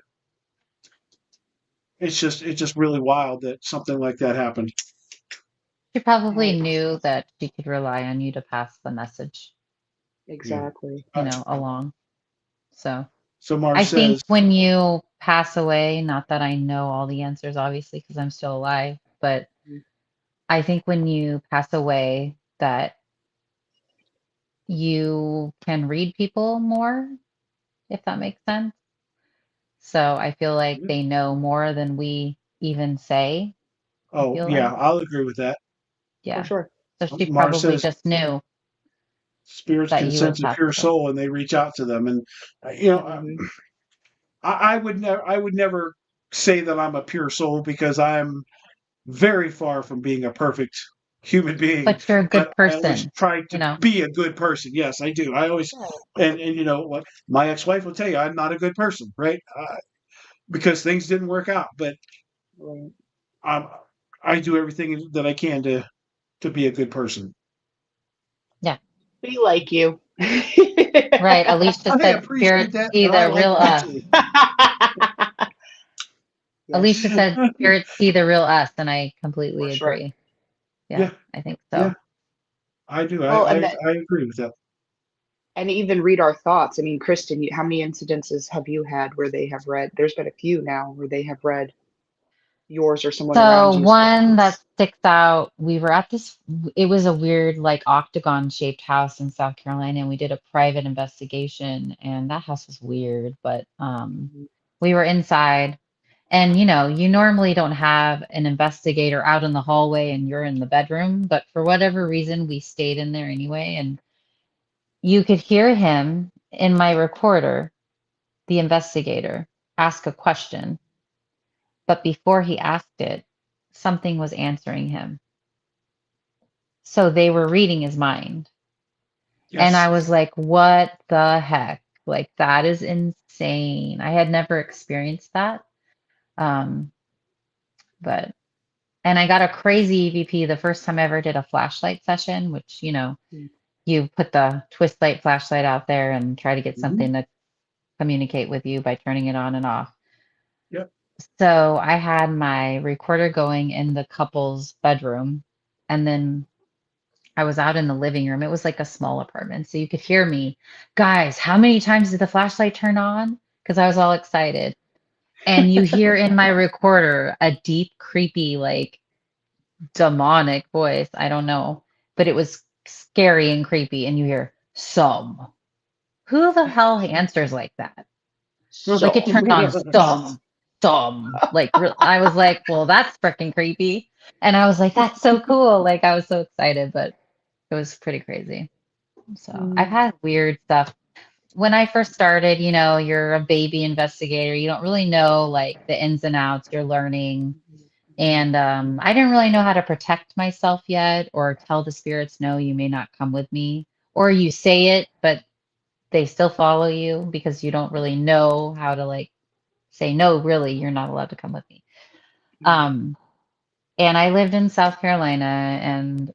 it's just really wild that something like that happened. She probably That is knew that she could rely on you to pass the message, Yeah. exactly. along. So So Mark I think says, when you pass away, not that I know all the answers, obviously, because I'm still alive, but I think when you pass away, that you can read people more, if that makes sense. So I feel like they know more than we even say. I oh, feel yeah, like, I'll agree with that. For yeah. sure. So she Mark probably says just knew spirits that can you had sense a passed pure away. soul and they reach out to them. And, you know, Mm-hmm. I would never say that I'm a pure soul because I'm very far from being a perfect human being, But you're a good but I always person, try you to know? be a good person. Yes, I do. I always, Right. and you know what, my ex-wife will tell you, I'm not a good person, right? because things didn't work out. But Right. I do everything that I can to be a good person. Yeah. We like you. Right. Alicia I said appreciate spirits that, see and I the like real that us. too. Yeah. Alicia said spirits see the real us, and I completely For sure. agree. Yeah, Yeah, I think yeah, so. I do. Well, and that, I agree with that. and even read our thoughts. I mean, Kristen, how many incidences have you had where they have read? There's been a few now where they have read yours or someone So around you's one that thoughts. sticks out, we were at this, it was a weird like octagon shaped house in South Carolina, and we did a private investigation, and that house was weird, but Mhm. we were inside, and you normally don't have an investigator out in the hallway and you're in the bedroom, but for whatever reason we stayed in there anyway, and you could hear him in my recorder, the investigator, ask a question. But before he asked it, something was answering him. So they were reading his mind. And I Yes. was like, what the heck? Like, that is insane. I had never experienced that. Um, but, and I got a crazy EVP the first time I ever did a flashlight session, which, you put the twist light flashlight out there and try to get Mhm. something to communicate with you by turning it on and off. Yep. So I had my recorder going in the couple's bedroom, and then I was out in the living room. It was like a small apartment, so you could hear me, guys, how many times did the flashlight turn on? Because I was all excited. And you hear in my recorder a deep, creepy, like demonic voice. I don't know, but it was scary and creepy. And you hear, some. Who the hell answers like that? Like it So, turned on some. Like I was like, well, that's freaking creepy. And I was like, that's so cool. Like I was so excited, but it was pretty crazy. So I've mm, had weird stuff. When I first started, you're a baby investigator. You don't really know like the ins and outs. You're learning. And I didn't really know how to protect myself yet or tell the spirits, no, you may not come with me. Or you say it, but they still follow you because you don't really know how to like say, no, really, you're not allowed to come with me. Um, and I lived in South Carolina, and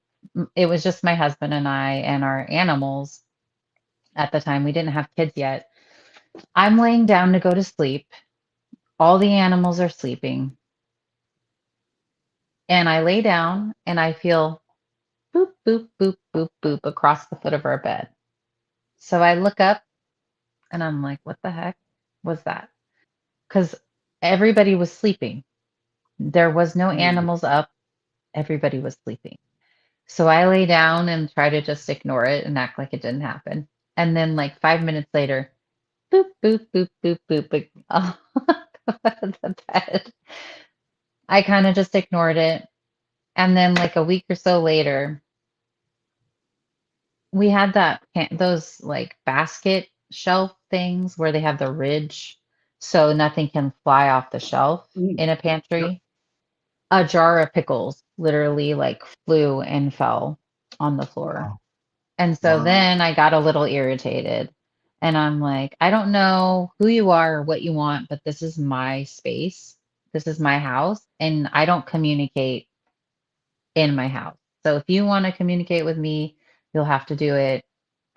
it was just my husband and I and our animals at the time. We didn't have kids yet. I'm laying down to go to sleep. All the animals are sleeping. And I lay down and I feel boop, boop, boop, boop, boop across the foot of our bed. So I look up and I'm like, what the heck was that? Because everybody was sleeping. There was no Mm. animals up. Everybody was sleeping. So I lay down and try to just ignore it and act like it didn't happen. And then, like 5 minutes later, boop, boop, boop, boop, boop, boop, off the bed. I kind of just ignored it. And then, like a week or so later, we had those like basket shelf things where they have the ridge so nothing can fly off the shelf Mm. in a Yep. pantry. A jar of pickles literally like flew and fell on the floor. Wow. And so Wow. then I got a little irritated. And I'm like, I don't know who you are or what you want, but this is my space. This is my house. And I don't communicate in my house. So if you want to communicate with me, you'll have to do it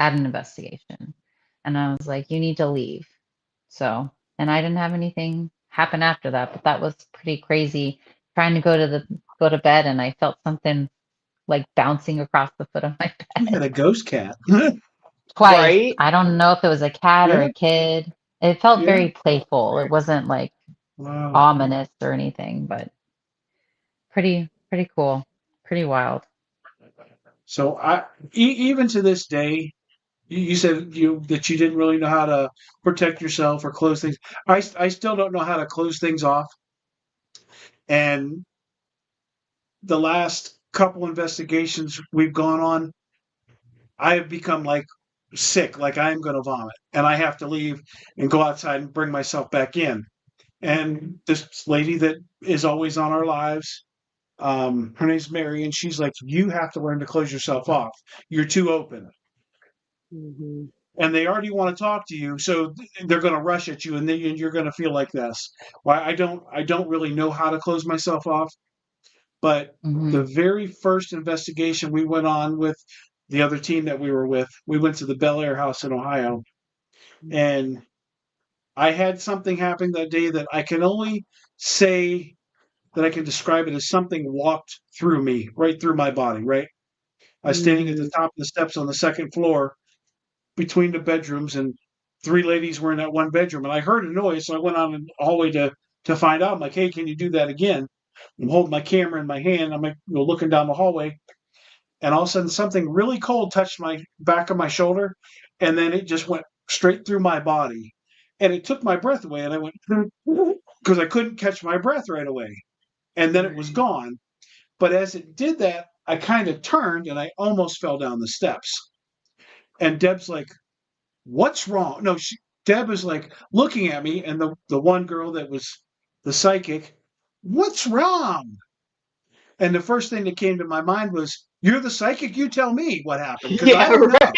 at an investigation. And I was like, you need to leave. So, and I didn't have anything happen after that, but that was pretty crazy. Trying to go to bed, and I felt something like bouncing across the foot of my You had bed a ghost cat. twice. right? I don't know if it was a cat or Yeah. a kid. It felt Yeah. very playful. It wasn't like Wow. ominous or anything, but pretty cool, pretty wild. So even to this day, you said that you didn't really know how to protect yourself or close things. I still don't know how to close things off. And the last couple investigations we've gone on, I have become like sick, like I am going to vomit, and I have to leave and go outside and bring myself back in. And this lady that is always on our lives, her name's Mary, and she's like, "You have to learn to close yourself off. You're too open." Hmm. and they already want to talk to you, so they're going to rush at you, and then you're going to feel like this. Well, I don't really know how to close myself off, but the Hmm. very first investigation we went on with the other team that we were with, we went to the Bel Air house in Ohio, and I had something happen that day that I can only say that I can describe it as something walked through me, right through my body, right? I was standing at the Mm. top of the steps on the second floor between the bedrooms, and three ladies were in that one bedroom, and I heard a noise, so I went on the hallway to find out. I'm like, hey, can you do that again? I'm holding my camera in my hand. I'm like, looking down the hallway, and all of a sudden something really cold touched my back of my shoulder, and then it just went straight through my body, and it took my breath away, and I went because I couldn't catch my breath right away, and then it was Right. gone. But as it did that, I kind of turned and I almost fell down the steps. And Deb's like, what's wrong? No, Deb is like looking at me, and the one girl that was the psychic, what's wrong? And the first thing that came to my mind was, you're the psychic, you tell me what happened, because I Yeah, don't know. right.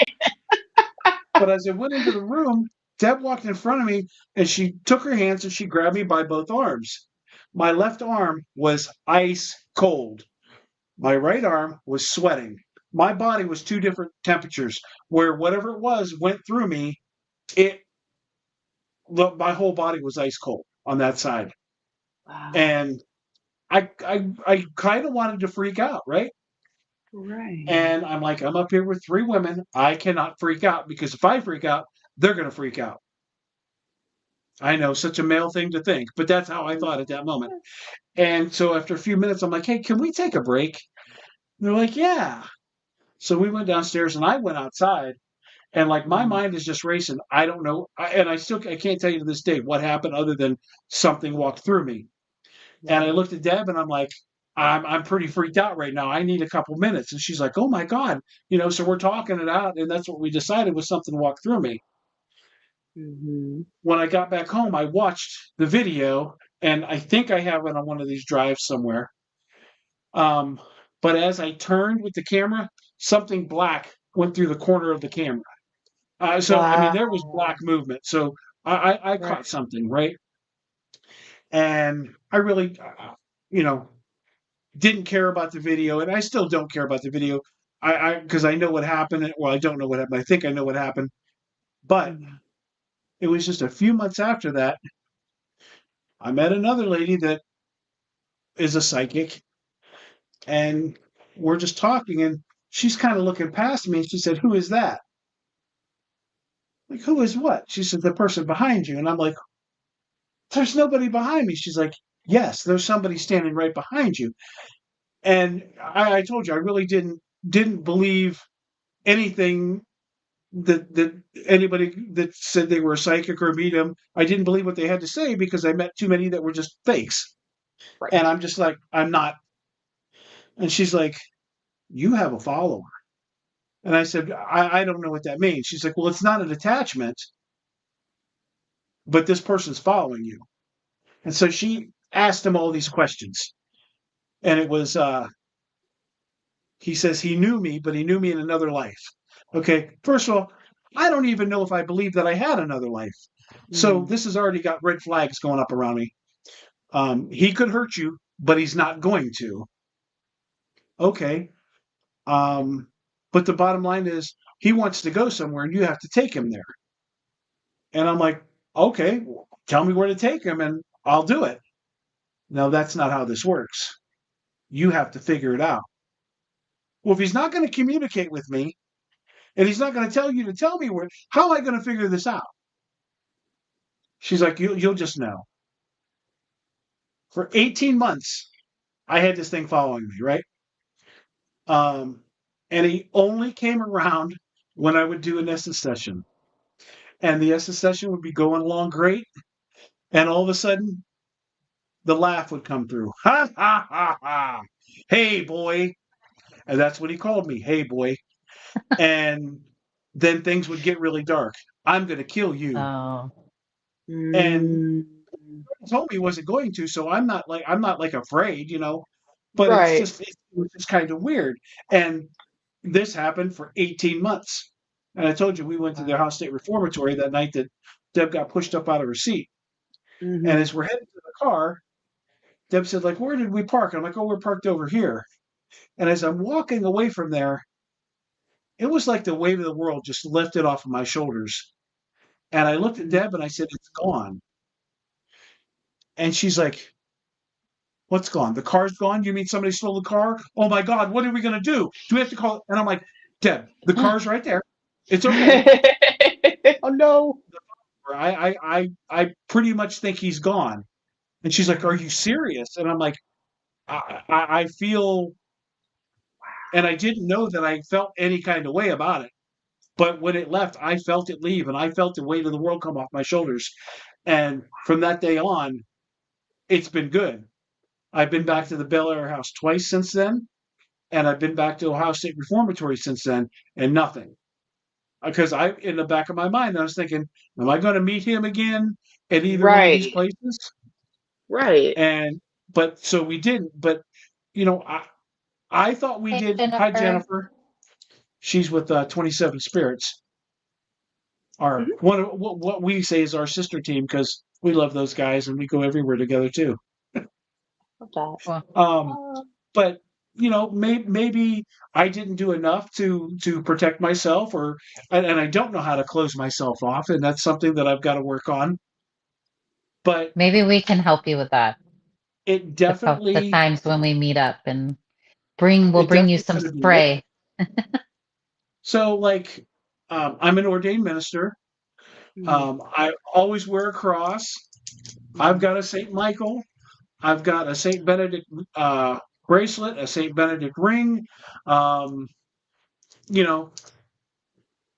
But as I went into the room, Deb walked in front of me, and she took her hands and she grabbed me by both arms. My left arm was ice cold. My right arm was sweating. My body was two different temperatures, where whatever it was went through me. It My whole body was ice cold on that side, Wow. and I kind of wanted to freak out, right? Right. And I'm like, I'm up here with three women. I cannot freak out, because if I freak out, they're gonna freak out. I know, such a male thing to think, but that's how I thought at that moment. And so after a few minutes, I'm like, hey, can we take a break? And they're like, yeah. So we went downstairs, and I went outside. And like my Mm. mind is just racing. I don't know, and I can't tell you to this day what happened other than something walked through me. And I Right. looked at Deb, and I'm like, I'm pretty freaked out right now. I need a couple minutes. And she's like, oh my god, So we're talking it out, and that's what we decided was something walked through me. Hmm. When I got back home, I watched the video, and I think I have it on one of these drives somewhere. Um, but as I turned with the camera, something black went through the corner of the camera. So I mean, Wow. there was black movement. So I caught Right. something, right, and I really, you know, didn't care about the video, and I still don't care about the video. Because I know what happened. Well, I don't know what happened. I think I know what happened, but Mm. it was just a few months after that I met another lady that is a psychic, and we're just talking, and she's kind of looking past me, and she said, "Who is that?" Like, who is what? She said, "The person behind you," and I'm like, there's nobody behind me. She's like, yes, there's somebody standing right behind you. And I told you, I really didn't believe anything that anybody that said they were a psychic or a medium. I didn't believe what they had to say, because I met too many that were just fakes. And Right. I'm just like, I'm not. And she's like, you have a follower. And I said, I don't know what that means. She's like, well, it's not an attachment, but this person's following you. And so she asked him all these questions. And it was he says he knew me, but he knew me in another life. Okay, first of all, I don't even know if I believe that I had another life. So Mm. this has already got red flags going up around me. He could hurt you, but he's not going to. Okay. Um, but the bottom line is, he wants to go somewhere, and you have to take him there. And I'm like, okay, well, tell me where to take him, and I'll do it. No, that's not how this works. You have to figure it out. Well, if he's not going to communicate with me, and he's not going to tell you to tell me where, how am I going to figure this out? She's like, you'll just know. For 18 months, I had this thing following me, right? Um, and he only came around when I would do an Essence session. And the Essence session would be going along great. And all of a sudden, the laugh would come through. Ha, ha, ha, ha. Hey, boy. And that's what he called me. Hey, boy. And then things would get really dark. I'm going to kill you. Oh, And Mm. he told me he wasn't going to, so I'm not like afraid, but Right. it was just kind of weird. And this happened for 18 months. And I told you we went to the Ohio State Reformatory that night that Deb got pushed up out of her seat. And Mhm. as we're heading to the car, Deb said, like, where did we park? I'm like, oh, we're parked over here. And as I'm walking away from there, it was like the weight of the world just lifted off of my shoulders. And I looked at Deb and I said, it's gone. And she's like, what's gone? The car's gone? You mean somebody stole the car? Oh my God, what are we going to do? Do we have to call? And I'm like, Deb, the car's right there. It's okay. Oh no. I pretty much think he's gone. And she's like, are you serious? And I'm like, I feel, and I didn't know that I felt any kind of way about it. But when it left, I felt it leave and I felt the weight of the world come off my shoulders. And from that day on, it's been good. I've been back to the Bel Air house twice since then. And I've been back to Ohio State Reformatory since then and nothing. Because in the back of my mind, I was thinking, am I going to meet him again at either one of these Right. places? Right. And, but so we didn't. But, you know, I thought we Hey, did. Hi, Jennifer. Jennifer. She's with 27 Spirits. Our Mhm. one of what we say is our sister team because we love those guys and we go everywhere together too. Love that. Well, But you know, maybe I didn't do enough to protect myself, and I don't know how to close myself off, and that's something that I've got to work on. But maybe we can help you with that. it The definitely, times when we meet up and we'll it bring you definitely some could have been it. spray. So, like, I'm an ordained minister. Mhm. I always wear a cross. I've got a Saint Michael. I've got a Saint Benedict bracelet, a Saint Benedict ring. Um, you know,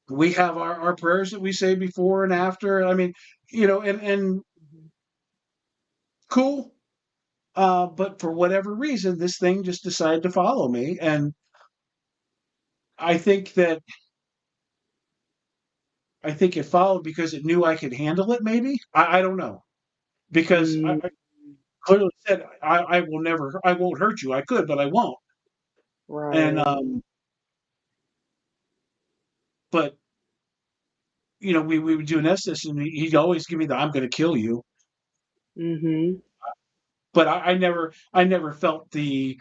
we have our prayers that we say before and after. I mean, you know, and cool. But for whatever reason, this thing just decided to follow me, and I think that I think it followed because it knew I could handle it. Maybe I don't know because Mm. I clearly said I will never, I won't hurt you. I could, but I won't. And Right. but you know, we would do an Estes, and he'd always give me the "I'm going to kill you," Mhm. but I never felt the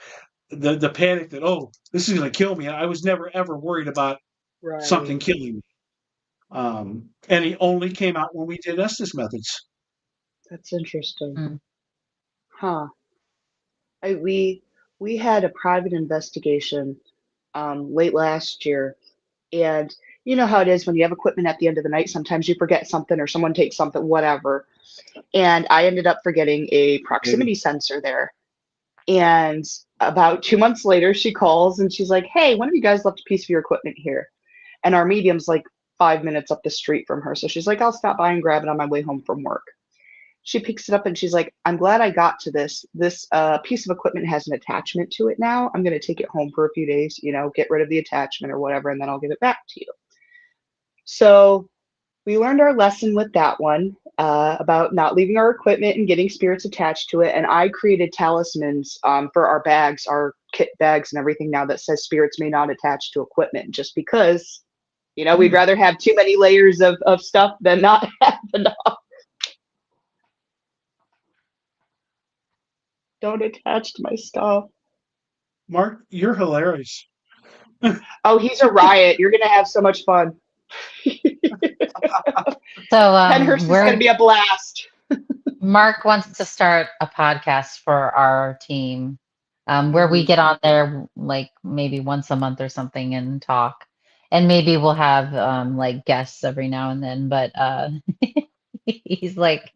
panic that this is going to kill me. I was never ever worried about something Right. killing me. And he only came out when we did Estes methods. That's interesting. Mm. Huh. I, we had a private investigation late last year, and you know how it is when you have equipment at the end of the night. Sometimes you forget something or someone takes something, whatever. And I ended up forgetting a Maybe. proximity sensor there. And about 2 months later, she calls and she's like, "Hey, one of you guys left a piece of your equipment here." And our medium's like 5 minutes up the street from her. So she's like, "I'll stop by and grab it on my way home from work." She picks it up and she's like, "I'm glad I got to this. This piece of equipment has an attachment to it now. I'm going to take it home for a few days, get rid of the attachment or whatever, and then I'll give it back to you." So we learned our lesson with that one about not leaving our equipment and getting spirits attached to it. And I created talismans for our bags, our kit bags, and everything now that says spirits may not attach to equipment, just because we'd rather have too many layers of stuff than not have enough. Don't attach to my stuff. Mark, you're hilarious. Oh, he's a riot. You're gonna have so much fun. So Penhurst is gonna be a blast. Mark wants to start a podcast for our team, where we get on there like maybe once a month or something and talk. And maybe we'll have like guests every now and then. But he's like,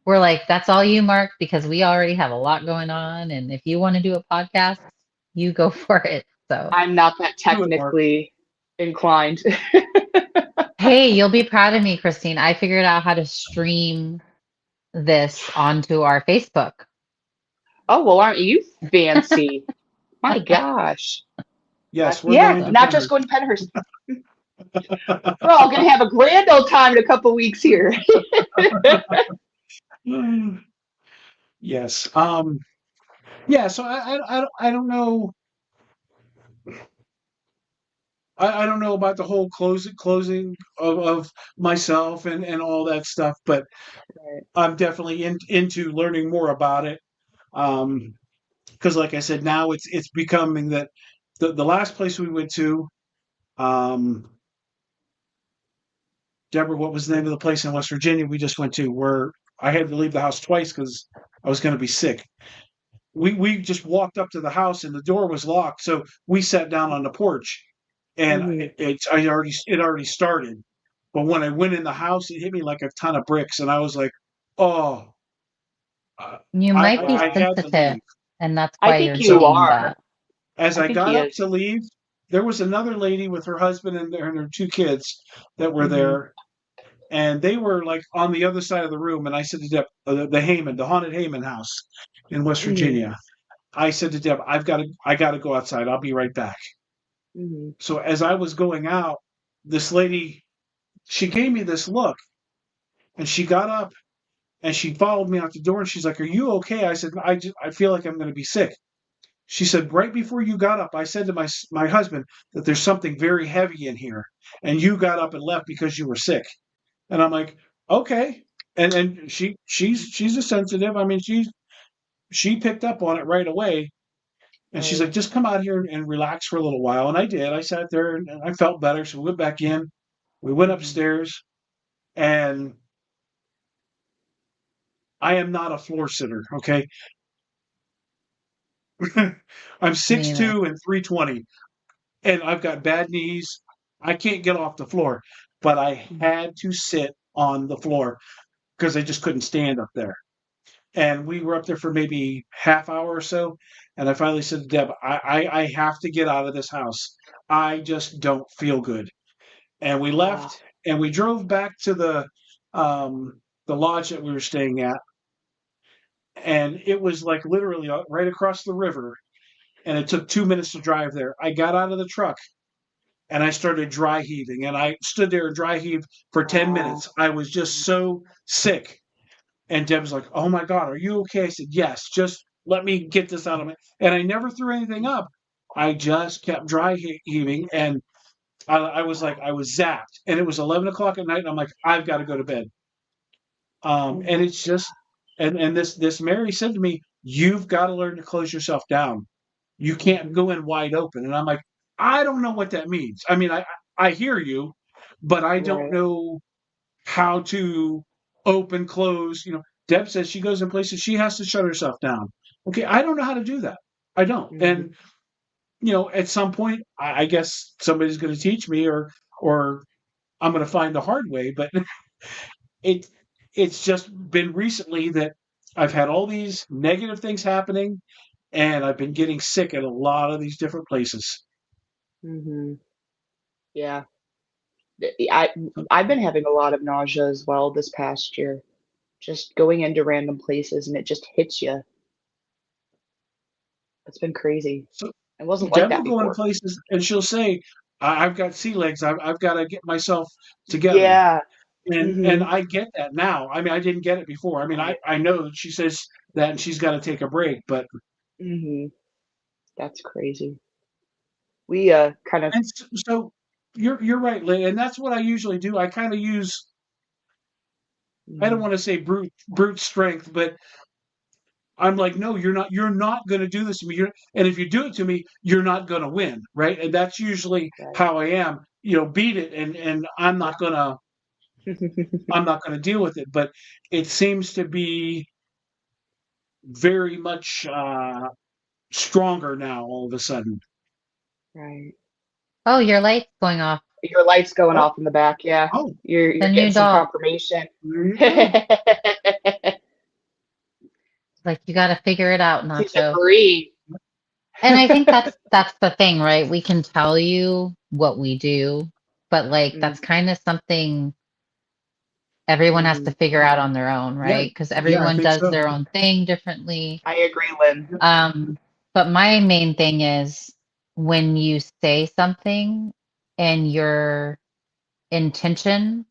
we're like, that's all you, Mark, because we already have a lot going on. And if you want to do a podcast, you go for it. So, I'm not that Do it, Mark. technically inclined. hey, you'll be proud of me, Christine. I figured out how to stream this onto our Facebook. Oh, well, aren't you fancy? My gosh. Yes, we're Yeah, going to not just Penrith. going to Penhurst. We're all going to have a grand old time in a couple weeks here. Yes. Yeah. So I don't know. I don't know about the whole closing of myself and all that stuff, but Right. I'm definitely into learning more about it. Because like I said, now it's becoming that the last place we went to, um, Deborah, what was the name of the place in West Virginia we just went to where I had to leave the house twice because I was going to be sick. We just walked up to the house and the door was locked, so we sat down on the porch, and Mhm. it already started. But when I went in the house, it hit me like a ton of bricks, and I was like, "Oh, uh, You might be I Wow. had to sensitive, leave." and that's I why you're think So you saying are. that. as I I think got he up is. to leave, there was another lady with her husband and their two kids that were Mhm. there, and they were like on the other side of the room. And I said to Deb, the haunted Heyman house in West Mhm. Virginia. I said to Deb, I got to go outside. I'll be right back. Mhm. So as I was going out, this lady, she gave me this look, and she got up and she followed me out the door, and she's like, "Are you okay?" I said, I feel like I'm going to be sick." She said, "Right before you got up, I said to my husband that there's something very heavy in here, and you got up and left because you were sick." And I'm like, "Okay." And she's a sensitive. I mean, she picked up on it right away. And she's Right. like, "Just come out here and relax for a little while." And I did. I sat there and I felt better. So we went back in. We went Mhm. upstairs, and I am not a floor sitter. Okay, I'm Me six either. two and 320, and I've got bad knees. I can't get off the floor, but I Mhm. had to sit on the floor because I just couldn't stand up there. And we were up there for maybe half hour or so. And I finally said to Deb, I have to get out of this house. I just don't feel good. And we Wow. left and we drove back to the lodge that we were staying at. And it was like literally right across the river. And it took 2 minutes to drive there. I got out of the truck and I started dry heaving. And I stood there and dry heaved for 10 Wow. minutes. I was just so sick. And Deb was like, "Oh my God, are you okay?" I said, "Yes, just let me get this out of me." And I never threw anything up. I just kept dry heaving. And I was like, I was zapped. And it was 11 o'clock at night. And I'm like, I've got to go to bed. And Mhm. it's just, and this Mary said to me, "You've got to learn to close yourself down. You can't Mhm. go in wide open." And I'm like, I don't know what that means. I mean, I hear you, but I don't Right. know how to open, close. Deb says she goes in places she has to shut herself down. Okay, I don't know how to do that. I don't. Mhm. And at some point, I guess somebody's going to teach me, or I'm going to find the hard way. But it it's just been recently that I've had all these negative things happening, and I've been getting sick at a lot of these different places. Mhm. Yeah. I I've been having a lot of nausea as well this past year. Just going into random places and it just hits you. It's been crazy. So It wasn't like Deb that will go into before. places and she'll say, I've got sea legs. I've got to get myself together." Yeah. And Mhm. I get that now. I mean, I didn't get it before. I mean, Right. I know she says that and she's got to take a break, but Mhm. That's crazy. We kind of and so you're right, Lynn, and that's what I usually do. I kind of use, I don't mhm. want to say brute strength, but I'm like, "No, you're not going to do this to me. And if you do it to me, you're not going to win, right?" And that's usually Right. how I am. Beat it, and Yeah. I'm not going to deal with it. But it seems to be very much stronger now all of a sudden. Right. Oh, your light's going off. Your light's going Oh, off in the back, yeah. oh, You're The getting new some doll. confirmation. there you go. Like you got to figure it out, She said Nacho. breathe. And I think that's the thing, right? We can tell you what we do, but like Mm, that's kind of something everyone has to mhm. figure out on their own, Yeah, right? Because yeah, I everyone think does so. their own thing differently. I agree, Lynn. Um, but my main thing is when you say something and your intention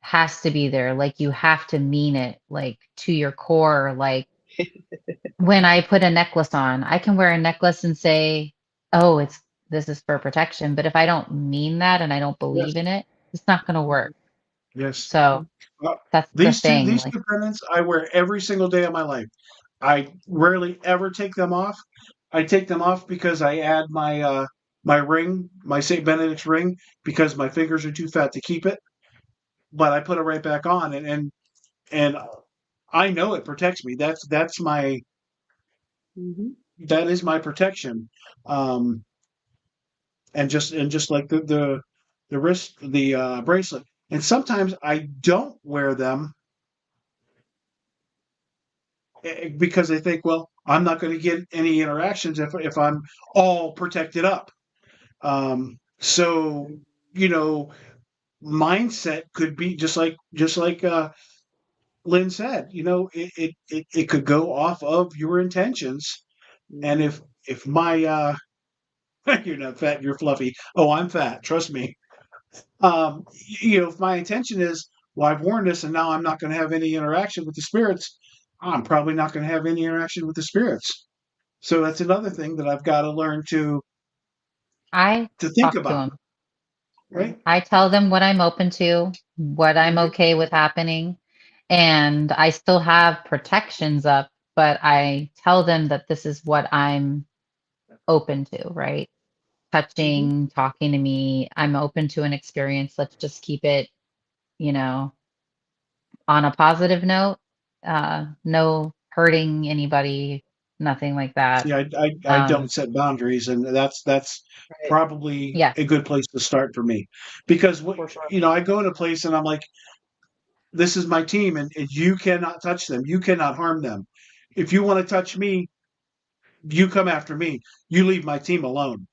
has to be there, like you have to mean it, like to your core. Like when I put a necklace on, I can wear a necklace and say, "Oh, it's this is for protection. But if I don't mean that and I don't Yes. believe in it, it's not going to work. Yes. So Uh, that's the these two thing. these Like, two pendants I wear every single day of my life. I rarely ever take them off. I take them off because I add my ring, my St. Benedict's ring, because my fingers are too fat to keep it. But I put it right back on, and I know it protects me. That's my Hmm. that is my protection. Um, and just like the wrist, the bracelet. And sometimes I don't wear them because I think, well, I'm not going to get any interactions if I'm all protected up. So you know, mindset could be just like Lynn said. You know, it could go off of your intentions, and if my you're not fat, you're fluffy. Oh, I'm fat. Trust me. If my intention is, well, I've worn this and now I'm not going to have any interaction with the spirits, I'm probably not going to have any interaction with the spirits. So that's another thing that I've got to learn I to think talk to about, them. right? I tell them what I'm open to, what I'm Mhm. okay with happening, and I still have protections up, but I tell them that this is what I'm open to, right? Mhm. Touching, talking to me. I'm open to an experience. Let's just keep it, you know, on a positive note. No hurting anybody, nothing like that. See, I don't Um, set boundaries, and that's Right. probably yeah, a good place to start for me, because For sure. I go in a place and I'm like, this is my team, and you cannot touch them, you cannot harm them. If you want to touch me, you come after me. You leave my team alone.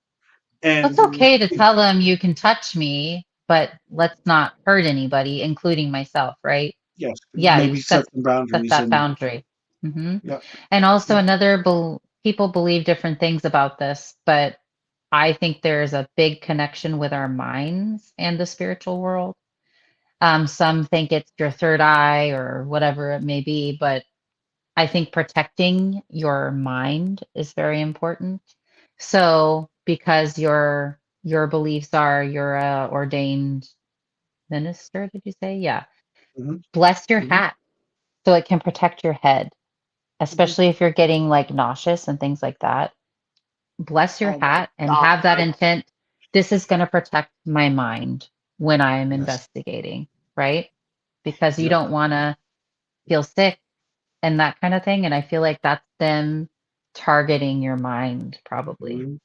it's And Mhm. okay to tell them you can touch me, but let's not hurt anybody, including myself, right? yes, Yeah, you maybe set some set boundaries that and boundary. yeah, And also yeah. people believe different things about this, but I think there's a big connection with our minds and the spiritual world. Some think it's your third eye or whatever it may be, but I think protecting your mind is very important. So, because your beliefs are you're a ordained minister, did you say? Yeah. Mhm, Bless your mhm, hat so it can protect your head, Mhm. especially if you're getting like nauseous and things like that. Bless your Oh my hat and God. have that intent. This is going to protect my mind when I'm yes, investigating, right? Because you yep, don't want to feel sick and that kind of thing. And I feel like that's them targeting your mind, probably. mhm.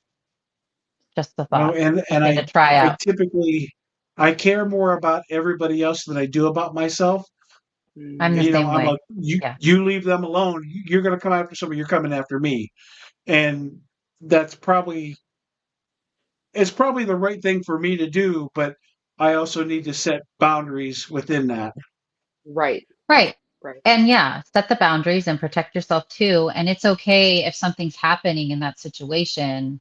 Just a No, thought, and something to try I out. typically I care more about everybody else than I do about myself. I'm the Mhm. same I'm way. like, you Yeah. you leave them alone. You're going to come after somebody. You're coming after me, and that's probably the right thing for me to do. But I also need to set boundaries within that. Right. Right. Right. And yeah, set the boundaries and protect yourself too. And it's okay if something's happening in that situation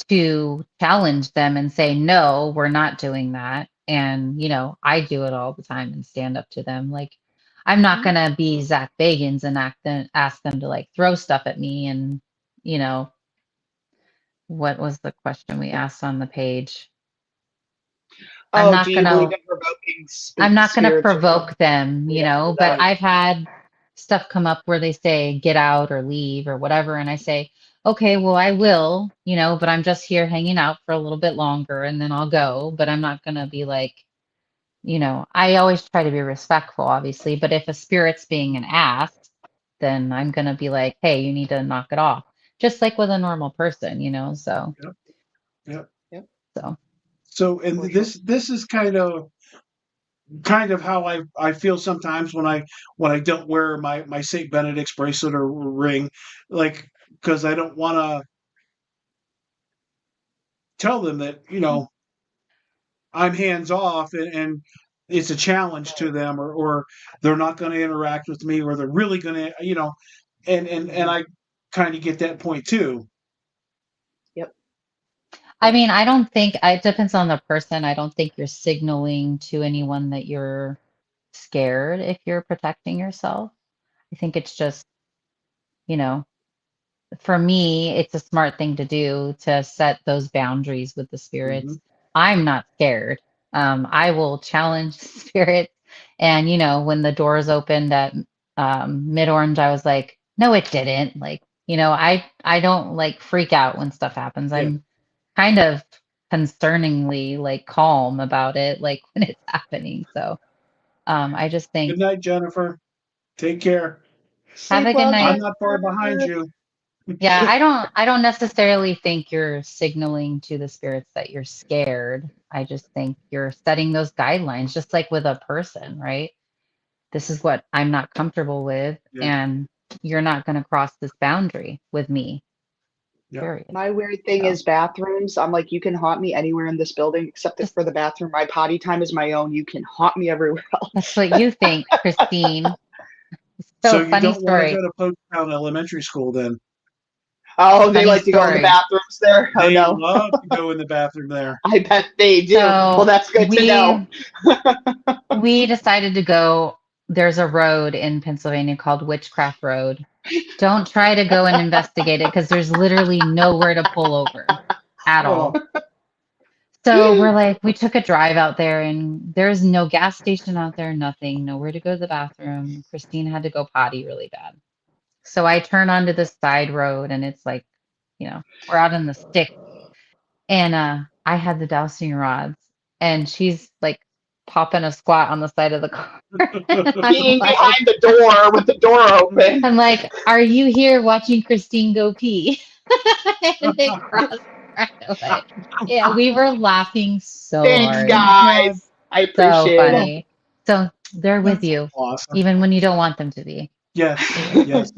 to challenge them and say, no, we're not doing that. And, I do it all the time and stand up to them. Like, I'm not Mhm. going to be Zach Bagans and ask them to like throw stuff at me. And, you know, what was the question we asked on the page? I'm Oh, do not you going believe to in provoking I'm not going to spirits or provoke them, yeah, but right? I've had stuff come up where they say, get out or leave or whatever. And I say, okay, well, I will, but I'm just here hanging out for a little bit longer and then I'll go. But I'm not going to be like, I always try to be respectful, obviously. But if a spirit's being an ass, then I'm going to be like, hey, you need to knock it off. Just like with a normal person, so, Yep, yep. Yep, so. So, and for sure. this is kind of how I feel sometimes when I don't wear my Saint Benedict's bracelet or ring, like, because I don't want to tell them that I'm hands off, and it's a challenge to Right. them, or they're not going to interact with me, or they're really going to and Mhm. I kind of get that point too. Yep. I Yep. mean, I don't think it depends on the person. I don't think you're signaling to anyone that you're scared if you're protecting yourself. I think it's just, you know, for me, it's a smart thing to do to set those boundaries with the Hmm. spirits. I'm not scared. I will challenge spirits. And, when the doors opened at Mid Orange, I was like, no, it didn't. Like, I don't like freak out when stuff happens. Yeah. I'm kind of concerningly like calm about it, like when it's happening. So I just think Good night, Jennifer. Take care. have Sleep a good well, I'm night. not far behind Jennifer. you. Yeah, I don't necessarily think you're signaling to the spirits that you're scared. I just think you're setting those guidelines, just like with a person, right? This is what I'm not comfortable with, Yeah. and you're not going to cross this boundary with me, Yeah. period. My weird thing So is bathrooms. I'm like, you can haunt me anywhere in this building except that just for the bathroom. My potty time is my own. You can haunt me everywhere that's else. what you think, Christine. So So you funny don't want to story. go to Poachtown Elementary School then? Oh, they Funny like to go in the story. bathrooms there. Oh They no, love to go in the bathroom there. I bet they do. Well, So that's good to know. we decided to go. There's a road in Pennsylvania called Witchcraft Road. Don't try to go and investigate it because there's literally nowhere to pull over at Oh, all. So we're like, we took a drive out there and there's no gas station out there, nothing, nowhere to go to the bathroom. Christine had to go potty really bad. So I turn onto the side road and it's like, we're out in the stick. And I had the dowsing rods and she's like popping a squat on the side of the car. I'm Being like, behind the door with the door open. I'm like, are you here watching Christine go pee? And it crossed right away. Yeah, we were laughing so Thanks, hard. oh God. guys. I So appreciate it. funny. So they're with That's you, awesome. even when you don't want them to be. Yes. Yes.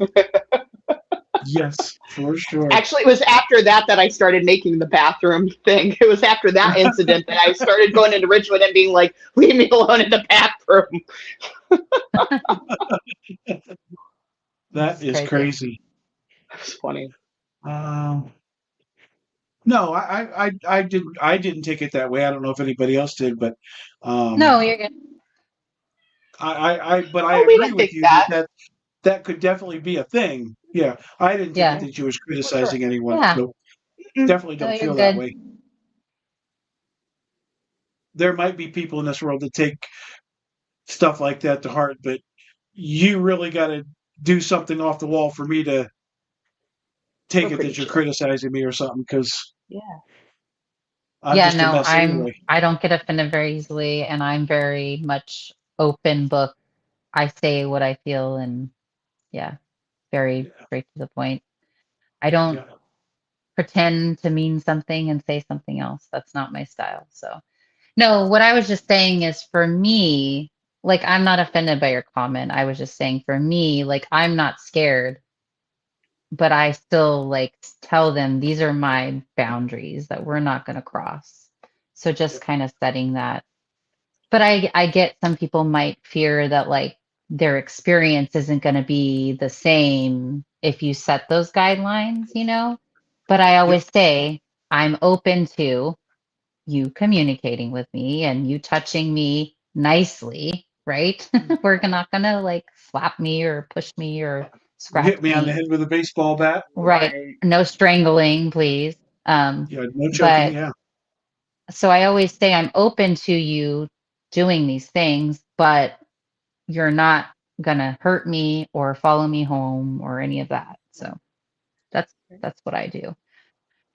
Yes, for sure. Actually, it was after that that I started making the bathroom thing. It was after that incident that I started going into Richmond and being like, leave me alone in the bathroom. That It's is crazy. crazy. It's funny. Um, no, I didn't take it that way. I don't know if anybody else did, but No, um, you're good. but I Oh, we agree didn't think with you that. that could definitely be a thing. Yeah, I didn't think it Yeah. that you was For sure. criticizing anyone, Yeah. so Mm-mm. definitely No, don't you're feel that good. way. There might be people in this world that take stuff like that to heart, but you really got to do something off the wall for me to take We're it pretty that you're chill. criticizing me or something because Yeah. I'm Yeah, just a no, mess anyway. I don't get offended very easily and I'm very much open book. I say what I feel and yeah, very Yeah, straight to the point. I don't yeah, pretend to mean something and say something else. That's not my style. So, no, what I was just saying is for me, like, I'm not offended by your comment. I was just saying for me, like, I'm not scared, but I still like tell them these are my boundaries that we're not going to cross. So yeah, just kind of setting that. But I get some people might fear that like their experience isn't going to be the same if you set those guidelines. But I yep, always say I'm open to you communicating with me and you touching me nicely, right? We're not gonna like slap me or push me or scratch hit me on the me. head with a baseball bat. Right. Right. No strangling, please. Yeah, no choking. But Yeah, so I always say I'm open to you doing these things, but you're not gonna hurt me or follow me home or any of that. So that's what I do.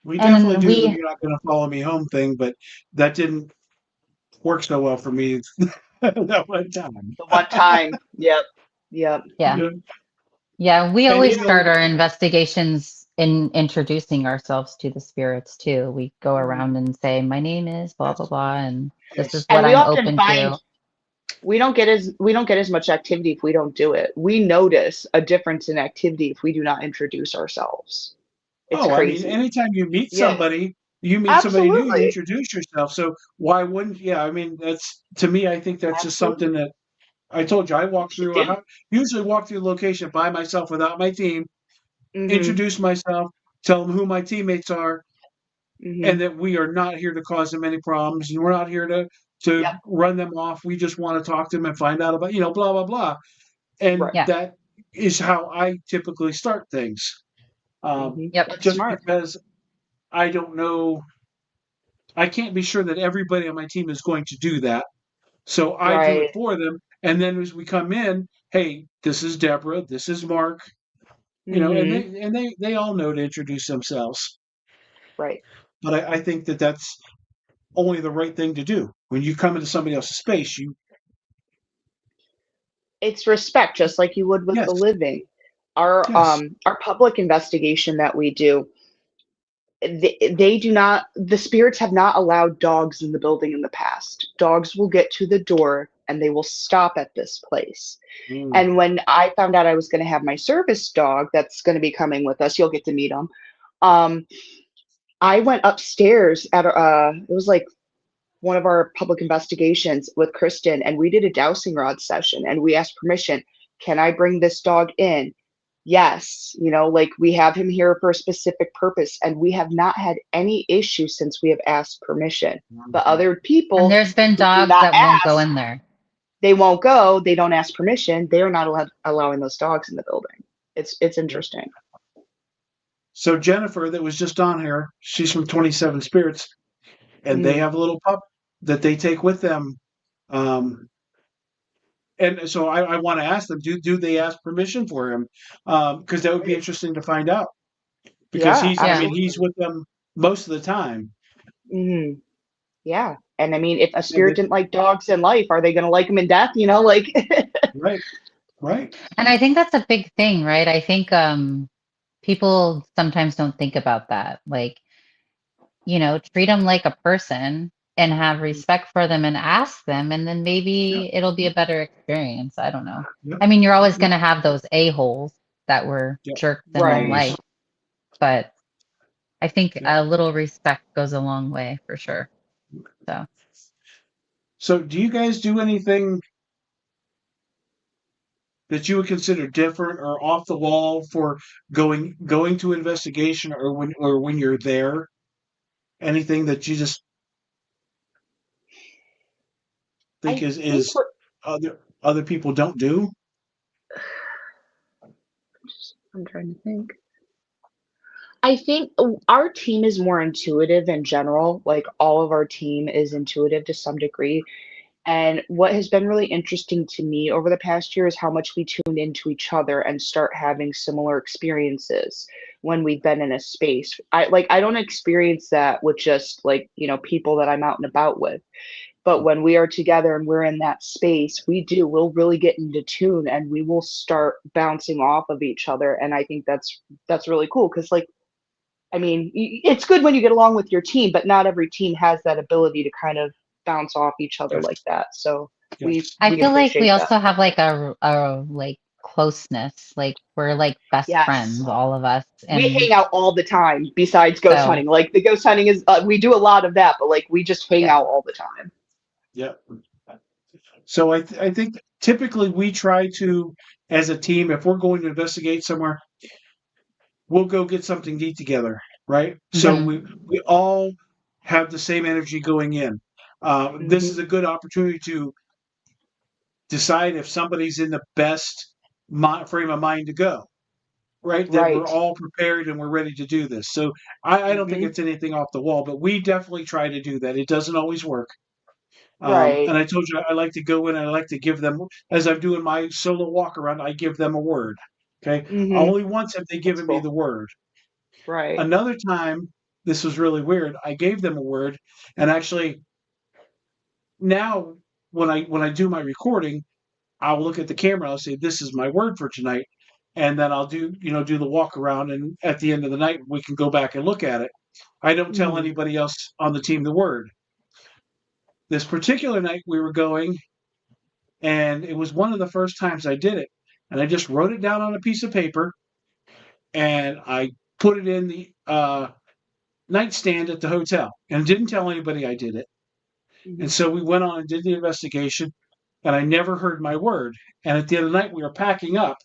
we And definitely then do the we "you're not going to follow me home" thing, but that didn't work so well for me that one time. The one time. Yep. Yep. yeah. Yeah. Yeah, we And always you know, start our investigations in introducing ourselves to the spirits too. We go mm, around and say, "My name is blah blah yes, blah, and this is yes, what And we I'm often open find to." we don't get as much activity if we don't do it. We notice a difference in activity if we do not introduce ourselves. It's oh, I mean, crazy. anytime Yeah. you meet somebody new, you Absolutely. introduce yourself. So why wouldn't? Yeah, I mean, that's to me. I think that's just something Absolutely. that I told you. I You walk should through a do. house, usually walk through a location by myself without my team, Mhm. introduce myself, tell them who my teammates are, and Mhm. that we are not here to cause them any problems, and we're not here to Yep. run them off. We just want to talk to them and find out about blah blah blah. And Right. Yeah, that is how I typically start things. Yep. That's just smart. because I don't know, I can't be sure that everybody on my team is going to do that. So I do it Right. for them. And then as we come in, hey, this is Deborah, this is Mark, and Hmm. they all know to introduce themselves. Right. But I think that that's only the right thing to do. When you come into somebody else's space, It's respect, just like you would with the yes, living. yes. Our public investigation that we do, they do not, the spirits have not allowed dogs in the building in the past. Dogs will get to the door and they will stop at this place. Mm. And when I found out I was going to have my service dog that's going to be coming with us, you'll get to meet him. Um, I went upstairs at it was like one of our public investigations with Kristen, and we did a dowsing rod session, and we asked permission. Can I bring this dog in? Yes, like we have him here for a specific purpose, and we have not had any issue since we have asked permission. But other And people there's been who do dogs not that won't go ask, in there. they won't go. They don't ask permission. They are not allowing those dogs in the building. It's Yep. interesting. So Jennifer, that was just on here, she's from 27 Spirits, and they Mm, have a little pup that they take with them. Um, and so I want to ask them, do they ask permission for him? Because that would be right. interesting to find out. Because Yeah, Yeah. he's absolutely. with them most of the time. Mhm. Yeah. And I mean, if a And spirit didn't like dogs in life, are they going to like them in death? Like, right, right. And I think that's a big thing, right? I think people sometimes don't think about that. Like, treat them like a person and have respect for them and ask them, and then Yep, maybe it'll be a better experience. I don't know. yep, I mean, you're always yep, going to have those a-holes that were yep. jerks in right. Always. life, but I think Yep. a little respect goes a long way for sure. So, So do you guys do anything that you would consider different or off the wall for going to investigation or when you're there? Anything that you just think I is think is other people don't do? I'm trying to think. I think our team is more intuitive in general. Like all of our team is intuitive to some degree. And what has been really interesting to me over the past year is how much we tune into each other and start having similar experiences when we've been in a space. I don't experience that with just like, people that I'm out and about with. But when we are together and we're in that space, we'll really get into tune and we will start bouncing off of each other. And I think that's really cool because like I mean, it's good when you get along with your team, but not every team has that ability to kind of bounce off each other Yes, like that. So we yes. I we can feel like we appreciate that. also have like a like closeness, like we're like best Yes. friends, all of us. We And hang out all the time besides ghost so, hunting. Like the ghost hunting is we do a lot of that, but like we just hang yeah. out all the time. Yep. So I think typically we try to, as a team, if we're going to investigate somewhere, we'll go get something to eat together, right? So Hmm. we all have the same energy going in. This is Hmm. a good opportunity to decide if somebody's in the best frame of mind to go, right? That we're Right. all prepared and we're ready to do this. So I don't think Hmm. it's anything off the wall, but we definitely try to do that. It doesn't always work. And Right. I told you I like to go in and I like to give them, as I'm doing my solo walk around, I give them a word. Okay. Hmm. Only once have they That's given me cool. the word. Right. Another time, this was really weird. I gave them a word, and actually now when I do my recording, I'll look at the camera. I'll say, "This is my word for tonight," and then I'll do the walk around, and at the end of the night, we can go back and look at it. I don't tell Hmm. anybody else on the team the word. This particular night, we were going, and it was one of the first times I did it, and I just wrote it down on a piece of paper, and I put it in the nightstand at the hotel, and didn't tell anybody I did it. Hmm. And so we went on and did the investigation, and I never heard my word. And at the end of the night, we were packing up,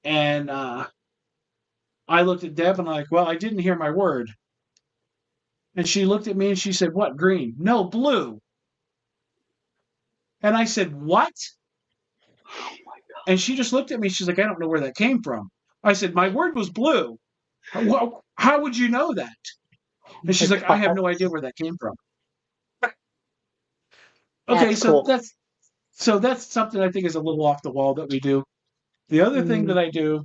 and I looked at Deb and I'm like, "Well, I didn't hear my word." And she looked at me and she said, "What, green?" "No, blue." And I said, "What?" Oh my God. And she just looked at me. She's like, "I don't know where that came from." I said, my word was blue. How would you know that? And she's like, I have no idea where that came from. Okay, That's cool. so that's something I think is a little off the wall that we do. The other thing that I do,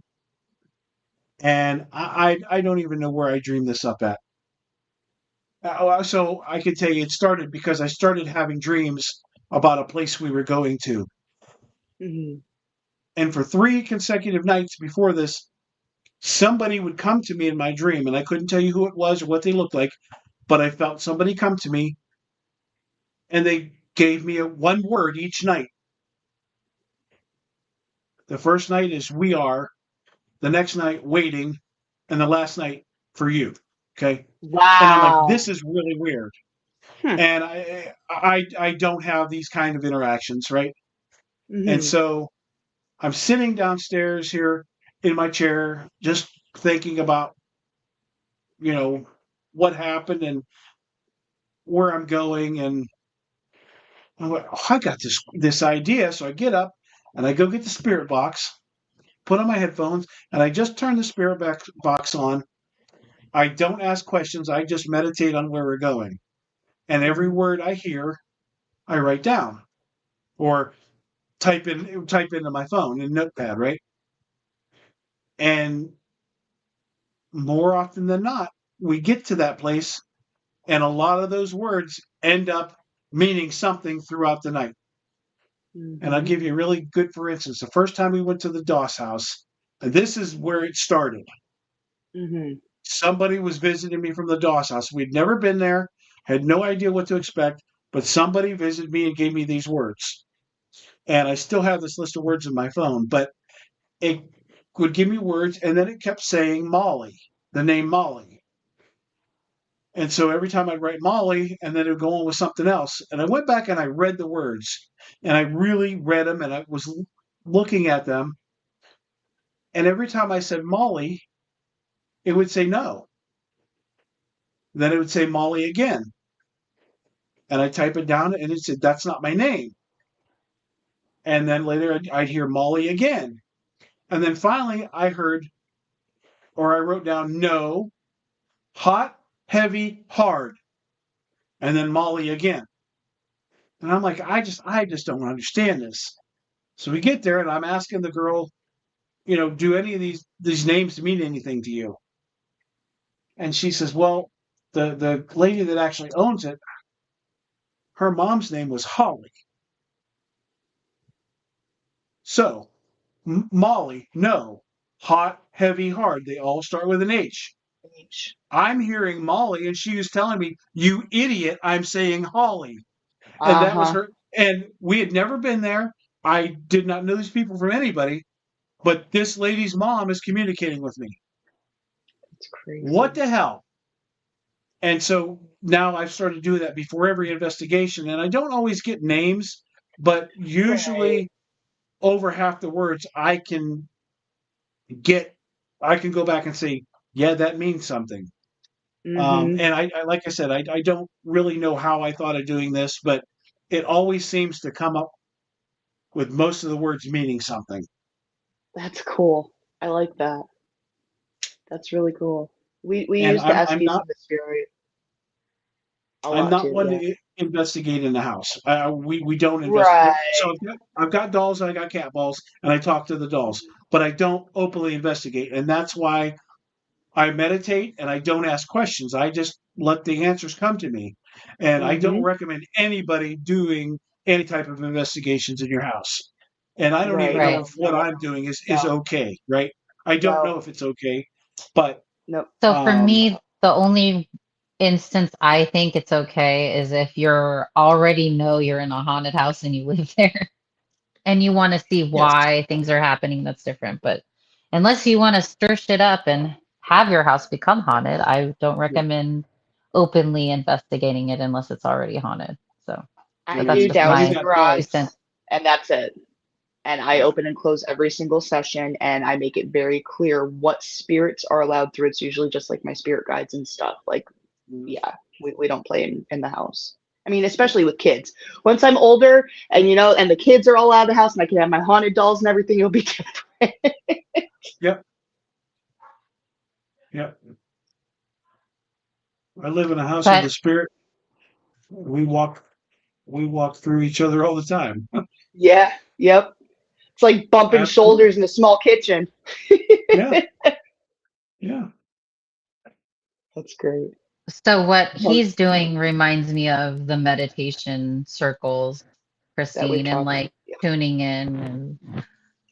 and I don't even know where I dreamed this up at. So I could tell you it started because I started having dreams about a place we were going to. And for 3 consecutive nights before this, somebody would come to me in my dream, and I couldn't tell you who it was or what they looked like, but I felt somebody come to me, and they gave me one word each night. The first night is "we are," the next night "waiting," and the last night "for you." Okay, Wow. and I'm like, this is really weird, and I don't have these kind of interactions, right? And so I'm sitting downstairs here in my chair, just thinking about, what happened and where I'm going, and I'm like, oh, I got this idea. So I get up and I go get the spirit box, put on my headphones, and I just turn the spirit box on. I don't ask questions. I just meditate on where we're going. And every word I hear, I write down or type into my phone in Notepad, right? And more often than not, we get to that place, and a lot of those words end up meaning something throughout the night. And I'll give you a really good, for instance, the first time we went to the Doss house, and this is where it started. Somebody was visiting me from the Doss house. We'd never been there, had no idea what to expect, but somebody visited me and gave me these words. And I still have this list of words in my phone, but it would give me words, and then it kept saying Molly, the name Molly. And so every time I'd write Molly, and then it would go on with something else. And I went back and I read the words, and I really read them, and I was looking at them. And every time I said Molly, it would say no. Then it would say Molly again. And I type it down, and it said, that's not my name. And then later I'd hear Molly again. And then finally I wrote down no, hot, heavy, hard. And then Molly again. And I'm like, I just don't understand this. So we get there, and I'm asking the girl, do any of these names mean anything to you? And she says, well, the lady that actually owns it, her mom's name was Holly. So, Molly, no. Hot, heavy, hard. They all start with an H. I'm hearing Molly, and she was telling me, you idiot, I'm saying Holly. And that was her. And we had never been there. I did not know these people from anybody, but this lady's mom is communicating with me. That's crazy. What the hell? And so now I've started doing that before every investigation, and I don't always get names, but usually over half the words I can go back and say, yeah, that means something. And I like I said, I don't really know how I thought of doing this, but it always seems to come up with most of the words meaning something. That's cool. I like that. That's really cool. We And used to ask you some spirit. I'm not one to investigate in the house. We don't investigate. Right. So I've got dolls and I got cat balls, and I talk to the dolls, but I don't openly investigate. And that's why I meditate and I don't ask questions. I just let the answers come to me. And I don't recommend anybody doing any type of investigations in your house. And I don't even know if what I'm doing is okay, right? I don't know if it's okay, but So for me, the only instance I think it's okay is if you're already know you're in a haunted house and you live there and you want to see why things are happening, that's different. But unless you want to stir shit up and have your house become haunted, I don't recommend openly investigating it unless it's already haunted. So I that's do just dowsing my rods, 2 cents. and that's it. And I open and close every single session, and I make it very clear what spirits are allowed through. It's usually just like my spirit guides and stuff. Like, yeah, we don't play in the house. I mean, especially with kids. Once I'm older and, and the kids are all out of the house and I can have my haunted dolls and everything, it'll be different. Yep. Yeah. I live in a house of the But spirit. We walk through each other all the time. Yeah. Yep. It's like bumping Absolutely. shoulders in a small kitchen. Yeah. Yeah. That's great. so what Well, he's doing reminds me of the meditation circles, that we've Christine, and talked. like Yeah. tuning in. And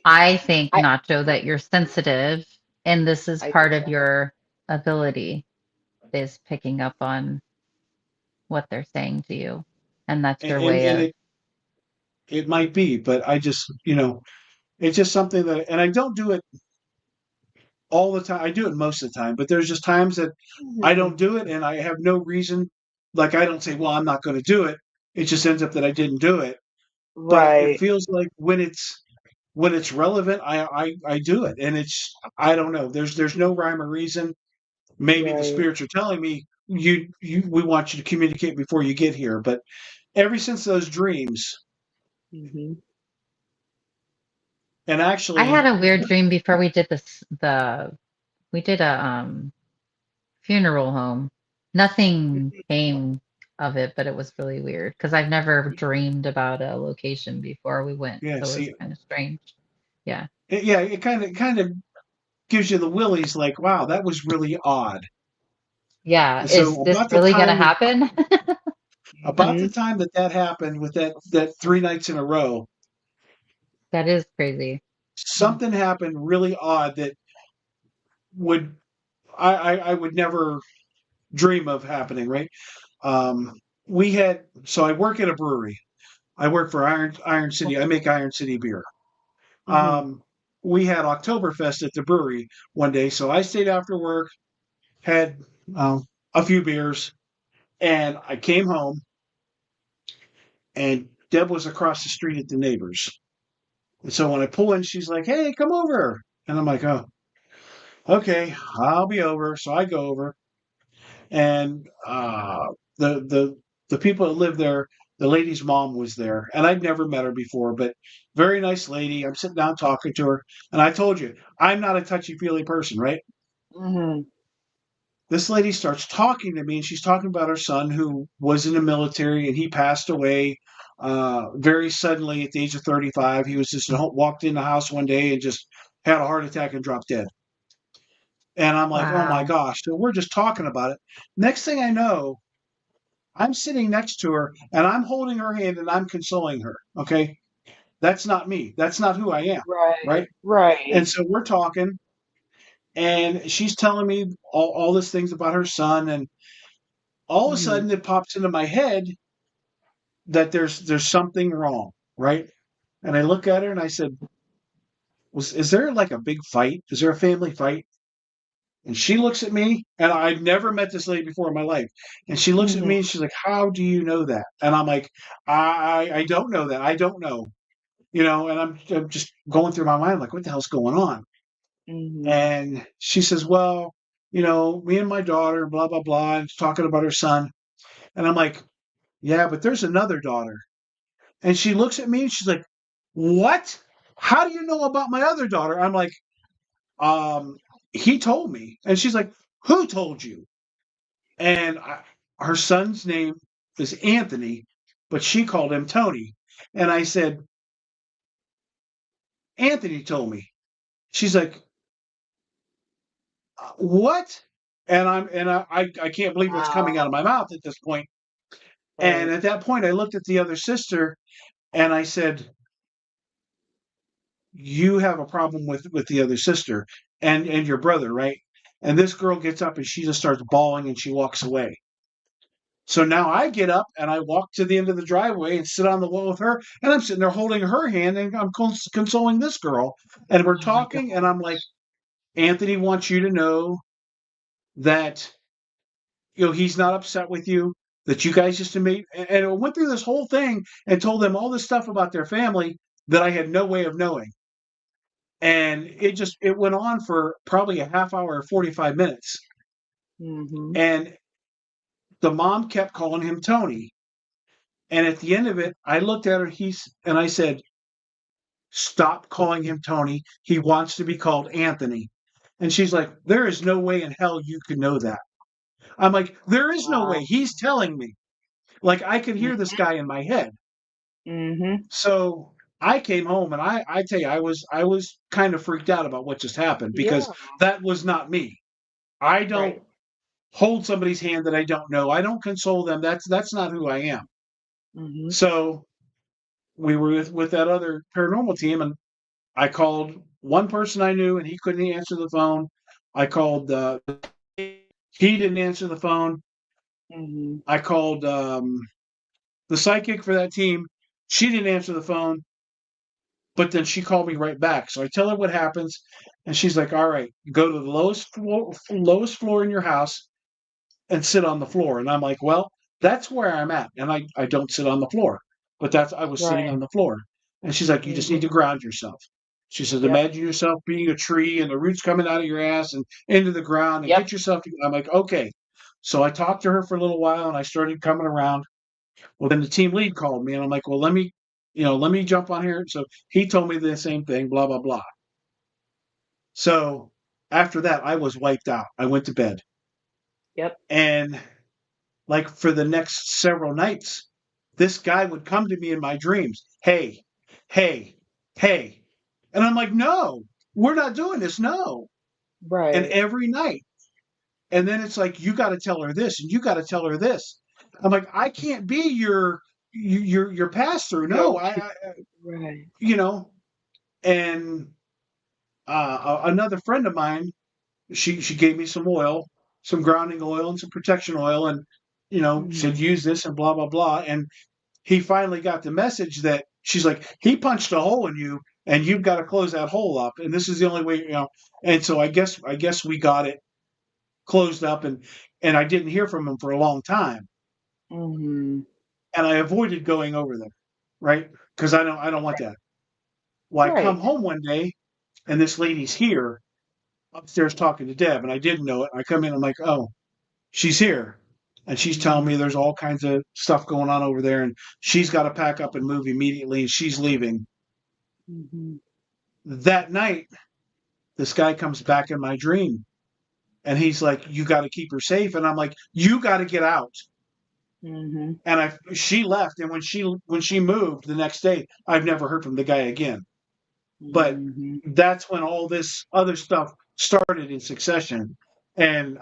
I think, I Nacho, that you're sensitive, and this is I part think of so. your ability is picking up on what they're saying to you. And that's your And way and of, it might be, but I just, it's just something that, and I don't do it all the time. I do it most of the time, but there's just times that I Hmm. don't do it and I have no reason. Like I don't say, well, I'm not going to do it. It just ends up that I didn't do it. But it Right. feels like when it's relevant, I do it. And it's, I don't know. There's no rhyme or reason. Maybe the Right. spirits are telling me we want you to communicate before you get here. But ever since those dreams, Hmm. and I had actually, a weird dream before we did we did a funeral home. Nothing came of it, but it was really weird because I've never dreamed about a location before we went, yeah, so it was see, kind of strange. Yeah. yeah, it kind of gives you the willies. Like, wow, that was really odd. Yeah. And Is so this really gonna happen? about Hmm. the time that happened with that 3 nights in a row, That is crazy. something happened really odd that would I would never dream of happening. Right? Um, we had so I work at a brewery. I work for Iron City. I make Iron City beer. Hmm. Um, we had Oktoberfest at the brewery one day, so I stayed after work, had a few beers, and I came home, and Deb was across the street at the neighbors. And so when I pull in, she's like, "Hey, come over," and I'm like, "Oh, okay, I'll be over." So I go over, and the the the people that live there, the lady's mom was there, and I'd never met her before, but very nice lady. I'm sitting down talking to her, and I told you I'm not a touchy feely person, right? Hmm. This lady starts talking to me, and she's talking about her son who was in the military, and he passed away very suddenly at the age of 35. He was just walked in the house one day and just had a heart attack and dropped dead. And I'm like, oh my Wow. gosh. So we're just talking about it. Next thing I know, I'm sitting next to her and I'm holding her hand and I'm consoling her. Okay. That's not me. That's not who I am. Right. Right. Right. And so we're talking and she's telling me all these things about her son. And all of a Hmm. sudden it pops into my head that there's something wrong. Right. And I look at her and I said, is there like a big fight? Is there a family fight? And she looks at me, and I'd never met this lady before in my life. And she looks at Hmm. me and she's like, "How do you know that?" And I'm like, I don't know that. I don't know. And I'm just going through my mind, like, what the hell's going on? Hmm. And she says, well, me and my daughter, blah, blah, blah, and talking about her son. And I'm like, yeah, but there's another daughter. And she looks at me and she's like, what? How do you know about my other daughter? I'm like, um, he told me. And she's like, who told you? And her son's name is Anthony, but she called him Tony. And I said, Anthony told me. She's like, what? And I can't believe what's coming out Wow. of my mouth at this point. And Right. at that point, I looked at the other sister and I said, "You have a problem with the other sister and your brother, right?" And this girl gets up and she just starts bawling and she walks away. So now I get up and I walk to the end of the driveway and sit on the wall with her. And I'm sitting there holding her hand and I'm consoling this girl. And we're Oh my talking. And I'm like, gosh. Anthony wants you to know that, he's not upset with you, that you guys just made. And I went through this whole thing and told them all this stuff about their family that I had no way of knowing. And it went on for probably a half hour or 45 minutes. Hmm. And the mom kept calling him Tony. And at the end of it, I looked at her, and I said, stop calling him Tony. He wants to be called Anthony. And she's like, there is no way in hell you could know that. I'm like, there is no way. Wow. He's telling me. Like, I could hear this guy in my head. Mm-hmm. So I came home and I tell you, I was kind of freaked out about what just happened Yeah. because that was not me. I don't Right. hold somebody's hand that I don't know. I don't console them. That's not who I am. Mm-hmm. So we were with that other paranormal team, and I called one person I knew, and he couldn't answer the phone. I called. He didn't answer the phone. Mm-hmm. I called the psychic for that team. She didn't answer the phone, but then she called me right back. So I tell her what happens, and she's like, "All right, go to the lowest floor in your house and sit on the floor." And I'm like, "Well, that's where I'm at, and I don't sit on the floor, but that's I was sitting Right. on the floor." And she's like, "You just need to Mm-hmm. ground yourself." She says, Yep. "Imagine yourself being a tree and the roots coming out of your ass and into the ground, and Yep. get yourself." I'm like, "Okay." So I talked to her for a little while, and I started coming around. Well, then the team lead called me, and I'm like, "Well, let me jump on here." So he told me the same thing, blah blah blah. So after that, I was wiped out. I went to bed, Yep. and like for the next several nights, this guy would come to me in my dreams. Hey, hey, hey, and I'm like, "No, we're not doing this. No." And Right. every night, and then it's like, "You got to tell her this, and you got to tell her this." I'm like, "I can't be your pass through. No, Go to. Right. you know." And another friend of mine, she gave me some oil, some grounding oil, and some protection oil, and Mm-hmm. said use this and blah blah blah. And he finally got the message that she's like, he punched a hole in you, and you've got to close that hole up, and this is the only way. And so I guess we got it closed up, and I didn't hear from him for a long time, Mm-hmm. and I avoided going over there, right? Because I don't want that. Well, I come Right. home one day, and this lady's here upstairs talking to Deb, and I didn't know it. I come in, I'm like, oh, she's here. And she's telling Mm-hmm. me there's all kinds of stuff going on over there, and she's got to pack up and move immediately, and she's leaving. Mm-hmm. That night, this guy comes back in my dream, and he's like, "You got to keep her safe." And I'm like, "You got to get out." Mm-hmm. And she left, and when she moved the next day, I've never heard from the guy again. But Mm-hmm. that's when all this other stuff started in succession, and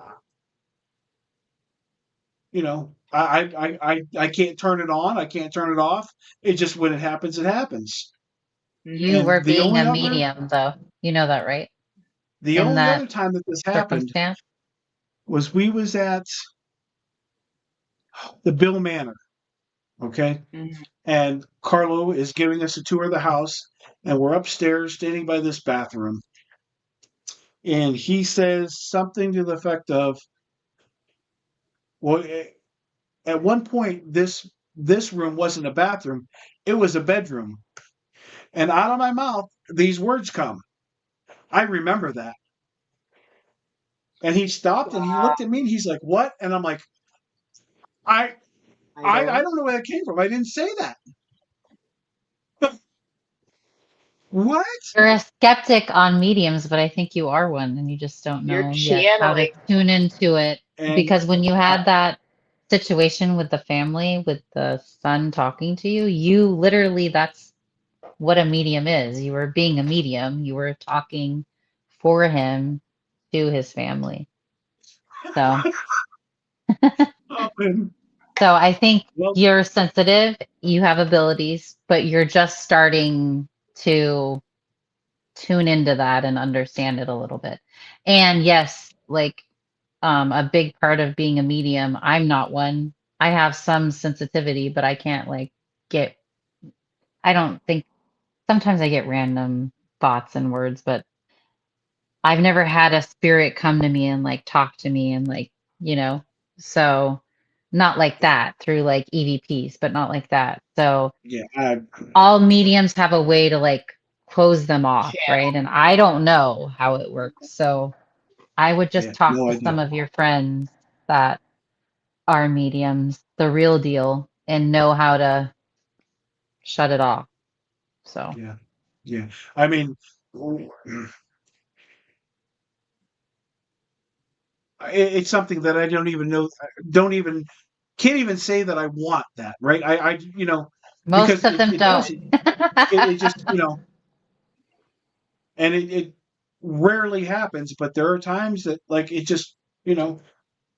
I can't turn it on. I can't turn it off. It just when it happens, it happens. You Mm-hmm. were And the being only a other medium, though. You know that, right? the In only that other time that this happened circumstance. was we was at the Bill Manor, okay? Mm-hmm. And Carlo is giving us a tour of the house, and we're upstairs standing by this bathroom. And he says something to the effect of, well, at one point this room wasn't a bathroom, it was a bedroom. And out of my mouth, these words come. I remember that. And he stopped and he Wow. looked at me and he's like, "What?" And I'm like, I I I don't. don't know where that came from. I didn't say that. What? You're a skeptic on mediums, but I think you are one, and you just don't You're know yet how to channeling. tune into it. And Because when you I, had that situation with the family, with the son talking to you, you literally, that's what a medium is. You were being a medium, you were talking for him to his family. So, oh, man. so I think Well, you're sensitive, you have abilities, but you're just starting to tune into that and understand it a little bit. And yes, like a big part of being a medium, I'm not one. I have some sensitivity, but I can't like get, I don't think, sometimes I get random thoughts and words, but I've never had a spirit come to me and like talk to me and like, you know, so not like that through like EVPs, but not like that. So yeah, all mediums have a way to like close them off, right? Channel. And I don't know how it works. So I would just yeah, talk no to idea. some of your friends that are mediums, the real deal, and know how to shut it off. So Yeah, yeah. I mean, it's something that I don't even know, can't even say that I want that, right? Most because of them it don't. doesn't. It just, and it rarely happens, but there are times that like it just,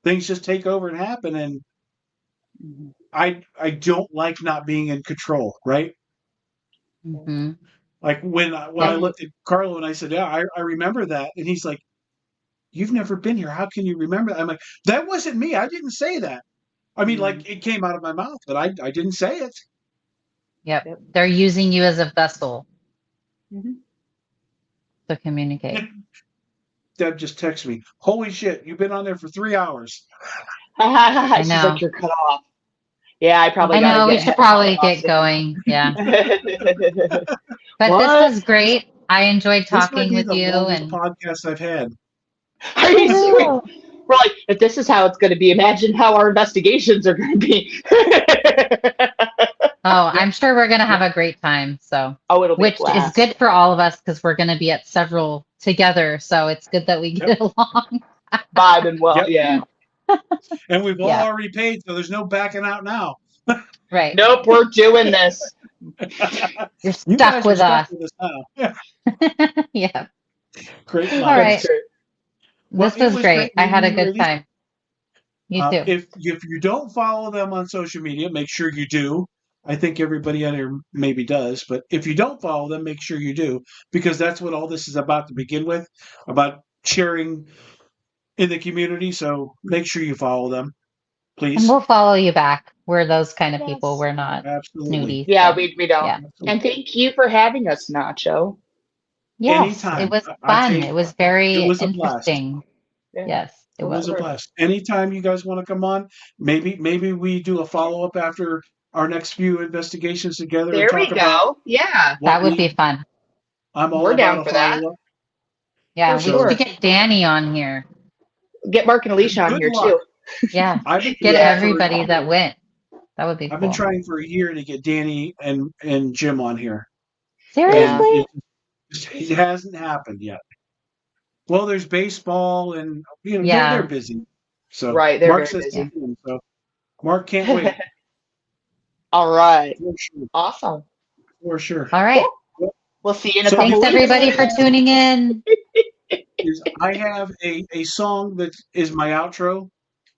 things just take over and happen, and Mhm. I don't like not being in control, right? Hmm. Like when I Yep. looked at Carlo and I said, "Yeah, I remember that," and he's like, "You've never been here. How can you remember that?" I'm like, "That wasn't me. I didn't say that. I mean, Mhm. like it came out of my mouth, but I didn't say it." Yep. Yep. They're using you as a vessel Mhm. to communicate. Deb just texted me, "Holy shit, you've been on there for 3 hours." I She's like, know. you're cut off. Yeah, I probably I got to know. We get should hop probably off get soon. going. Yeah. But this What? was great. I enjoyed This might talking be with the you longest and podcast I've had. Are you serious? woohoo. We're like, if this is how it's going to be, imagine how our investigations are going to be. Oh, Yep, I'm sure we're going to have yep, a great time. So, Oh, it'll be a which is blast. good for all of us because we're going to be at several together. So it's good that we yep, get along. Vibing well, yep. yeah. And we've all Yeah. already paid, so there's no backing out now. Right. Nope, we're doing this. You're You stuck guys are with stuck us. with us now. Yeah, Yeah. great All minds. That's right. great. Well, This it was was great great. I had meeting a you, good ladies. time. You too. If you don't follow them on social media, make sure you do. I think everybody on here maybe does, but if you don't follow them, make sure you do, because that's what all this is about to begin with, about sharing in the community. So make sure you follow them, And please. we'll follow you back. We're those kind of people. Yes. We're not Absolutely. snooty. Yeah, So, we don't. yeah. And Absolutely. thank you for having us, Nacho. Yes, it Anytime. was I fun. take It was it very was a blast. interesting. Yeah, Yes, it It for was was. a sure. blast. Anytime you guys want to come on, maybe we do a follow up after our next few investigations together and There talk we about go. Yeah, what That would be we. fun. I'm all we're about down a for that. follow up. For Yeah, we So should sure. get Danny on here. Get Mark and Alicia on good here luck. too. Yeah, I've been get trying Yeah. for everybody that went. That would be cool. a year to get Danny and Jim on here, Yeah. and Seriously? it hasn't happened yet. Well, there's baseball, and they're Yeah, busy. So Right. They're Mark very says yeah. busy. the same. So Mark can't wait All right. for sure. Awesome. For sure. All right. Cool. We'll see you in a So couple Thanks weeks. everybody for tuning in. I have a song that is my outro.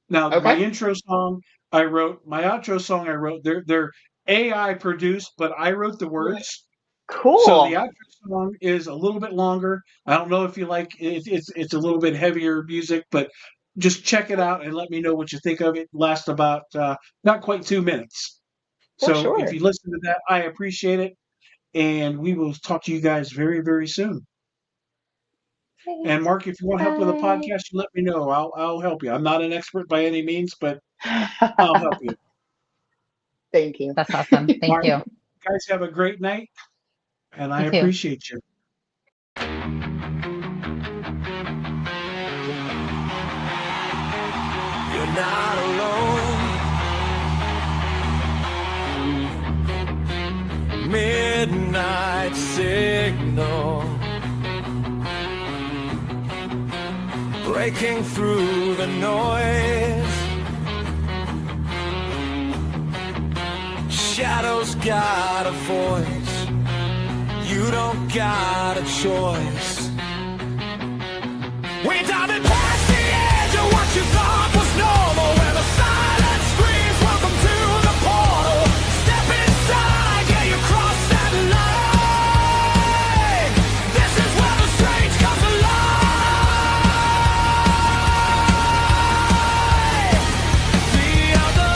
Now, my Okay. intro song I wrote, my outro song I wrote. They're AI produced, but I wrote the words. So the Cool. outro song is a little bit longer. I don't know if you like it. It's a little bit heavier music, but just check it out and let me know what you think of it. Lasts about not quite 2 minutes. For So if sure. you listen to that, I appreciate it, and we will talk to you guys very, very soon. And Mark, if you want help with a Bye. podcast, you let me know. I'll help you. I'm not an expert by any means, but I'll help you. Thank you. That's awesome. All Thank right, you. guys, have a great night, and I You too. appreciate you. You're not alone. Midnight signal breaking through the noise. Shadows got a voice. You don't got a choice. We're diving past the edge of what you thought was normal, where the silence screams, welcome to the portal. Step inside, yeah, you cross that line. This is where the strange comes alive. The other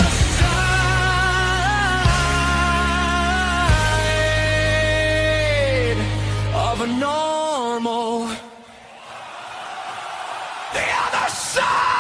side of a normal. The other side!